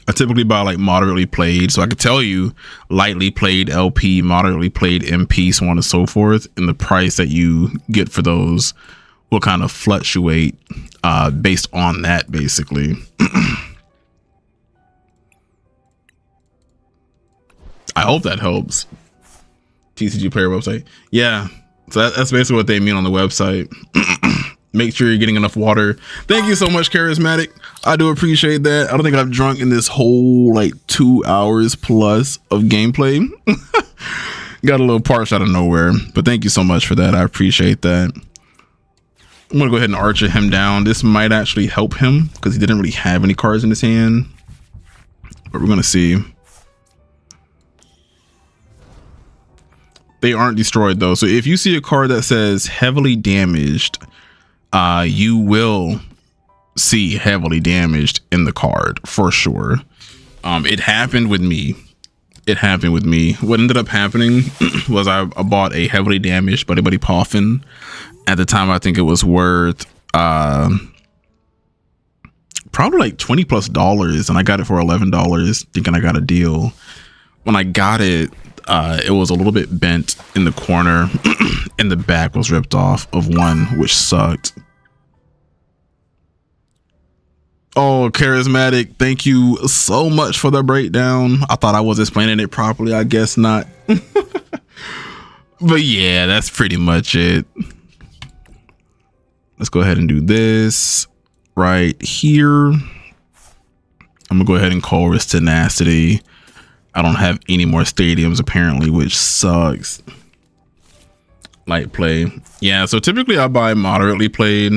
I typically buy like moderately played. So I could tell you lightly played LP, moderately played MP, so on and so forth. And the price that you get for those will kind of fluctuate based on that, basically. I hope that helps. TCG player website. Yeah, so that's basically what they mean on the website. Make sure you're getting enough water. Thank you so much, Charismatic. I do appreciate that. I don't think I've drunk in this whole like 2 hours plus of gameplay. Got a little parched out of nowhere, but thank you so much for that. I appreciate that. I'm gonna go ahead and archer him down. This might actually help him because he didn't really have any cards in his hand, but we're gonna see. They aren't destroyed though. So if you see a card that says heavily damaged, you will see heavily damaged in the card for sure. It happened with me. What ended up happening was I bought a heavily damaged Buddy Buddy Poffin. At the time, I think it was worth probably like $20+, and I got it for $11, thinking I got a deal. When I got it, it was a little bit bent in the corner, and the back was ripped off of one, which sucked. Oh, Charismatic, thank you so much for the breakdown. I thought I was explaining it properly. I guess not. But yeah, that's pretty much it. Let's go ahead and do this right here. I'm gonna go ahead and call this Tenacity. I don't have any more stadiums apparently, which sucks. Light play. Yeah, so typically I buy moderately played.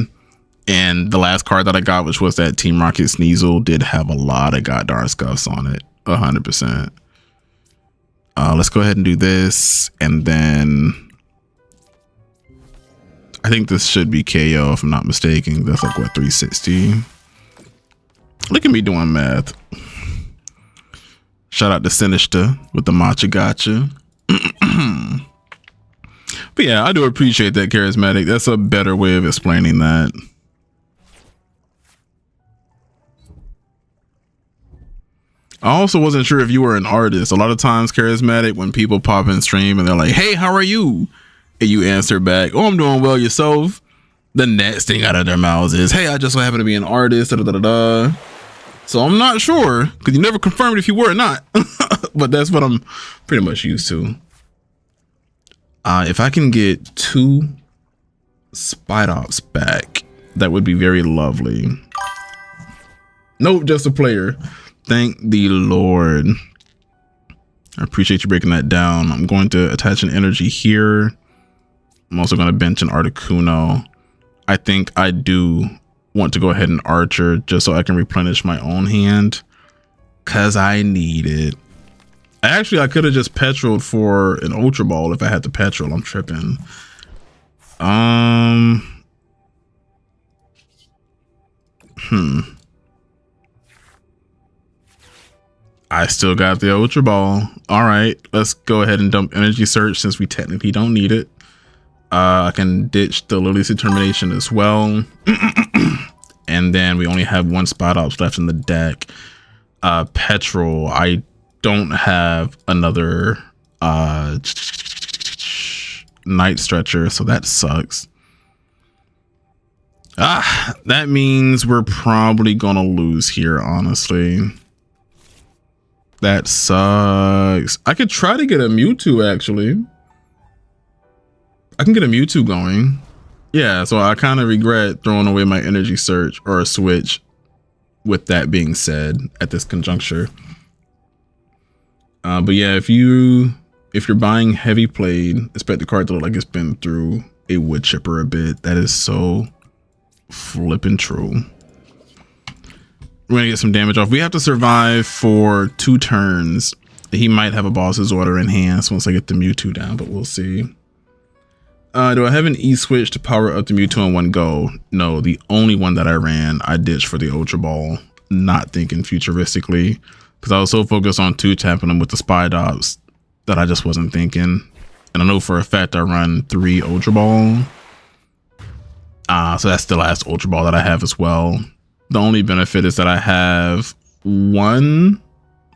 And the last card that I got, which was that Team Rocket Sneasel, did have a lot of goddamn scuffs on it. 100%. Let's go ahead and do this. And then I think this should be KO if I'm not mistaken. That's like what, 360. Look at me doing math. Shout out to Sinister with the matcha gotcha. But yeah, I do appreciate that, Charismatic. That's a better way of explaining that. I also wasn't sure if you were an artist. A lot of times, Charismatic, when people pop in stream and they're like, hey, how are you? And you answer back, oh, I'm doing well, yourself. The next thing out of their mouths is, hey, I just so happen to be an artist. Da, da, da, da. So I'm not sure, because you never confirmed if you were or not. But that's what I'm pretty much used to. If I can get 2 Spidops back, that would be very lovely. Nope, just a player. Thank the Lord. I appreciate you breaking that down. I'm going to attach an energy here. I'm also going to bench an Articuno. I think I do want to go ahead and Archer just so I can replenish my own hand, because I need it. Actually, I could have just petroled for an Ultra Ball if I had the petrol. I'm tripping. I still got the Ultra Ball. All right, let's go ahead and dump Energy Search since we technically don't need it. I can ditch the Lily's Determination as well. And then we only have 1 Spidops left in the deck. Petrol, I don't have another Night Stretcher, so that sucks. That means we're probably gonna lose here, honestly. That sucks. I could try to get a Mewtwo, actually. I can get a Mewtwo going. Yeah, so I kind of regret throwing away my Energy Search or a Switch with that being said at this conjuncture. But yeah, if you're buying heavy played, expect the card to look like it's been through a wood chipper a bit. That is so flippin' true. We're gonna get some damage off. We have to survive for 2 turns. He might have a boss's order in hand once I get the Mewtwo down, but we'll see. Do I have an E-switch to power up the Mewtwo in one go? No, the only one that I ran, I ditched for the Ultra Ball, not thinking futuristically, because I was so focused on 2-tapping them with the Spidops that I just wasn't thinking. And I know for a fact I run 3 Ultra Ball. So that's the last Ultra Ball that I have as well. The only benefit is that I have 1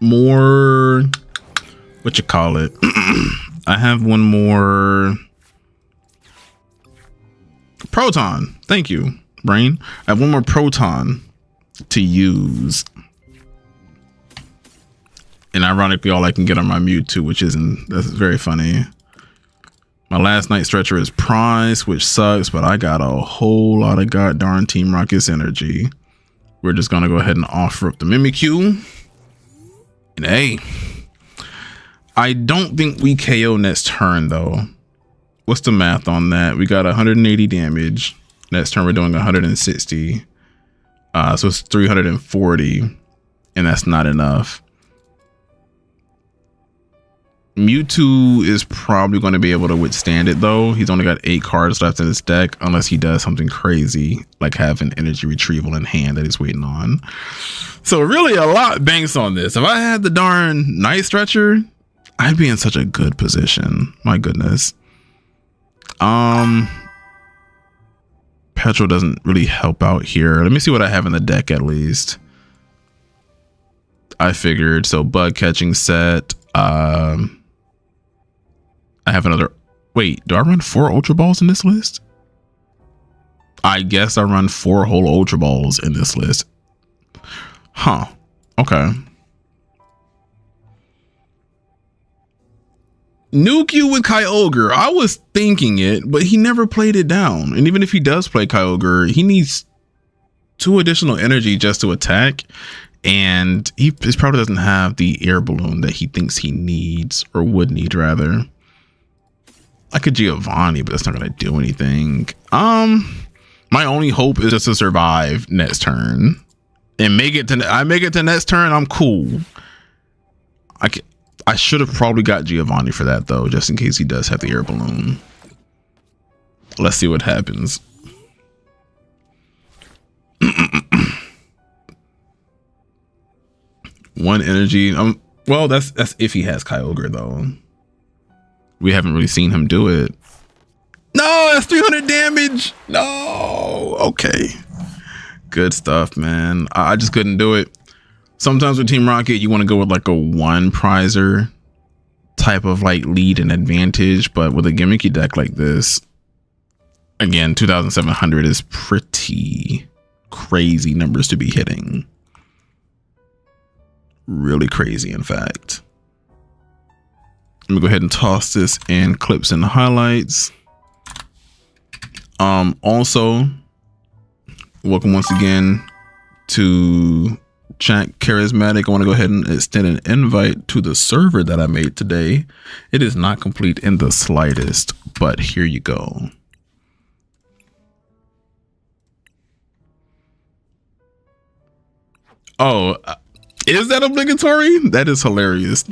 more, what you call it? I have 1 more Proton. Thank you, brain. I have 1 more Proton to use. And ironically, all I can get on my Mewtwo, which that's very funny. My last Night Stretcher is Prize, which sucks, but I got a whole lot of goddamn Team Rocket's energy. We're just gonna go ahead and offer up the Mimikyu. And hey, I don't think we KO next turn though. What's the math on that? We got 180 damage. Next turn we're doing 160. So it's 340, and that's not enough. Mewtwo is probably going to be able to withstand it though. He's only got 8 cards left in his deck, unless he does something crazy like have an energy retrieval in hand that he's waiting on. So really a lot banks on this. If I had the darn Night Stretcher, I'd be in such a good position. My goodness. Petrol doesn't really help out here. Let me see what I have in the deck at least. I figured so. Bug catching set. I have another. Wait, do I run 4 Ultra Balls in this list? I guess I run 4 whole Ultra Balls in this list. Huh. Okay. Nuke with Kyogre. I was thinking it, but he never played it down. And even if he does play Kyogre, he needs 2 additional energy just to attack. and he probably doesn't have the air balloon that he thinks he needs, or would need rather. I could Giovanni, but that's not gonna do anything. My only hope is just to survive next turn and make it to next turn. I'm cool. I should have probably got Giovanni for that though, just in case he does have the air balloon. Let's see what happens. One energy. Well, that's if he has Kyogre though. We haven't really seen him do it. No, that's 300 damage. No. Okay. Good stuff, man. I just couldn't do it. Sometimes with Team Rocket, you want to go with like a one prizer type of like lead and advantage, but with a gimmicky deck like this, again, 2,700 is pretty crazy numbers to be hitting. Really crazy, in fact. Let me go ahead and toss this in clips and highlights. Also, welcome once again to Chat Charismatic. I want to go ahead and extend an invite to the server that I made today. It is not complete in the slightest, but here you go. Oh, is that obligatory? That is hilarious.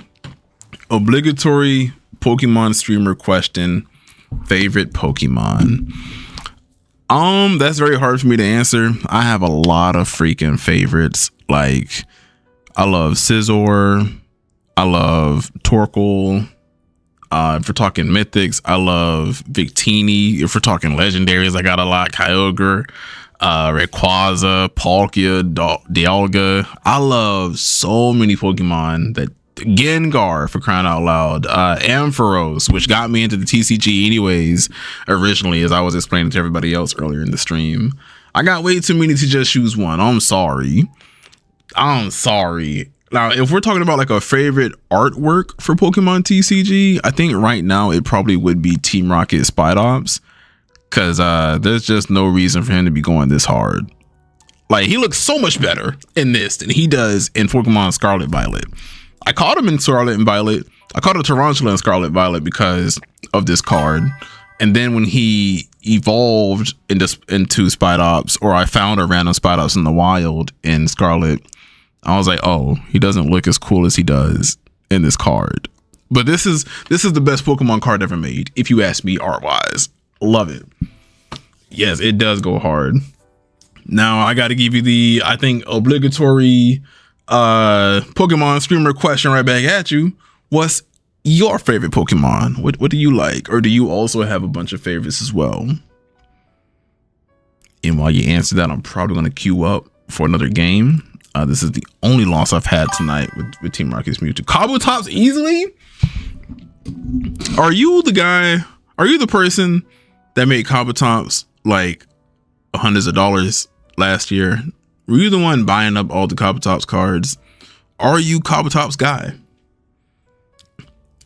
Obligatory Pokemon streamer question. Favorite Pokemon? That's very hard for me to answer. I have a lot of freaking favorites. Like, I love Scizor. I love Torkoal. If we're talking mythics, I love Victini. If we're talking legendaries, I got a lot. Kyogre, Rayquaza, Palkia, Dialga. I love so many Pokemon. That Gengar, for crying out loud, Ampharos, which got me into the TCG anyways originally, as I was explaining to everybody else earlier in the stream. I got way too many to just choose one. I'm sorry. Now, if we're talking about like a favorite artwork for Pokemon TCG, I think right now it probably would be Team Rocket Spidops, because there's just no reason for him to be going this hard. Like, he looks so much better in this than he does in Pokemon Scarlet Violet. I caught him in Scarlet and Violet. I caught a Tarantula in Scarlet Violet because of this card. And then when he evolved into Spidops, or I found a random Spidops in the wild in Scarlet, I was like, oh, he doesn't look as cool as he does in this card. But this is the best Pokemon card ever made, if you ask me, art wise. Love it. Yes, it does go hard. Now I got to give you the, I think, obligatory Pokemon streamer question right back at you. What's your favorite Pokemon? What do you like? Or do you also have a bunch of favorites as well? And while you answer that, I'm probably going to queue up for another game. This is the only loss I've had tonight with Team Rocket's Mewtwo. Kabutops easily? Are you the guy? Are you the person that made Kabutops like hundreds of dollars last year? Were you the one buying up all the Kabutops cards? Are you Kabutops guy?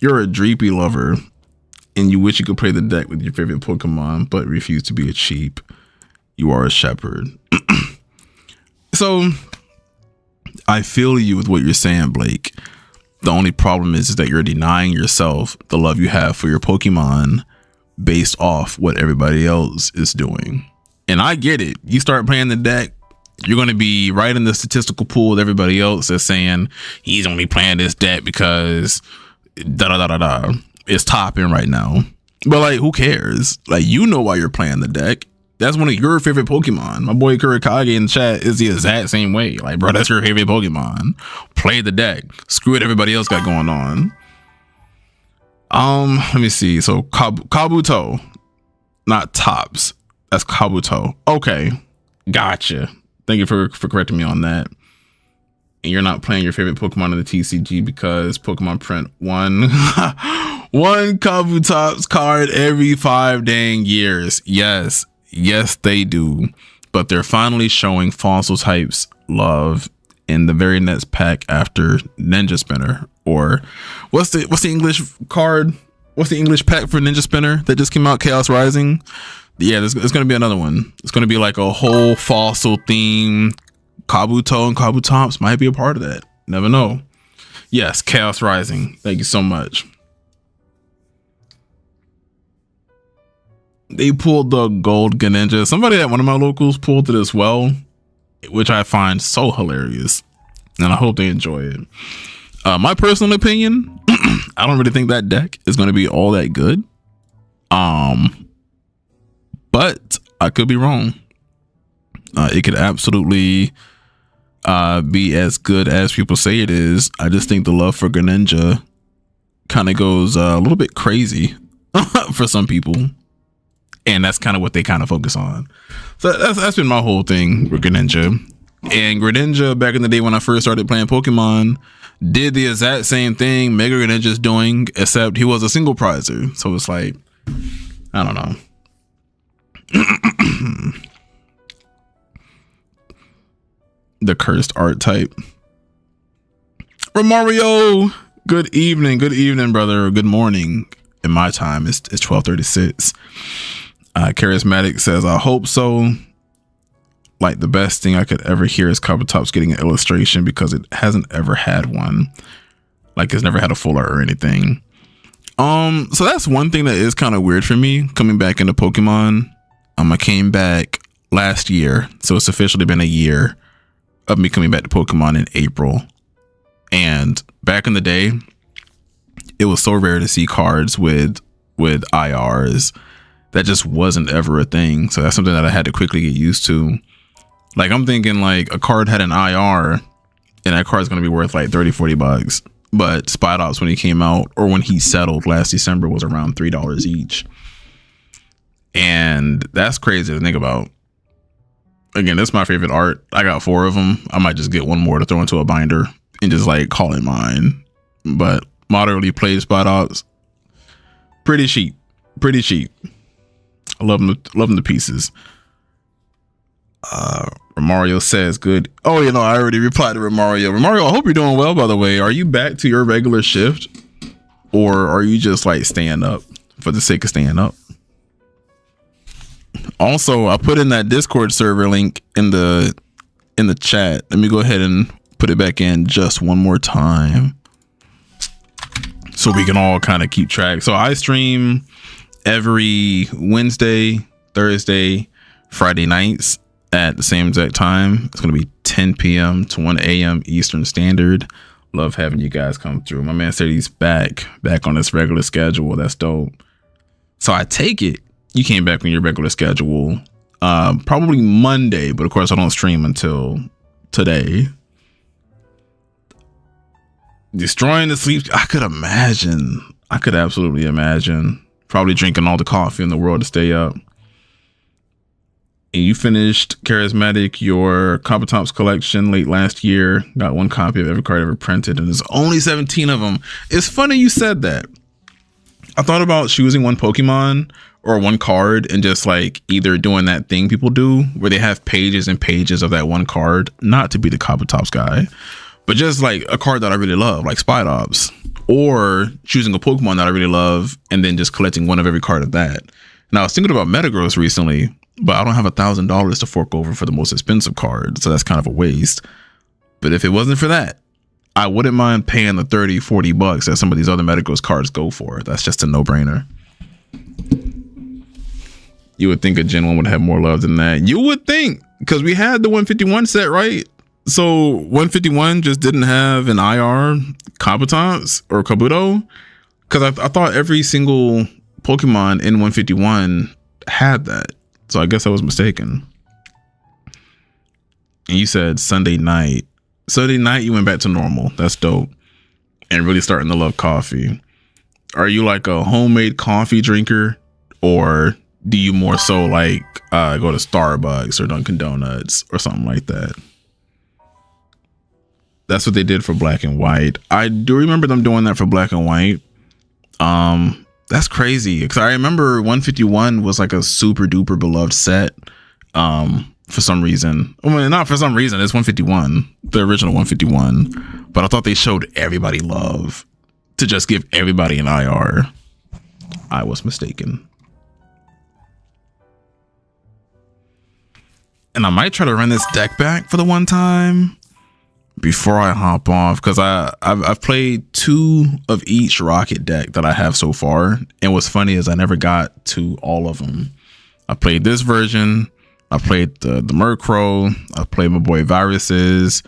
You're a Dreepy lover and you wish you could play the deck with your favorite Pokemon, but refuse to be a sheep. You are a shepherd. So I feel you with what you're saying, Blake. The only problem is that you're denying yourself the love you have for your Pokemon based off what everybody else is doing. And I get it. You start playing the deck, you're going to be right in the statistical pool with everybody else that's saying he's only playing this deck because it's topping right now. But like, who cares? Like, you know why you're playing the deck. That's one of your favorite Pokemon. My boy Kurikage in the chat is the exact same way. Like, bro, that's your favorite Pokemon. Play the deck. Screw what everybody else got going on. Let me see. So Kabuto, not Tops. That's Kabuto. Okay, gotcha. Thank you for correcting me on that. And you're not playing your favorite Pokemon in the TCG because Pokemon print one Kabutops card every 5 dang years. Yes, they do. But they're finally showing fossil types love in the very next pack after Ninja Spinner. Or what's the English card? What's the English pack for Ninja Spinner that just came out? Chaos Rising. Yeah, there's going to be another one. It's going to be like a whole fossil theme Kabuto and Kabutops might be a part of that. Never know. Yes, Chaos Rising. Thank you so much. They pulled the gold Greninja. Somebody at one of my locals pulled it as well, which I find so hilarious, and I hope they enjoy it. My personal opinion, I don't really think that deck is going to be all that good. But I could be wrong. It could absolutely be as good as people say it is. I just think the love for Greninja kind of goes a little bit crazy for some people, and that's kind of what they kind of focus on. So that's been my whole thing with Greninja. And Greninja, back in the day when I first started playing Pokemon, did the exact same thing Mega Greninja's doing, except he was a single prizer. So it's like, I don't know. The cursed art type. Romario, good evening, brother. Good morning. In my time, it's 12:36. Charismatic says, I hope so. Like, the best thing I could ever hear is Kabutops getting an illustration, because it hasn't ever had one. Like, it's never had a full art or anything. So that's one thing that is kind of weird for me coming back into Pokemon. I came back last year, so it's officially been a year of me coming back to Pokemon in April. And back in the day, it was so rare to see cards with IRs. That just wasn't ever a thing. So that's something that I had to quickly get used to. Like, I'm thinking like a card had an IR and that card's going to be worth like 30-40 bucks. But Spidops, when he came out, or when he settled last December, was around $3 each. And that's crazy to think about. Again, that's my favorite art. I got 4 of them. I might just get one more to throw into a binder and just like call it mine. But moderately played Spidops, pretty cheap. I love them to pieces. Romario says good. Oh, you know, I already replied to Romario. Romario, I hope you're doing well, by the way. Are you back to your regular shift, or are you just like staying up for the sake of staying up? Also, I put in that Discord server link in the chat. Let me go ahead and put it back in just one more time so we can all kind of keep track. So I stream every Wednesday, Thursday, Friday nights at the same exact time. It's going to be 10 p.m. to 1 a.m. Eastern Standard. Love having you guys come through. My man said he's back on his regular schedule. That's dope. So I take it you came back on your regular schedule, probably Monday, but of course I don't stream until today. Destroying the sleep. I could absolutely imagine. Probably drinking all the coffee in the world to stay up. And you finished, Charismatic, your Kabutops collection late last year. Got 1 copy of every card ever printed, and there's only 17 of them. It's funny you said that. I thought about choosing one Pokemon or one card and just like either doing that thing people do where they have pages and pages of that one card, not to be the Kabutops guy, but just like a card that I really love, like Spidops, or choosing a Pokemon that I really love and then just collecting one of every card of that. Now I was thinking about Metagross recently, but I don't have $1,000 to fork over for the most expensive card, so that's kind of a waste. But if it wasn't for that, I wouldn't mind paying the 30-40 bucks that some of these other Metagross cards go for. That's just a no-brainer. You would think a Gen 1 would have more love than that. You would think, because we had the 151 set, right? So 151 just didn't have an IR Kabutops or Kabuto, because I thought every single Pokemon in 151 had that. So I guess I was mistaken. And you said Sunday night. Sunday night you went back to normal. That's dope. And really starting to love coffee. Are you like a homemade coffee drinker, or do you more so like go to Starbucks or Dunkin' Donuts or something like that? That's what they did for Black and White. I do remember them doing that for Black and White. That's crazy, because I remember 151 was like a super duper beloved set. For some reason, I mean, not for some reason, it's 151, the original 151, but I thought they showed everybody love to just give everybody an IR. I was mistaken. And I might try to run this deck back for the one time before I hop off, because I've played 2 of each rocket deck that I have so far. And what's funny is I never got to all of them. I played this version, I played the Murkrow, I played my boy Viruses,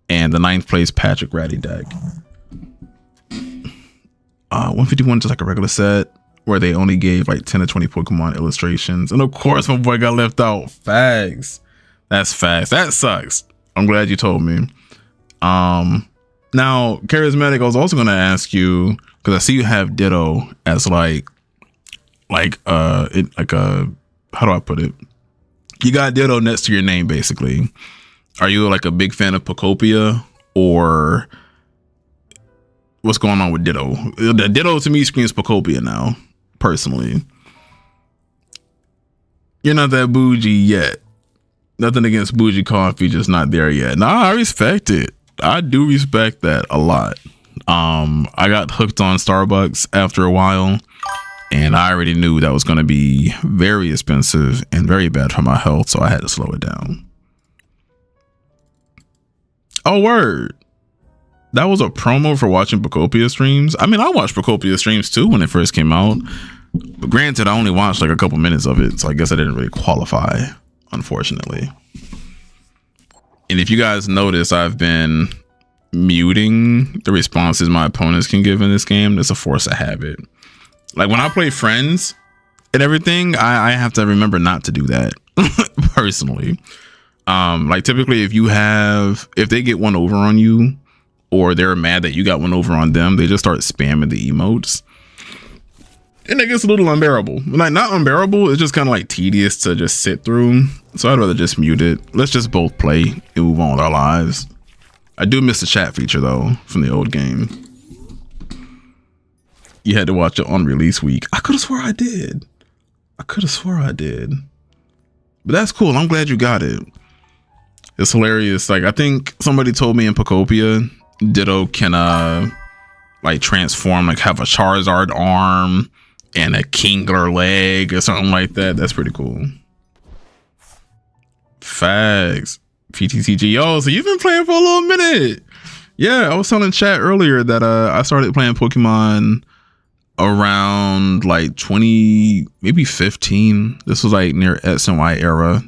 and the 9th place Patrick Ratty deck. 151 just like a regular set where they only gave like 10 to 20 Pokemon illustrations. And of course my boy got left out. Fags. That's facts. That sucks. I'm glad you told me. Now Charismatic, I was also going to ask you, because I see you have Ditto as like how do I put it? You got Ditto next to your name, basically. Are you like a big fan of Pokopia, or what's going on with Ditto? The Ditto to me screams Pokopia now, personally. You're not that bougie yet. Nothing against bougie coffee, just not there yet. Nah, I respect it. I do respect that a lot. I got hooked on Starbucks after a while, and I already knew that was going to be very expensive and very bad for my health, so I had to slow it down. Oh, word. That was a promo for watching Pokopia streams. I mean, I watched Pokopia streams too when it first came out. But granted, I only watched like a couple minutes of it, so I guess I didn't really qualify, unfortunately. And if you guys notice, I've been muting the responses my opponents can give in this game. It's a force of habit. Like when I play friends and everything, I have to remember not to do that personally. Like typically if they get one over on you, or they're mad that you got one over on them, they just start spamming the emotes. And it gets a little unbearable. Like not unbearable, it's just kind of like tedious to just sit through. So I'd rather just mute it. Let's just both play and move on with our lives. I do miss the chat feature though from the old game. You had to watch it on release week. I could have swore I did. But that's cool. I'm glad you got it. It's hilarious. Like I think somebody told me in Pokopia, Ditto can like transform, like have a Charizard arm and a Kingler leg or something like that. That's pretty cool. Fags. PTCG. Yo, so you've been playing for a little minute. Yeah, I was telling chat earlier that I started playing Pokemon around like 20, maybe 15. This was like near SNY era.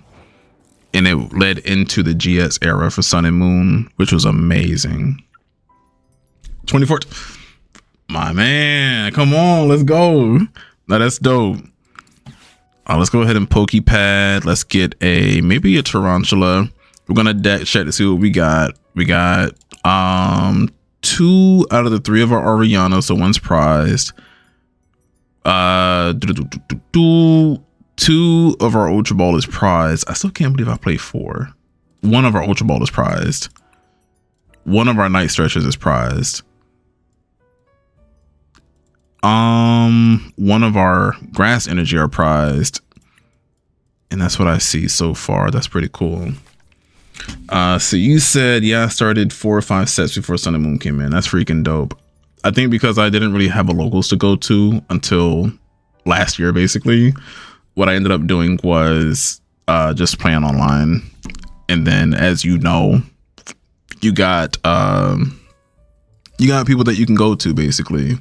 And it led into the GX era for Sun and Moon, which was amazing. 2014. My man, come on, let's go. Now that's dope. Let's go ahead and Pokepad. Let's get maybe a Tarantula. We're gonna deck check to see what we got. We got 2 out of the 3 of our Ariana, so one's prized. 2 of our Ultra Ball is prized. I still can't believe I played 4. 1 of our Ultra Ball is prized. 1 of our Night Stretchers is prized. 1 of our Grass Energy are prized. And that's what I see so far. That's pretty cool. So you said, yeah, I started 4 or 5 sets before Sun and Moon came in. That's freaking dope. I think because I didn't really have a locals to go to until last year, basically. What I ended up doing was just playing online. And then, as you know, you got people that you can go to, basically,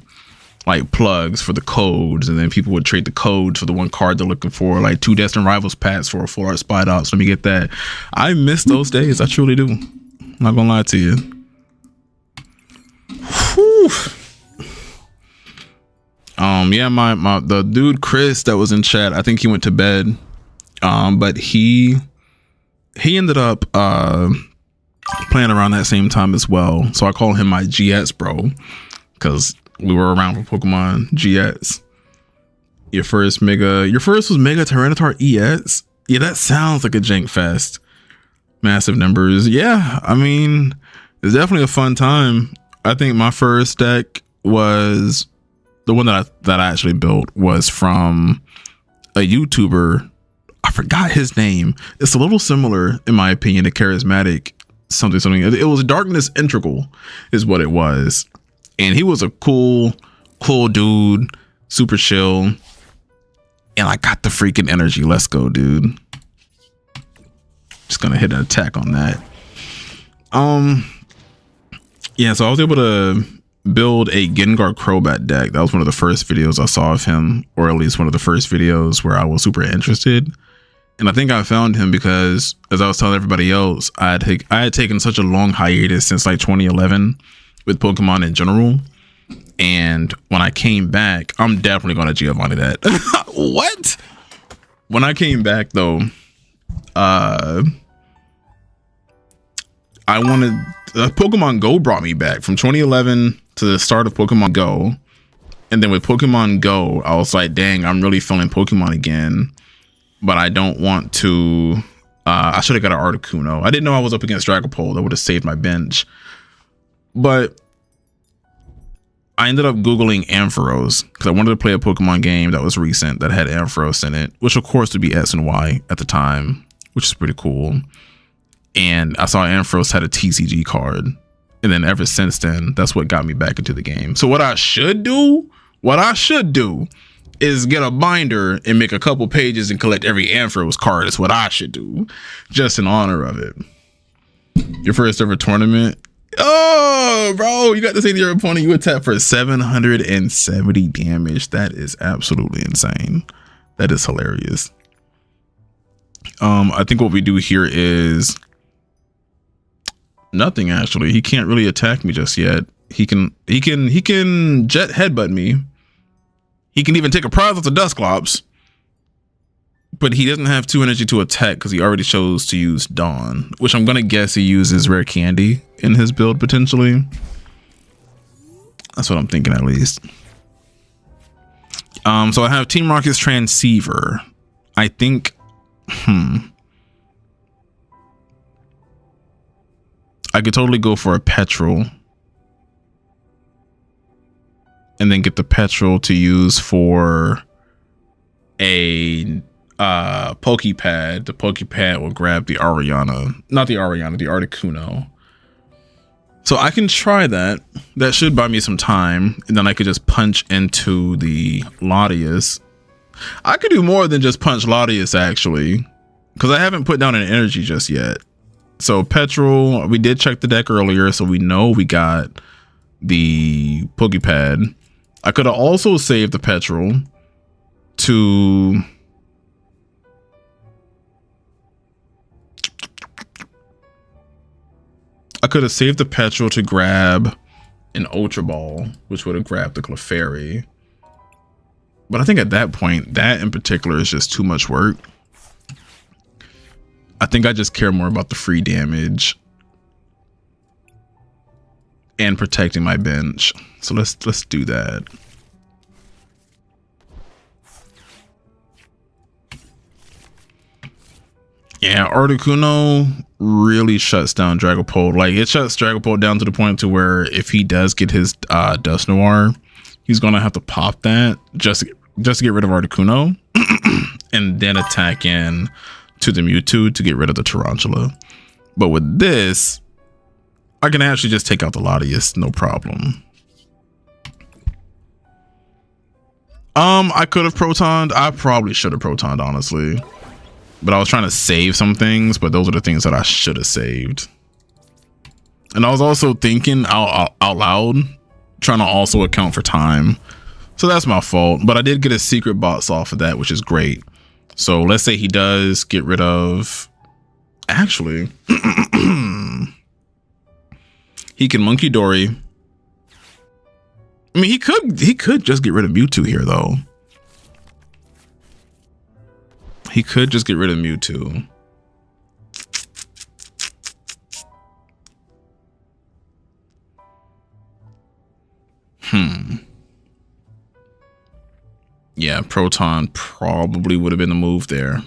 like plugs for the codes, and then people would trade the codes for the one card they're looking for, like 2 Destined Rivals packs for a full art spot out. So let me get that. I miss those days. I truly do. I'm not gonna lie to you. Whew. Yeah, the dude Chris that was in chat, I think he went to bed. But he ended up playing around that same time as well. So I call him my GX bro, because we were around for Pokemon GX. Your first was Mega Tyranitar EX. Yeah, that sounds like a jank fest. Massive numbers. Yeah, I mean, it's definitely a fun time. I think my first deck was the one that I actually built was from a YouTuber. I forgot his name. It's a little similar, in my opinion, to Charismatic something. It was Darkness Integral is what it was. And he was a cool dude, super chill. And I got the freaking energy. Let's go, dude. Just gonna hit an attack on that. Yeah, so I was able to build a Gengar Crobat deck. That was one of the first videos I saw of him, or at least one of the first videos where I was super interested. And I think I found him because, as I was telling everybody else, I had taken such a long hiatus since like 2011 with Pokemon in general. And when I came back, I'm definitely going to Giovanni that. What? When I came back, though, I wanted Pokemon Go brought me back from 2011 to the start of Pokemon Go. And then with Pokemon Go, I was like, dang, I'm really feeling Pokemon again. But I don't want to. I should have got an Articuno. I didn't know I was up against Dragapult. That would have saved my bench. But I ended up Googling Ampharos because I wanted to play a Pokemon game that was recent that had Ampharos in it, which of course would be S and Y at the time, which is pretty cool. And I saw Ampharos had a TCG card. And then ever since then, that's what got me back into the game. So what I should do is get a binder and make a couple pages and collect every Ampharos card. Is what I should do, just in honor of it. Your first ever tournament. Oh, bro, you got to say to your opponent you attack for 770 damage. That is absolutely insane. That is hilarious. I think what we do here is nothing. Actually, he can't really attack me just yet. He can jet headbutt me. He can even take a prize off the Dusclops, but he doesn't have 2 energy to attack because he already chose to use Dawn, which I'm gonna guess he uses Rare Candy in his build potentially. That's what I'm thinking, at least. So I have Team Rocket's Transceiver. I think, I could totally go for a Petrol. And then get the Petrol to use for a Pokepad. The Pokepad will grab the Ariana. Not the Ariana, the Articuno. So I can try that. That should buy me some time. And then I could just punch into the Latias. I could do more than just punch Latias, actually. Because I haven't put down an energy just yet. So Petrol, we did check the deck earlier. So we know we got the Pokepad. I could have also saved the Petrol to grab an Ultra Ball, which would have grabbed the Clefairy. But I think at that point, that in particular is just too much work. I think I just care more about the free damage and protecting my bench. So let's do that. Yeah, Articuno really shuts down Dragapult. Like, it shuts Dragapult down to the point to where if he does get his Dusknoir, he's gonna have to pop that just to get rid of Articuno and then attack in to the Mewtwo to get rid of the Tarantula. But with this, I can actually just take out the Latias, no problem. I could have protoned. I probably should have protoned, honestly. But I was trying to save some things, but those are the things that I should have saved. And I was also thinking out loud, trying to also account for time. So that's my fault. But I did get a secret box off of that, which is great. So let's say he does get rid of... Actually... he can Monkey Dory. I mean, he could just get rid of Mewtwo here, though. He could just get rid of Mewtwo. Yeah, Proton probably would have been the move there.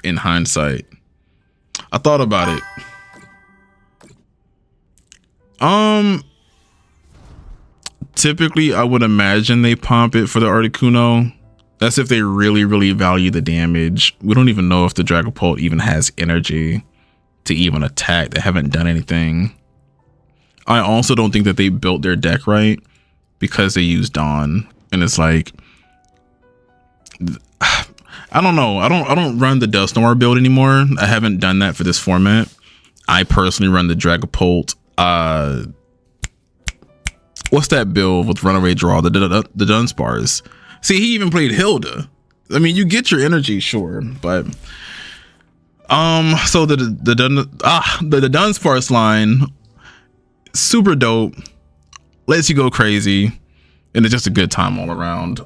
In hindsight, I thought about it. Typically I would imagine they pump it for the Articuno. That's if they really, really value the damage. We don't even know if the Dragapult even has energy to even attack. They haven't done anything. I also don't think that they built their deck right because they used Dawn. And it's like, I don't know. I don't run the Dust Noir build anymore. I haven't done that for this format. I personally run the Dragapult. What's that build with Runaway Draw? The Dunsparce. See, he even played Hilda. I mean, you get your energy, sure, but so the Dunsparce line, super dope, lets you go crazy, and it's just a good time all around.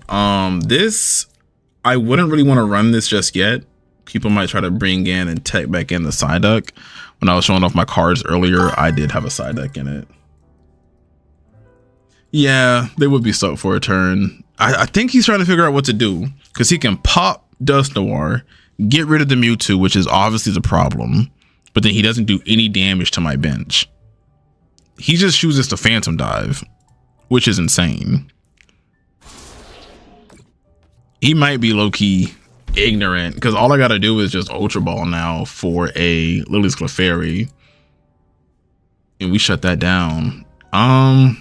This, I wouldn't really want to run this just yet. People might try to bring in and tech back in the Psyduck. When I was showing off my cards earlier, I did have a Psyduck in it. Yeah, they would be stuck for a turn. I think he's trying to figure out what to do, because he can pop Dust Noir, get rid of the Mewtwo, which is obviously the problem, but then he doesn't do any damage to my bench. He just chooses to Phantom Dive, which is insane. He might be low-key ignorant, because all I gotta do is just Ultra Ball now for a Lily's Clefairy, and we shut that down. I'm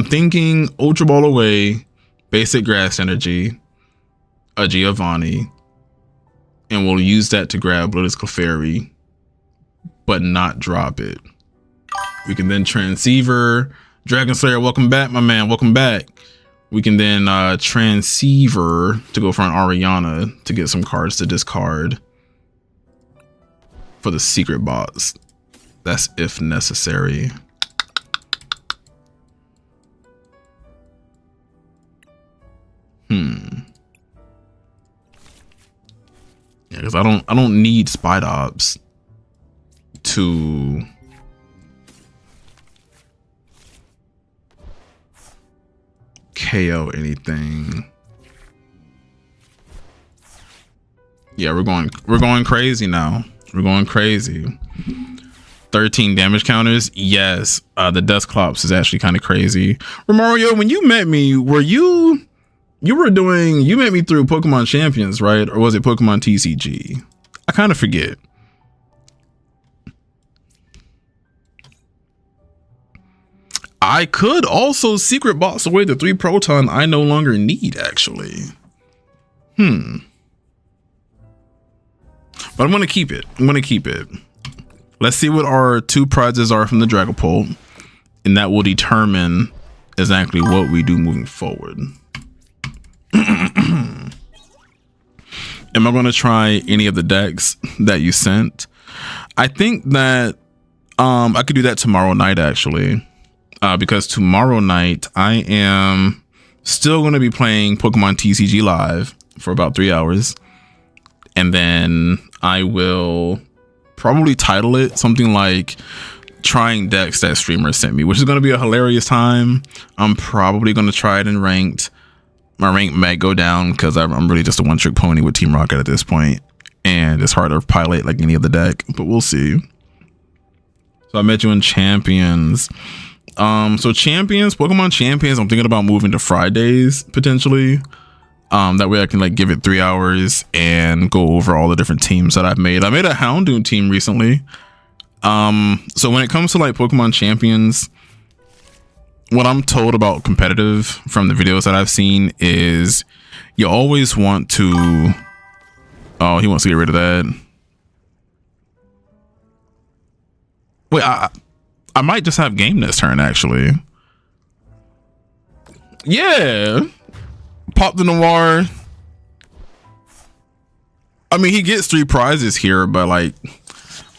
thinking Ultra Ball away, basic Grass Energy, a Giovanni, and we'll use that to grab Lily's Clefairy, but not drop it. We can then Transceiver, Dragon Slayer, welcome back, my man, welcome back. We can then Transceiver to go for an Ariana to get some cards to discard for the secret box. That's if necessary. Yeah, because I don't need Spidops to KO anything. Yeah, we're going crazy now. We're going crazy. 13 damage counters. Yes, the Dusclops is actually kind of crazy. Romario, when you met me, were you met me through Pokemon Champions, right? Or was it Pokemon TCG? I kind of forget. I could also secret box away the 3 Proton I no longer need, actually. But I'm going to keep it. Let's see what our 2 prizes are from the Dragapult, and that will determine exactly what we do moving forward. Am I going to try any of the decks that you sent? I think that I could do that tomorrow night, actually, because tomorrow night I am still going to be playing Pokemon TCG Live for about 3 hours, and then I will probably title it something like trying decks that streamers sent me, which is going to be a hilarious time. I'm probably going to try it in ranked. My rank might go down because I'm really just a one-trick pony with Team Rocket at this point, and it's hard to pilot like any other deck, but we'll see. So I met you in Champions. So Champions, Pokemon Champions, I'm thinking about moving to Fridays potentially. That way I can like give it 3 hours and go over all the different teams that I've made. I made a Houndoom team recently. So when it comes to like Pokemon Champions, what I'm told about competitive from the videos that I've seen is you always want to... Oh, he wants to get rid of that. Wait, I might just have game this turn, actually. Yeah. Pop the Noir. I mean, he gets 3 prizes here, but like,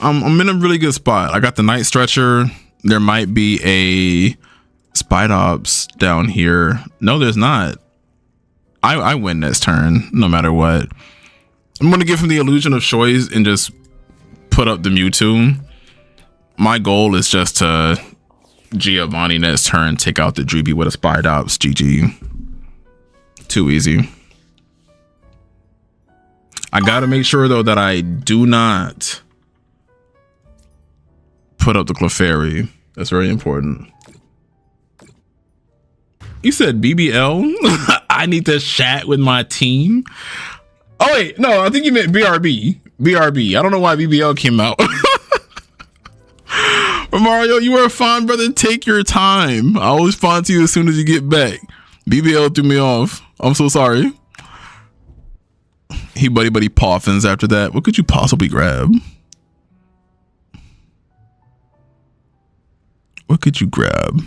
I'm in a really good spot. I got the Night Stretcher. There might be a Spidops down here. No, there's not. I win this turn, no matter what. I'm going to give him the illusion of choice and just put up the Mewtwo. My goal is just to Giovanni next turn, take out the Dreeby with a Spidops. GG. Too easy. I gotta make sure though that I do not put up the Clefairy. That's very important. You said BBL? I need to chat with my team. Oh wait, no, I think you meant BRB. BRB. I don't know why BBL came out. Mario, you are fine, brother. Take your time. I'll respond to you as soon as you get back. BBL threw me off. I'm so sorry. He buddy poffins after that. What could you possibly grab? What could you grab?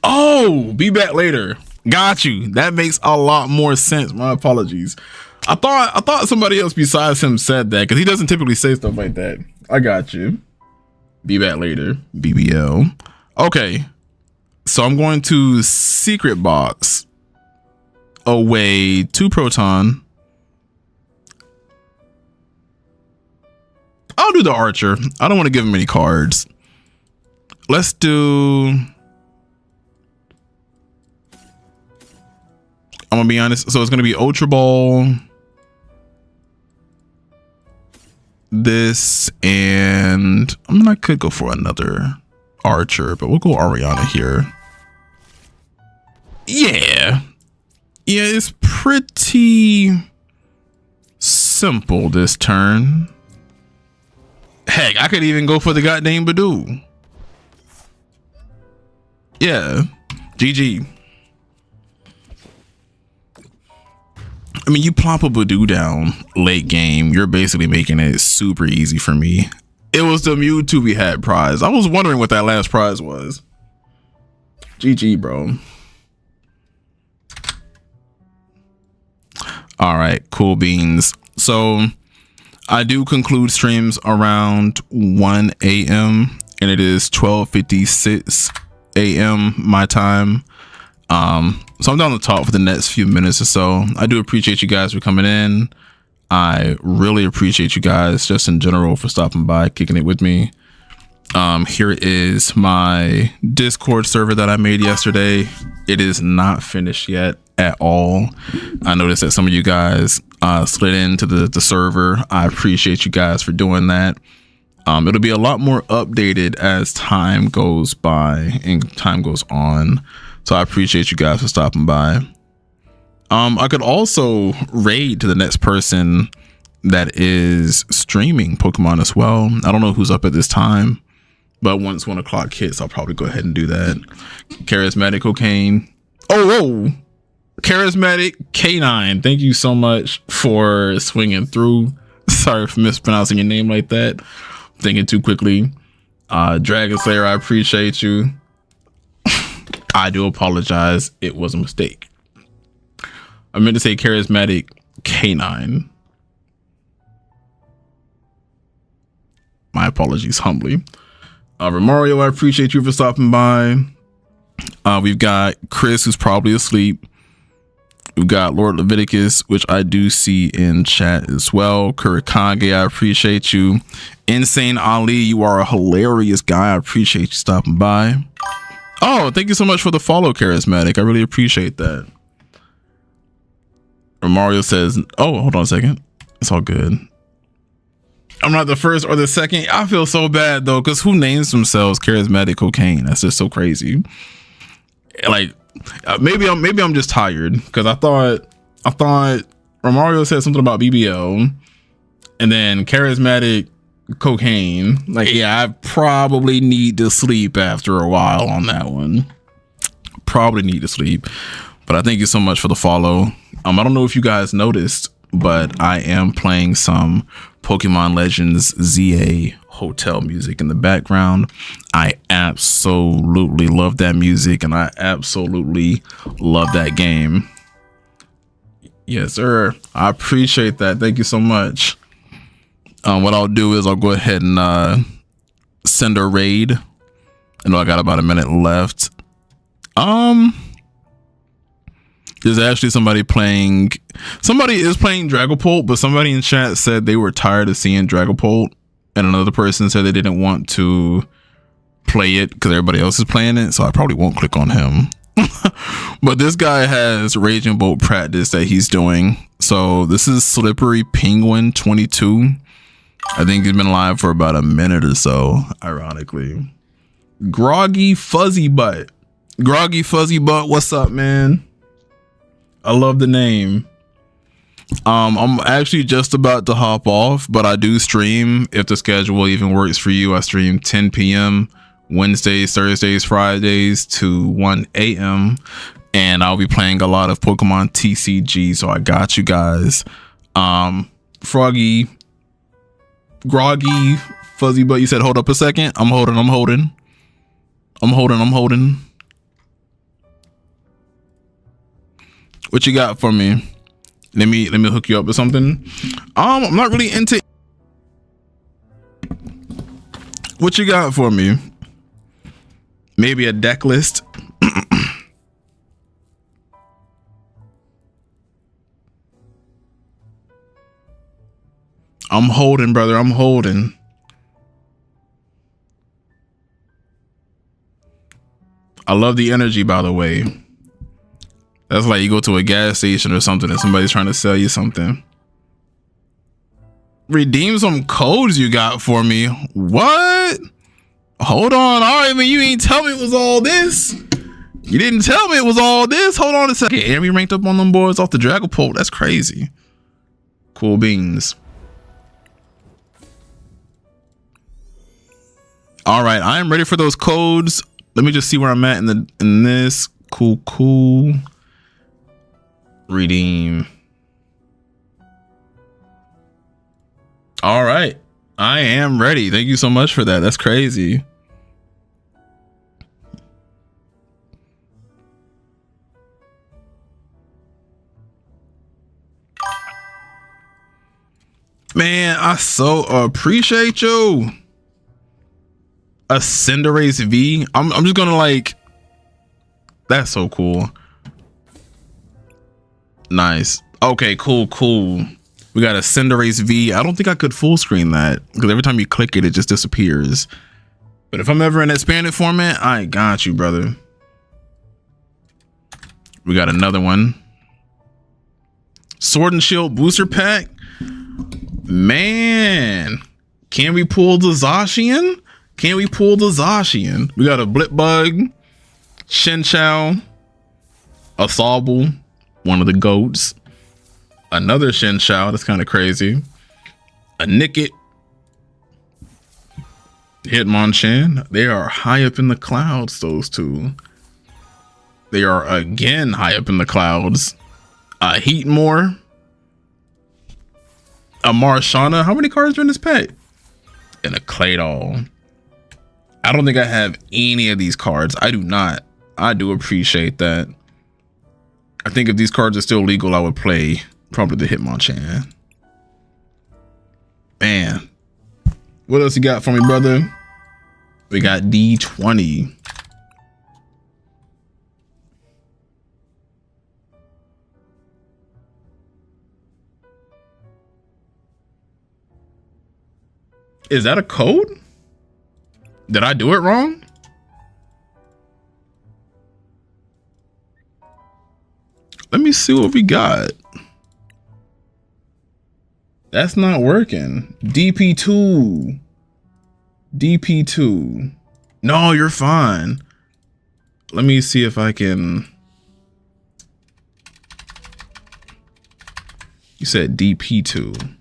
Oh, be back later. Got you. That makes a lot more sense. My apologies. I thought somebody else besides him said that because he doesn't typically say stuff like that. I got you. Be back later. BBL. Okay. So I'm going to secret box away 2 proton. I'll do the archer. I don't want to give him any cards. Let's do. I'm gonna be honest. So it's gonna be Ultra Ball, this, and I could go for another archer, but we'll go Ariana here. Yeah, it's pretty simple this turn. Heck, I could even go for the goddamn Badoo. Yeah, GG. I mean, you plop a Badoo down late game, you're basically making it super easy for me. It was the Mewtwo we had prize. I was wondering what that last prize was. GG, bro. All right, cool beans. So I do conclude streams around 1 a.m. and it is 12:56 a.m. my time. So I'm down to talk for the next few minutes or so. I do appreciate you guys for coming in. I really appreciate you guys just in general for stopping by, kicking it with me. Here is my Discord server that I made yesterday. It is not finished yet at all. I noticed that some of you guys slid into the server. I appreciate you guys for doing that. It'll be a lot more updated as time goes by and time goes on. So I appreciate you guys for stopping by. I could also raid to the next person that is streaming Pokemon as well. I don't know who's up at this time, but once 1 o'clock hits, I'll probably go ahead and do that. Charismatic Cocaine. Oh, Charismatic K9. Thank you so much for swinging through. Sorry for mispronouncing your name like that. Thinking too quickly. Dragon Slayer, I appreciate you. I do apologize. It was a mistake. I meant to say Charismatic K9. My apologies humbly. Romario, I appreciate you for stopping by. We've got Chris, who's probably asleep. We've got Lord Leviticus, which I do see in chat as well. Kurikage, I appreciate you. Insane Ali, you are a hilarious guy. I appreciate you stopping by. Oh, thank you so much for the follow, Charismatic. I really appreciate that. Romario says, oh, hold on a second. It's all good. I'm not the first or the second. I feel so bad though, because who names themselves Charismatic Cocaine? That's just so crazy. Like, maybe I'm just tired because I thought Romario said something about BBL and then Charismatic Cocaine. Like, yeah, I probably need to sleep after a while on that one. Probably need to sleep. But I thank you so much for the follow. I don't know if you guys noticed, but I am playing some Pokemon Legends ZA hotel music in the background. I absolutely love that music and I absolutely love that game. Yes, sir. I appreciate that. Thank you so much. What I'll do is I'll go ahead and send a raid. I know I got about a minute left. There's actually somebody is playing Dragapult, but somebody in chat said they were tired of seeing Dragapult, and another person said they didn't want to play it because everybody else is playing it, so I probably won't click on him. But this guy has Raging Bolt practice that he's doing. So this is Slippery Penguin 22. I think he's been live for about a minute or so, ironically. Groggy Fuzzy Butt. Groggy Fuzzy Butt, what's up, man? I love the name. I'm actually just about to hop off, but I do stream if the schedule even works for you. I stream 10 p.m. Wednesdays, Thursdays, Fridays to 1 a.m. And I'll be playing a lot of Pokemon TCG. So I got you guys. Froggy, Groggy, Fuzzy Butt, you said hold up a second. I'm holding. What you got for me? Let me hook you up with something. I'm not really into. What you got for me? Maybe a deck list. I'm holding, brother. I'm holding. I love the energy, by the way. That's like you go to a gas station or something and somebody's trying to sell you something. Redeem some codes you got for me. What? Hold on. All right, man. You ain't tell me it was all this. You didn't tell me it was all this. Hold on a second. And we ranked up on them boys off the Dragapult. That's crazy. Cool beans. All right, I am ready for those codes. Let me just see where I'm at in this. Cool. Redeem. All right, I am ready. Thank you so much for that. That's crazy. Man, I so appreciate you. A Cinderace V. I'm just gonna like. That's so cool. Nice. Okay, cool. We got a Cinderace V. I don't think I could full screen that because every time you click it, it just disappears. But if I'm ever in expanded format, I got you, brother. We got another one. Sword and Shield booster pack. Man, can we pull the Zacian? We got a Blipbug, Shinchou, a Thauble, one of the goats, another Shinchou, that's kind of crazy, a Nickit, Hitmonchan. They are high up in the clouds, those two. They are again high up in the clouds. A Heatmore, a Marshana. How many cards are in this pack? And a Claydol. I don't think I have any of these cards. I do not. I do appreciate that. I think if these cards are still legal, I would play probably the Hitmonchan. Man. What else you got for me, brother? We got D20. Is that a code? Did I do it wrong? Let me see what we got. That's not working. DP2. No, you're fine. Let me see if I can. You said DP2.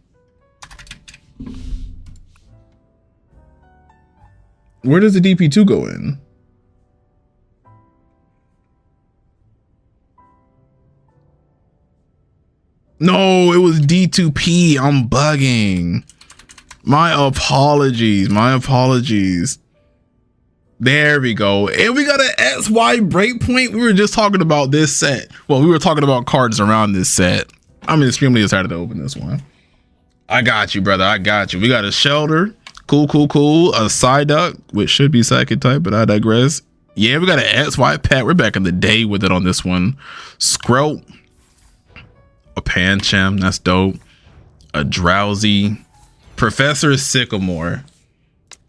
Where does the DP2 go in? No, it was D2P. I'm bugging. My apologies. There we go. And we got an XY breakpoint. We were just talking about this set. Well, we were talking about cards around this set. I'm extremely excited to open this one. I got you, brother. I got you. We got a Shelter. Cool. A Psyduck, which should be Psychic type, but I digress. Yeah, we got an XY pet. We're back in the day with it on this one. Skrelp. A Pancham. That's dope. A Drowsy. Professor Sycamore.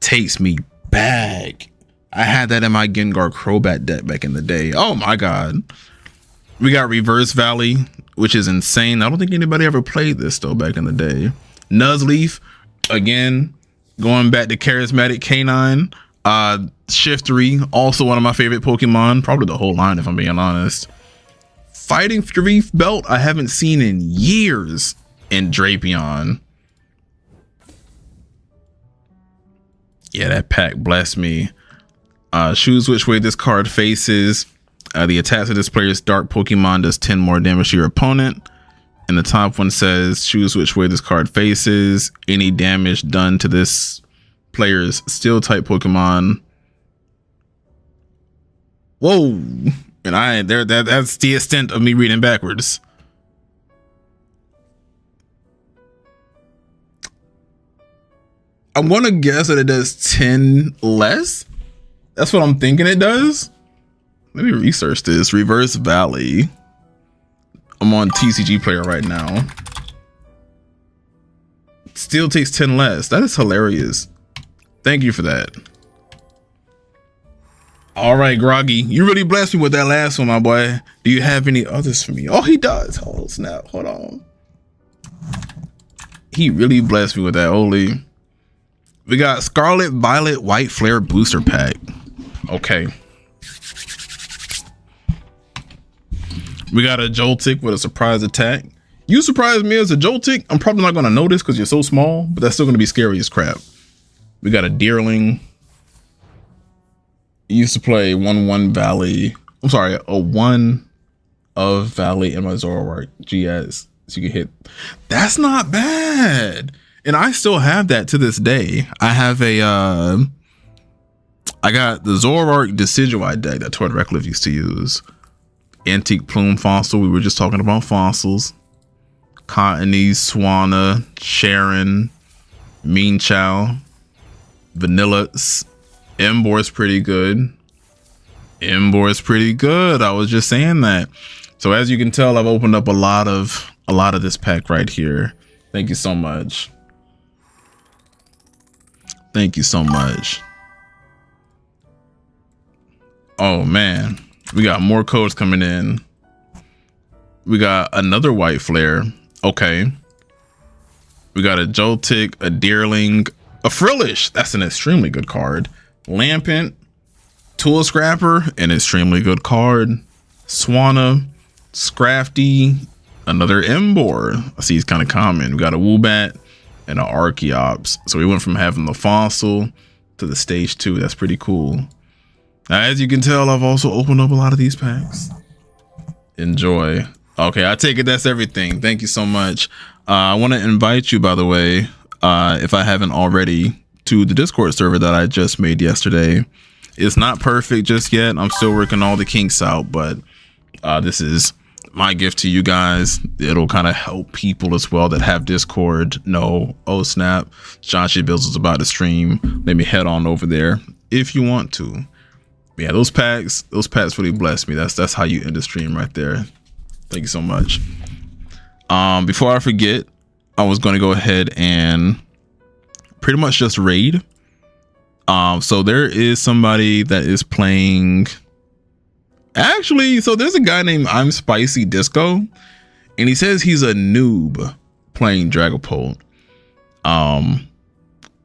Takes me back. I had that in my Gengar Crobat deck back in the day. Oh my god. We got Reverse Valley, which is insane. I don't think anybody ever played this though back in the day. Nuzleaf, again, going back to Charismatic Canine. Shiftry, also one of my favorite Pokemon. Probably the whole line if I'm being honest. Fighting Fury Belt, I haven't seen in years in Drapion. Yeah, that pack blessed me. Choose which way this card faces. The attack of this player's dark Pokemon does 10 more damage to your opponent. And the top one says choose which way this card faces. Any damage done to this player's steel type Pokemon. Whoa. And that's the extent of me reading backwards. I'm gonna guess that it does 10 less. That's what I'm thinking it does. Let me research this. Reverse Valley. I'm on TCG Player right now. Still takes 10 less. That is hilarious. Thank you for that. All right, Groggy, you really blessed me with that last one, my boy. Do you have any others for me? Oh, he does. Oh, snap. Hold on. He really blessed me with that. Holy. We got Scarlet Violet White Flare Booster Pack. Okay. We got a Joltik with a surprise attack. You surprised me as a Joltik. I'm probably not going to notice because you're so small, but that's still going to be scary as crap. We got a Deerling. Used to play 1/1 Valley. I'm sorry, a 1 of Valley in my Zoroark GS. So you can hit. That's not bad. And I still have that to this day. I have a I got the Zoroark Decidueye deck that Todd Reckliffe used to use. Antique Plume Fossil. We were just talking about fossils. Cottony, Swanna, Sharon, Mean Chow, Vanilla. Embor's pretty good. Embor's pretty good. I was just saying that. So as you can tell, I've opened up a lot of this pack right here. Thank you so much. Thank you so much. Oh man, we got more codes coming in. We got another White Flare. Okay. We got a Joltik, a Deerling, a Frillish. That's an extremely good card. Lampent, Tool Scrapper, an extremely good card. Swanna, Scrafty, another Embor. I see he's kind of common. We got a Woobat and an Archeops. So we went from having the fossil to the stage 2. That's pretty cool. Now, as you can tell, I've also opened up a lot of these packs. Enjoy. Okay, I take it that's everything. Thank you so much. I want to invite you, by the way, if I haven't already, to the Discord server that I just made yesterday. It's not perfect just yet. I'm still working all the kinks out, but this is my gift to you guys. It'll kind of help people as well that have Discord know, oh snap, John Shit Bills is about to stream. Let me head on over there if you want to. But yeah, those packs really blessed me. That's how you end the stream right there. Thank you so much. Before I forget, I was going to go ahead and pretty much just raid. So there is somebody that is playing. Actually, so there's a guy named I'm Spicy Disco, and he says he's a noob playing Dragapult.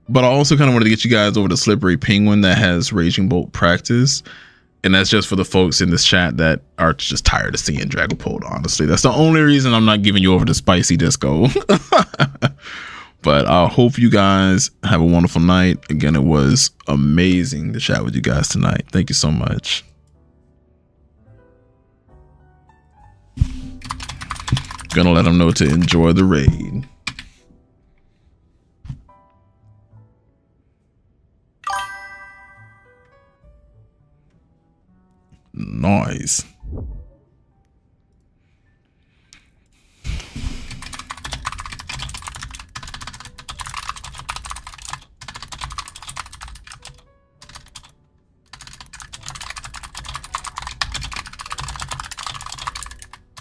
But I also kind of wanted to get you guys over to Slippery Penguin that has Raging Bolt practice. And that's just for the folks in this chat that are just tired of seeing Dragapult, honestly. That's the only reason I'm not giving you over to Spicy Disco. But I hope you guys have a wonderful night. Again, it was amazing to chat with you guys tonight. Thank you so much. Gonna let them know to enjoy the raid. Nice.